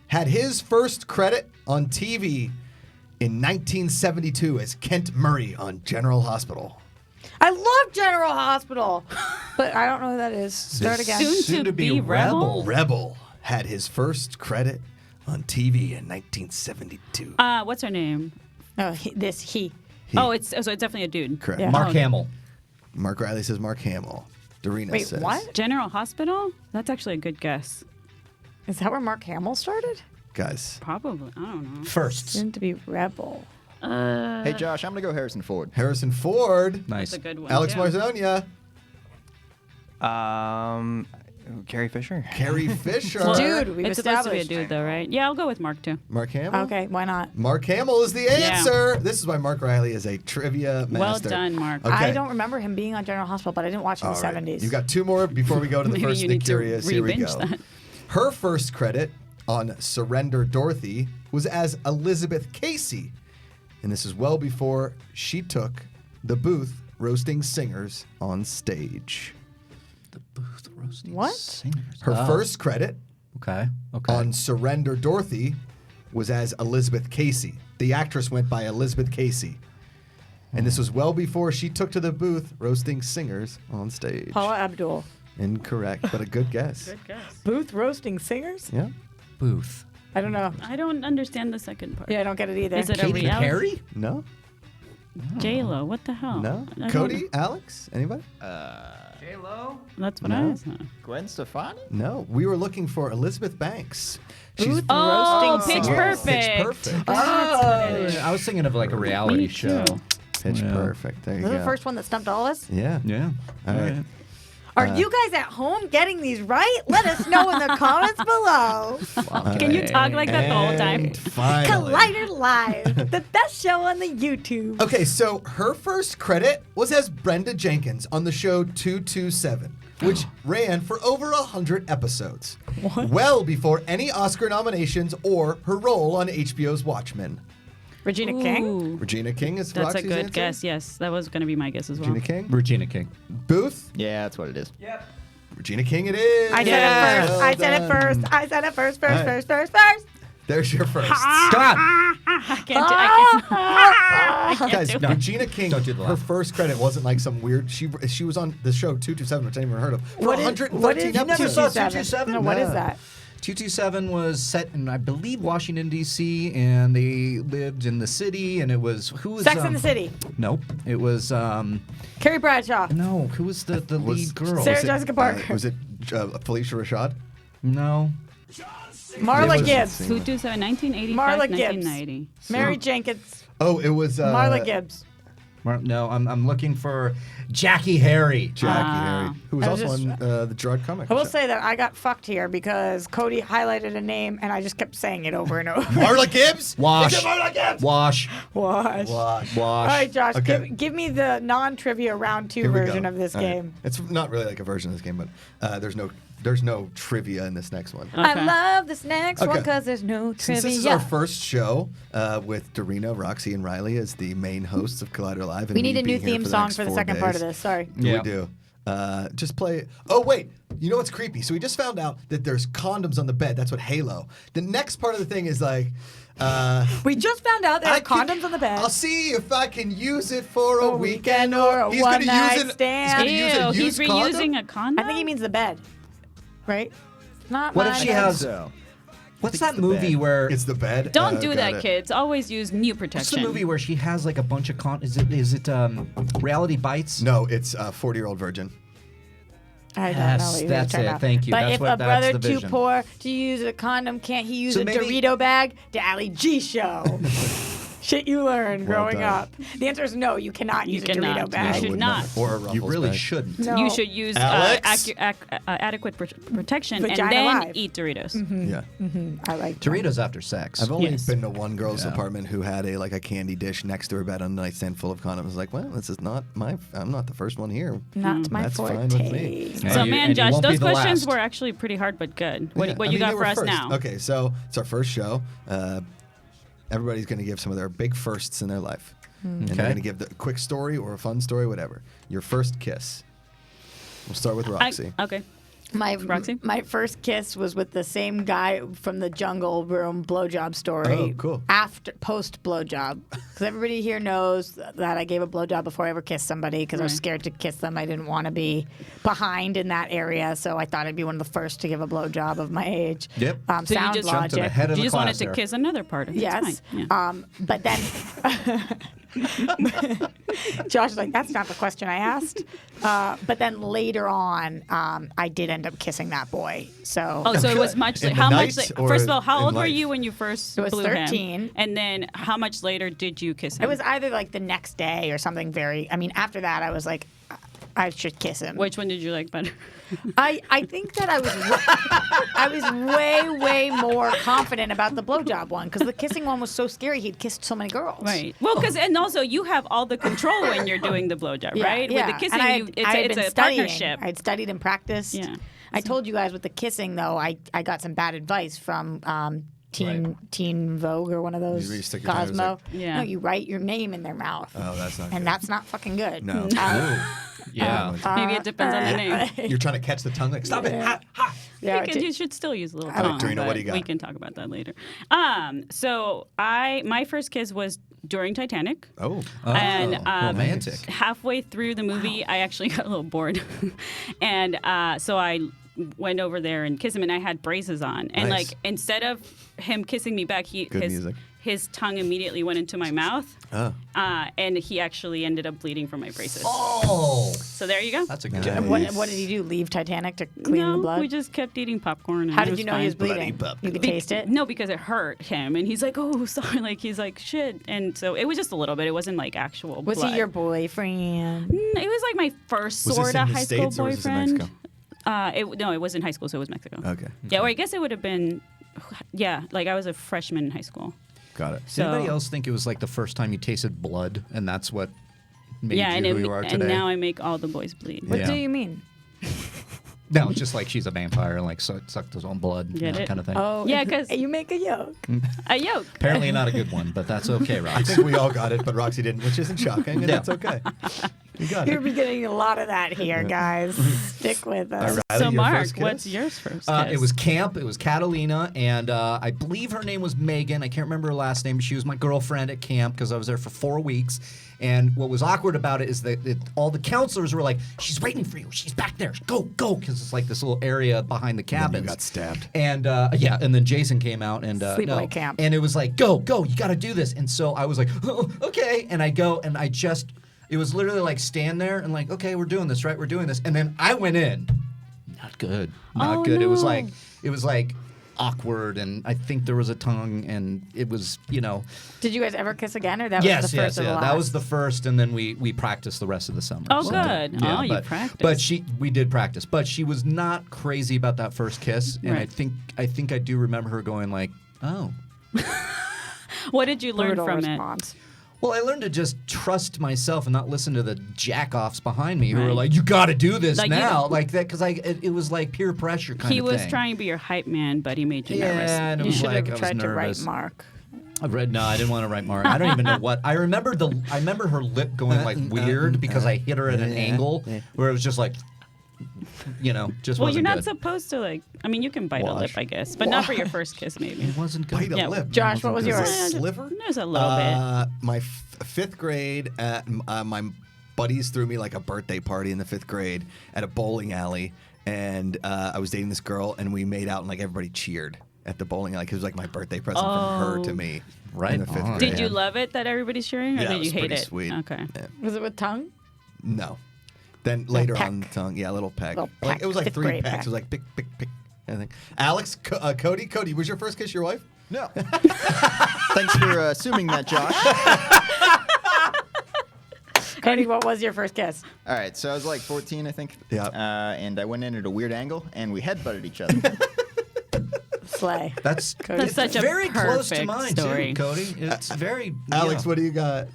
had his first credit on TV in 1972 as Kent Murray on General Hospital. I love General Hospital, but I don't know who that is. Start again. Soon-to-be rebel? Rebel had his first credit on TV in 1972. What's her name? No, he. Oh, it's definitely a dude. Correct. Yeah. Mark Oh. Hamill. Mark Riley says Mark Hamill. Dorina Wait, says. what? General Hospital? That's actually a good guess. Is that where Mark Hamill started? Guys. Probably. I don't know. Firsts. Soon to be rebel. Hey, Josh, I'm going to go Harrison Ford. Harrison Ford. Nice. That's a good one. Alex too. Marzoña. Carrie Fisher. Carrie Fisher. Dude, we've It's supposed to be a established. dude, though, right? Yeah, I'll go with Mark, too. Mark Hamill. Okay, why not? Mark Hamill is the answer. This is why Mark Riley is a trivia master. Well done, Mark. Okay. I don't remember him being on General Hospital, but I didn't watch it in All the right. 70s. You've got 2 more before we go to the Maybe first you Nick need to Curious. Here we re-binge go. that. Her first credit on Surrender Dorothy was as Elizabeth Casey. And this is well before she took the booth roasting singers on stage. The booth roasting What? singers. Her first credit Okay. On Surrender Dorothy was as Elizabeth Casey. The actress went by Elizabeth Casey. And this was well before she took to the booth roasting singers on stage. Paula Abdul. Incorrect, but a good guess. Good guess. Booth roasting singers? Yeah. Booth. I don't know. I don't understand the second part. Yeah, I don't get it either. Is it a reality? No. J-Lo, what the hell? No. I don't Cody? know. Alex? Anybody? J-Lo? That's what I No. was. Gwen Stefani? No. We were looking for Elizabeth Banks. Booth Oh, roasting Pitch singers. Perfect. Pitch Perfect. I was thinking of like a reality Me show. too. Pitch Perfect. There you This go. is the first one that stumped all us? Yeah. Yeah. All right. Are you guys at home getting these right? Let us know in the comments below. Can you talk like that the whole time? And finally. Collider Live, the best show on the YouTube. Okay, so her first credit was as Brenda Jenkins on the show 227, which ran for over 100 episodes. Well before any Oscar nominations or her role on HBO's Watchmen. Regina King? Ooh, Regina King is that's Roxy's a good answer? guess. Yes, that was going to be my guess as well. Regina King? Regina King. Booth? Yeah, that's what it is. Regina King it is. I said Yeah. it first. Well I said it done. first. I said it first, All right. first. There's your first. Stop! I can't do I can't Guys, do it. Regina King, Don't do the her laugh. first credit wasn't like some weird. She was on the show 227, which I never heard of, for 113 episodes. 227? No, what is that? 227 was set in, I believe, Washington, D.C., and they lived in the city, and it was, who was... Sex in the City. Nope. It was, Carrie Bradshaw. no, who was the lead girl? Sarah Was it, Jessica Parker. Was it Felicia Rashad? No. Marla It was- Gibbs. 227, 1985, Marla Gibbs. 1990. Mary Jenkins. Oh, it was Marla Gibbs. No, I'm looking for Jackie Harry. Jackie Harry, who was I was also just- on the Gerard comic. I will show. say that I got fucked here because Cody highlighted a name and I just kept saying it over and over. Marla Gibbs. Wash. Is it Marla Gibbs? Wash. Wash. Wash. All right, Josh, Okay. give me the non-trivia round 2 Here we version go. of this All right. game. It's not really like a version of this game, but there's no trivia in this next one. I love this next one Okay. because there's no trivia. Since this is our first show with Dorina, Roxy, and Reilly as the main hosts of Collider Live, and we need a me new being here theme the song next for the 4 second part of days. this. Sorry. We do. Just play it. Oh, wait. You know what's creepy? So we just found out that there's condoms on the bed. That's what Halo. The next part of the thing is like... we just found out there I are condoms on the bed. I'll see if I can use it for a weekend or a He's gonna use one-night it. stand. He's gonna use a used condom? reusing a condom? I think he means the bed. Right? Not What if mine. she has... What's that movie where... It's the bed. Don't do that, kids. Always use new protection. What's the movie where she has like a bunch of Is it Reality Bites? No, it's 40-Year-Old Virgin. I don't Yes, know what you're that's talking it. about. Thank you. But That's if what- a that's brother the too vision. poor to use a condom, can't he use So a maybe- Dorito bag? The Ali G show. Shit you learned Well growing done. up. The answer is no, you cannot use a cannot. Dorito You bag. should would not. Or a Ruffles You really bag. shouldn't. No. You should use Alex? adequate protection Vagina and then Live. eat Doritos. Yeah. I like that. Doritos after sex. I've only Yes. been to one girl's apartment who had a candy dish next to her bed on a nightstand full of condoms. I was like, well, this is not I'm not the first one here. Not my That's forte. fine with me. So, you- man, and you Josh, won't be those the questions last. were actually pretty hard but good. What, Yeah, what I you mean, got they for were us first. now? Okay, so it's our first show. Everybody's going to give some of their big firsts in their life. And they're Okay. going to give the quick story or a fun story, whatever. Your first kiss. We'll start with Roxy. Okay. My first kiss was with the same guy from the Jungle Room blowjob story. Oh, cool. Post blowjob, because everybody here knows that I gave a blowjob before I ever kissed somebody because I was scared to kiss them. I didn't want to be behind in that area, so I thought I'd be one of the first to give a blowjob of my age. Yep. So you Sound just logic. ahead of You the just wanted class to there. kiss another part of it. Yes. It's fine. Yeah. But then Josh was like, that's not the question I asked. But then later on, I did end up kissing that boy. So Oh, so it was much. In the How much? night or First of all, how in old were life? you when you first It was blew 13. him? And then how much later did you kiss him? it was either like the next day or something very. I mean, after that, I was like, I should kiss him. Which one did you like better? I think that I was way more confident about the blowjob one because the kissing one was so scary. He'd kissed so many girls. Right. Well, because and also you have all the control when you're doing the blowjob, Yeah, right? yeah. With the kissing, And I had it's been a studying. partnership. I'd studied and practiced. Yeah. I told you guys with the kissing though, I got some bad advice from Teen Vogue or one of those You stick your tongue, it was Cosmo. like- Yeah. No, you write your name in their mouth. Oh, that's not and good. that's not fucking good. No. Yeah. Maybe it depends on the name. You're trying to catch the tongue. Like, stop it. Ha, ha. Yeah, you should still use a little All right, tongue. Dorina, what but do you got? We can talk about that later. So my first kiss was during Titanic. Oh, And romantic. halfway through the movie, I actually got a little bored, and so I went over there and kissed him, and I had braces on, and Nice. like instead of him kissing me back, Good music. his tongue immediately went into my mouth, Oh. and he actually ended up bleeding from my braces. Oh, So there you go. that's a good What did he do? Leave Titanic to clean no, the blood? we just kept eating popcorn. And How it did was you know fine. he was bleeding? You could taste it? No, because it hurt him, and he's like, "Oh, sorry." Like he's like, "Shit," and so it was just a little bit. It wasn't like actual. Was blood. he your boyfriend? It was like my first Was this sort in of the high school States or was this in boyfriend. Mexico? No, it was in high school, so it was Mexico. Okay. Yeah, or I guess it would have been, yeah, like I was a freshman in high school. Got it. Does anybody else think it was like the first time you tasted blood, and that's what made Yeah, you and who you are and today? now I make all the boys bleed. What Yeah. do you mean? No, it's just like she's a vampire and like sucked his own blood, Get it? kind of thing. Oh, Yeah, 'cause- you make a yolk. A yolk. Apparently not a good one, but that's okay, I Rox. think we all got it, but Roxy didn't, which isn't shocking, and that's okay. You got You're it. getting a lot of that here, guys. Stick with us. Riley, So your Mark, first kiss? what's yours first? It was camp. It was Catalina, and I believe her name was Megan. I can't remember her last name. But she was my girlfriend at camp because I was there for 4 weeks. And what was awkward about it is that all the counselors were like, "She's waiting for you. She's back there. Go, go!" Because it's like this little area behind the cabins. You got stabbed. And yeah, and then Jason came out and Sleepaway camp. and it was like, "Go, go! You got to do this." And so I was like, "Oh, okay." And I go, and I just. It was literally like stand there and like, okay, we're doing this, right? We're doing this. And then I went in. Not good. Not Oh, good. It was no. like awkward, and I think there was a tongue, and it was, Did you guys ever kiss again, or that yes, was the first yes, or the yeah. last? That was the first, and then we practiced the rest of the summer. Oh, good. Oh, you but, practiced. But we did practice. But she was not crazy about that first kiss, and Right. I think I do remember her going like, "Oh." What did you learn Brutal from response. Well, I learned to just trust myself and not listen to the jack-offs behind me who were Right. like, "You got to do this Like, you now," don't- like that, because it was like peer pressure kind He of was thing. trying to be your hype man, but he made you Yeah, nervous. and it You was should like I have was tried to write nervous. Mark. No, I didn't want to write Mark. I don't even know what. I remember her lip going like weird because I hit her at an angle where it was just like, just Well, wasn't you're not good. supposed to like. I mean, you can bite a lip, Wash. I guess, but not for your first kiss, maybe. It wasn't good. Bite a Yeah. lip. Josh, what was Is yours? it a sliver? There's a little bit. My fifth grade, my buddies threw me like a birthday party in the fifth grade at a bowling alley, and I was dating this girl, and we made out, and like everybody cheered at the bowling alley because it was like my birthday present from her to me. Right in the fifth on. grade. Did you love it that everybody's cheering, or Yeah, it did was you hate pretty it? sweet. Okay. Yeah. Was it with tongue? No. Then later peck. on, tongue. Yeah, a little peck. Little Like peck. it was like Fifth 3 grade pecks. peck. It was like pick, pick, pick. I think. Alex, Cody, was your first kiss your wife? No. Thanks for assuming that, Josh. Cody, what was your first kiss? All right, so I was like 14, I think. Yeah. And I went in at a weird angle, and we headbutted each other. Slay. That's That's such a very close to perfect mine story. too, Cody. It's very. Alex, yeah. what do you got?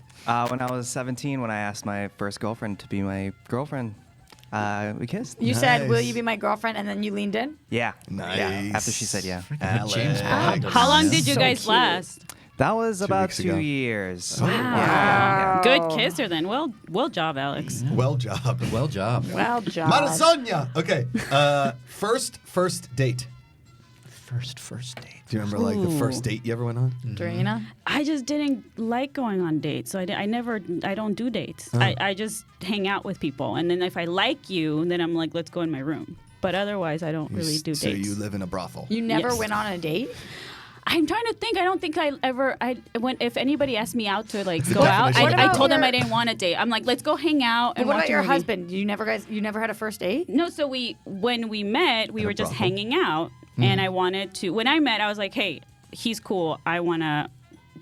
When I was 17, when I asked my first girlfriend to be my girlfriend, we kissed. You said, "Will Nice. you be my girlfriend?" And then you leaned in. Yeah. Nice. Yeah. After she said yeah. Alex. James Bond. How long did you So guys cute. last? That was about weeks 2 ago. years. Oh, Yeah. Good kisser then. Well job, Alex. Well job. Well job. Well, Josh. Marzoña. Okay. First date. First date. Do you remember like the first Ooh. date you ever went on? Dorina. I just didn't like going on dates, so I don't do dates. Oh. I just hang out with people, and then if I like you, then I'm like, let's go in my room. But otherwise, I don't really do So dates. you live in a brothel. You never Yes. went on a date? I'm trying to think. I don't think I went. If anybody asked me out to like go What out, definition I of told them your- I didn't want a date. I'm like, let's go hang out But and what watch about a your movie. husband? You never had a first date? No, so when we met, we At a were just brothel? hanging out, and I wanted to. When I met, I was like, hey, he's cool. I want to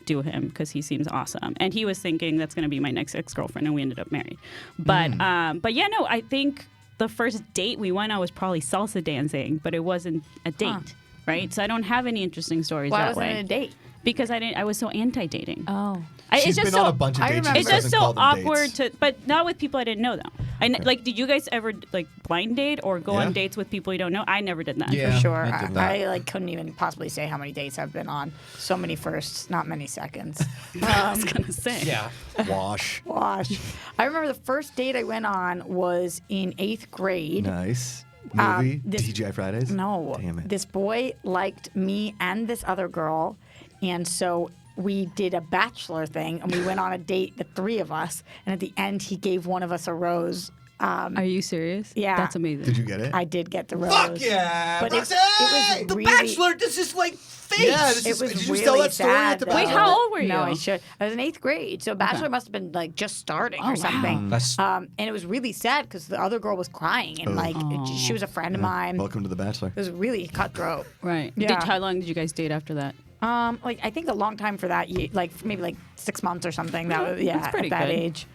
do him because he seems awesome. And he was thinking that's going to be my next ex-girlfriend, and we ended up married. But yeah, no, I think the first date we went on was probably salsa dancing, but it wasn't a date, right? So I don't have any interesting stories Why that wasn't way. it a date? Because I was so anti-dating. Oh. She's been on a bunch of dates. She It's doesn't just so call them awkward dates. but not with people I didn't know though. Like, did you guys ever like blind date or go Yeah. on dates with people you don't know? I never did that. Yeah. For sure. I did that. I like couldn't even possibly say how many dates I've been on. So many firsts, not many seconds. I was gonna say. Yeah. Wash. Wash. I remember the first date I went on was in 8th grade. Nice. movie? TGI Fridays? No. Damn it. This boy liked me and this other girl, and so we did a bachelor thing, and we went on a date, the three of us, and at the end, he gave one of us a rose. Are you serious? Yeah. That's amazing. Did you get it? I did get the rose. Fuck yeah! But Roxy! it was The really, Bachelor, this is like fate. Yeah, it was did you really tell that story sad. at the though. Wait, how old were you? No, I should. I was in 8th grade, so Bachelor must have been like just starting or something. That's- And it was really sad because the other girl was crying, and like she was a friend of mine. Welcome to The Bachelor. It was really cutthroat. Right. Yeah. How long did you guys date after that? Like I think a long time for that, like maybe like 6 months or something. That was That's pretty at that good. age.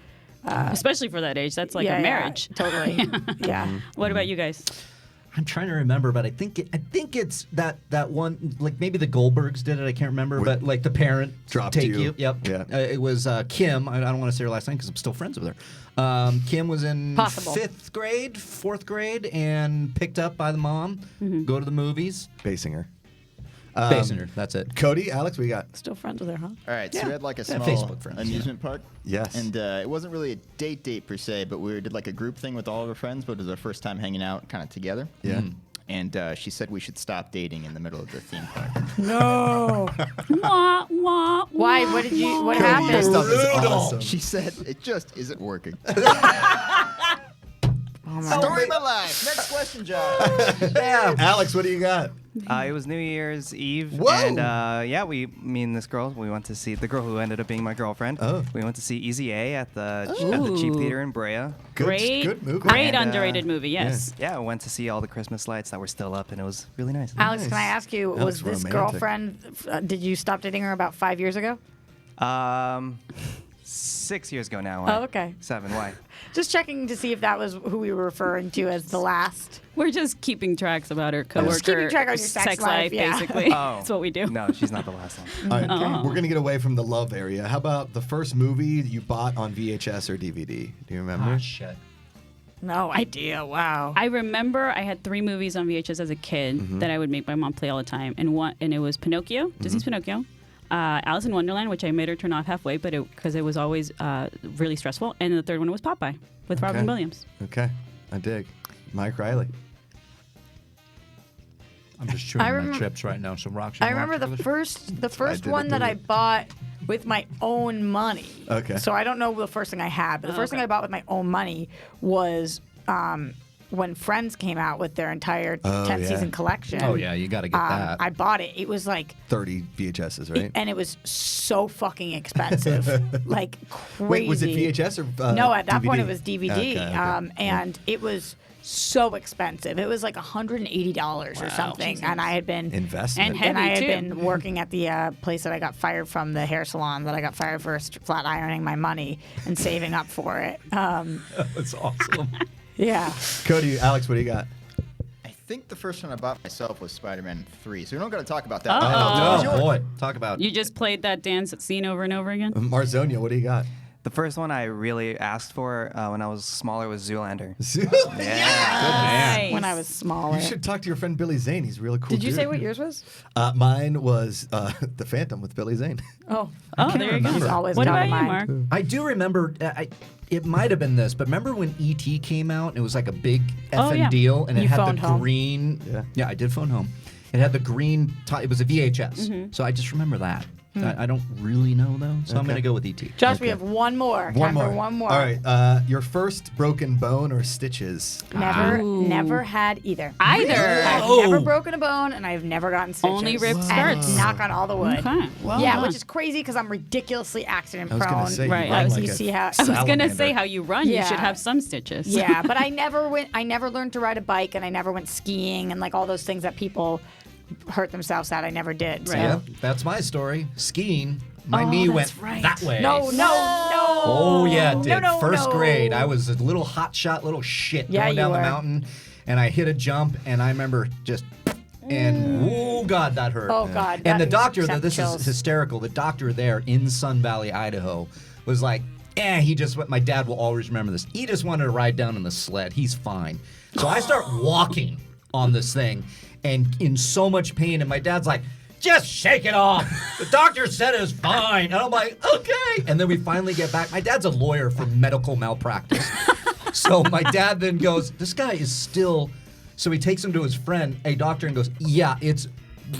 Especially for that age. That's like yeah, a marriage. Yeah, totally. Yeah. What about you guys? I'm trying to remember, but I think it's that one, like maybe the Goldbergs did it. I can't remember, but like the parent Dropped take you. Yep. Yeah. It was Kim. I don't want to say her last name because I'm still friends with her. Kim was in Possible. 5th grade, 4th grade, and picked up by the mom. Go to the movies. Basinger. Basinger. That's it. Cody, Alex, what you got? Still friends with her, huh? All right, so we had like a small Facebook friends, amusement park. Yes. And it wasn't really a date per se, but we did like a group thing with all of our friends, but it was our first time hanging out kind of together. Yeah. And she said we should stop dating in the middle of the theme park. No. Wah, wah, Why? What did you? What Cody, happened? your stuff is awesome. She said it just isn't working. Oh my Story of my life. Next question, Josh. Alex, what do you got? It was New Year's Eve, Whoa. and me and this girl, we went to see the girl who ended up being my girlfriend. Oh. We went to see Easy A at the Cheap Theater in Brea. Good movie. Great And, underrated movie, yes. Yeah, I went to see all the Christmas lights that were still up, and it was really nice. Alex, can I ask you, That was looks this romantic. girlfriend? Did you stop dating her about 5 years ago? 6 years ago now. Oh, okay. 7. Why? Just checking to see if that was who we were referring to as the last. We're just keeping tracks about her I'm coworker just keeping track on your sex life, yeah. basically. Oh. That's what we do. No, she's not the last one. All right, Oh. we're gonna get away from the love area. How about the first movie you bought on VHS or DVD? Do you remember? Oh, shit. No idea. Wow. I remember I had 3 movies on VHS as a kid that I would make my mom play all the time, and it was Pinocchio, Disney's Pinocchio, Alice in Wonderland, which I made her turn off halfway, but because it was always really stressful, and the third one was Popeye with Robin Williams. Okay, I dig. Mike Reilly. I'm just chewing I my remember- chips right now. So Roxy, I remember the first did one it, that did I it. bought with my own money. Okay. So I don't know the first thing I had, but the first thing I bought with my own money was when Friends came out with their entire 10th yeah. season collection. Oh yeah, you got to get that. I bought it. It was like 30 VHSs, right? and it was so fucking expensive, like crazy. Wait, was it VHS or no? At that DVD? point, it was DVD, Okay. and it was so expensive. It was like $180 or something, and I had been Investment. And and I had heavy, too. been working at the place that I got fired from, the hair salon that I got fired for flat ironing my money and saving up for it. That's awesome. Yeah. Cody, Alex, what do you got? I think the first one I bought myself was Spider-Man 3, so we don't got to talk about that. Uh-oh. Oh boy, talk about. You just played that dance scene over and over again? Marzoña, what do you got? The first one I really asked for when I was smaller was Zoolander. Nice. When I was smaller. You should talk to your friend Billy Zane. He's a really cool. Did you dude. say what yours was? Mine was The Phantom with Billy Zane. Oh, There you go. He's always What top about of you, mind. Mark? I do remember. It might have been this, but remember when E.T. came out? And it was like a big Oh, effing yeah. deal, and it You had phoned the home. green. Yeah. I did phone home. It had the green. It was a VHS, so I just remember that. I don't really know though, so I'm Okay. gonna go with E.T. Josh, we have one more. Time for one more. All right. Your first broken bone or stitches? Never had either. Either. I've never broken a bone, and I've never gotten stitches. Only ripped And skirts. knock on all the wood. Okay. Well yeah, done. which is crazy because I'm ridiculously accident I was gonna prone. say, you Right. run Like, like you a see how. I was going to salamander. say how you run. You Yeah. should have some stitches. Yeah, but I never learned to ride a bike, and I never went skiing, and like all those things that people hurt themselves at. I never did. So. Yeah, that's my story. Skiing. My Oh, knee went that's right. that way. No. Oh yeah, it did. No, First no. grade, I was a little hotshot, little shit Yeah, going you down the were. mountain, and I hit a jump, and I remember just. And oh god, that hurt. Oh, God, And that the doctor, sent this chills. is hysterical. The doctor there in Sun Valley, Idaho, was like, he just. My dad will always remember this. He just wanted to ride down in the sled. He's fine. So I start walking on this thing, and in so much pain, and my dad's like, just shake it off. The doctor said it's fine. And I'm like, okay. And then we finally get back. My dad's a lawyer for medical malpractice. So my dad then goes, this guy is still So he takes him to his friend, a doctor, and goes, yeah, it's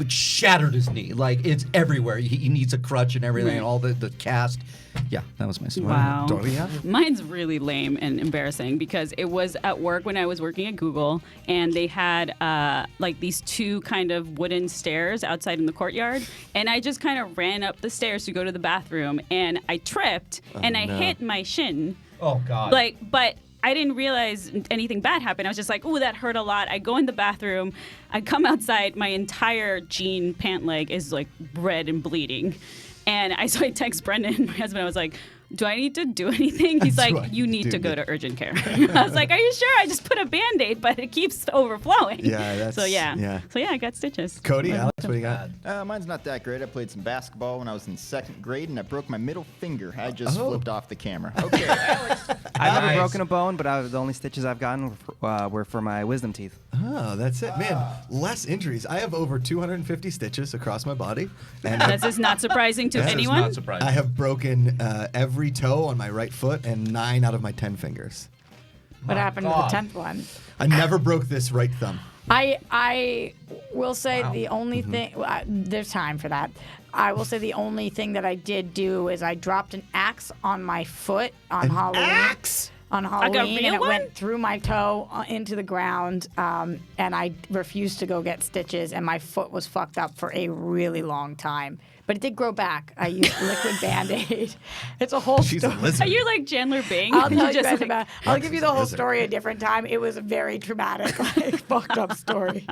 shattered his knee. Like, it's everywhere. He needs a crutch and everything, and all the cast. Yeah, that was my story. Wow. Dorina? Mine's really lame and embarrassing because it was at work when I was working at Google, and they had like these 2 kind of wooden stairs outside in the courtyard, and I just kind of ran up the stairs to go to the bathroom, and I tripped, and I hit my shin. Oh, God. But I didn't realize anything bad happened. I was just like, ooh, that hurt a lot. I go in the bathroom. I come outside. My entire jean pant leg is like red and bleeding. And so I text Brendan, my husband. I was like, do I need to do anything? He's like, you need to go to urgent care. I was like, are you sure? I just put a Band-Aid, but it keeps overflowing. Yeah, that's... So, yeah, I got stitches. Cody, Alex, what do you got? Mine's not that great. I played some basketball when I was in 2nd grade, and I broke my middle finger. I just flipped off the camera. Okay, Alex. I've never broken a bone, but the only stitches I've gotten were for my wisdom teeth. Oh, that's it. Man, less injuries. I have over 250 stitches across my body. And This is not surprising to anyone. Not surprising. I have broken every toe on my right foot and 9 out of my 10 fingers. What happened to the 10th one? I never broke this right thumb. I will say the only thing, there's time for that. I will say the only thing that I did do is I dropped an axe on my foot on Halloween. Axe? On Halloween, and it one? went through my toe into the ground, and I refused to go get stitches, and my foot was fucked up for a really long time. But it did grow back. I used liquid Band-Aid. It's a whole She's a story. lizard. Are you like Chandler Bing? I'll tell you Just guys like- about. I'll give you the whole lizard. story a different time. It was a very traumatic, like fucked up story.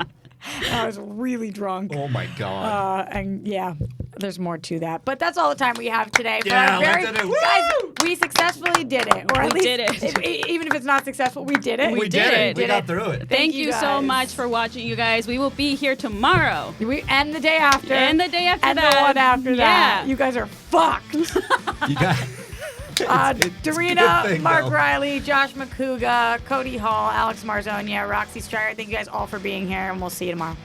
I was really drunk. Oh, my God. And yeah, there's more to that. But that's all the time we have today. For Yeah, our we very, did it. guys, we successfully did it. Or at We least, did it. Even if it's not successful, we did it. We did it. We got through it. Thank you so guys. much for watching, you guys. We will be here tomorrow. And the day after. And the day after and that. the one after that. Yeah. You guys are fucked. You got Dorina, thing, Mark though. Reilly, Josh Macuga, Cody Hall, Alex Marzoña, Roxy Striar. Thank you guys all for being here, and we'll see you tomorrow.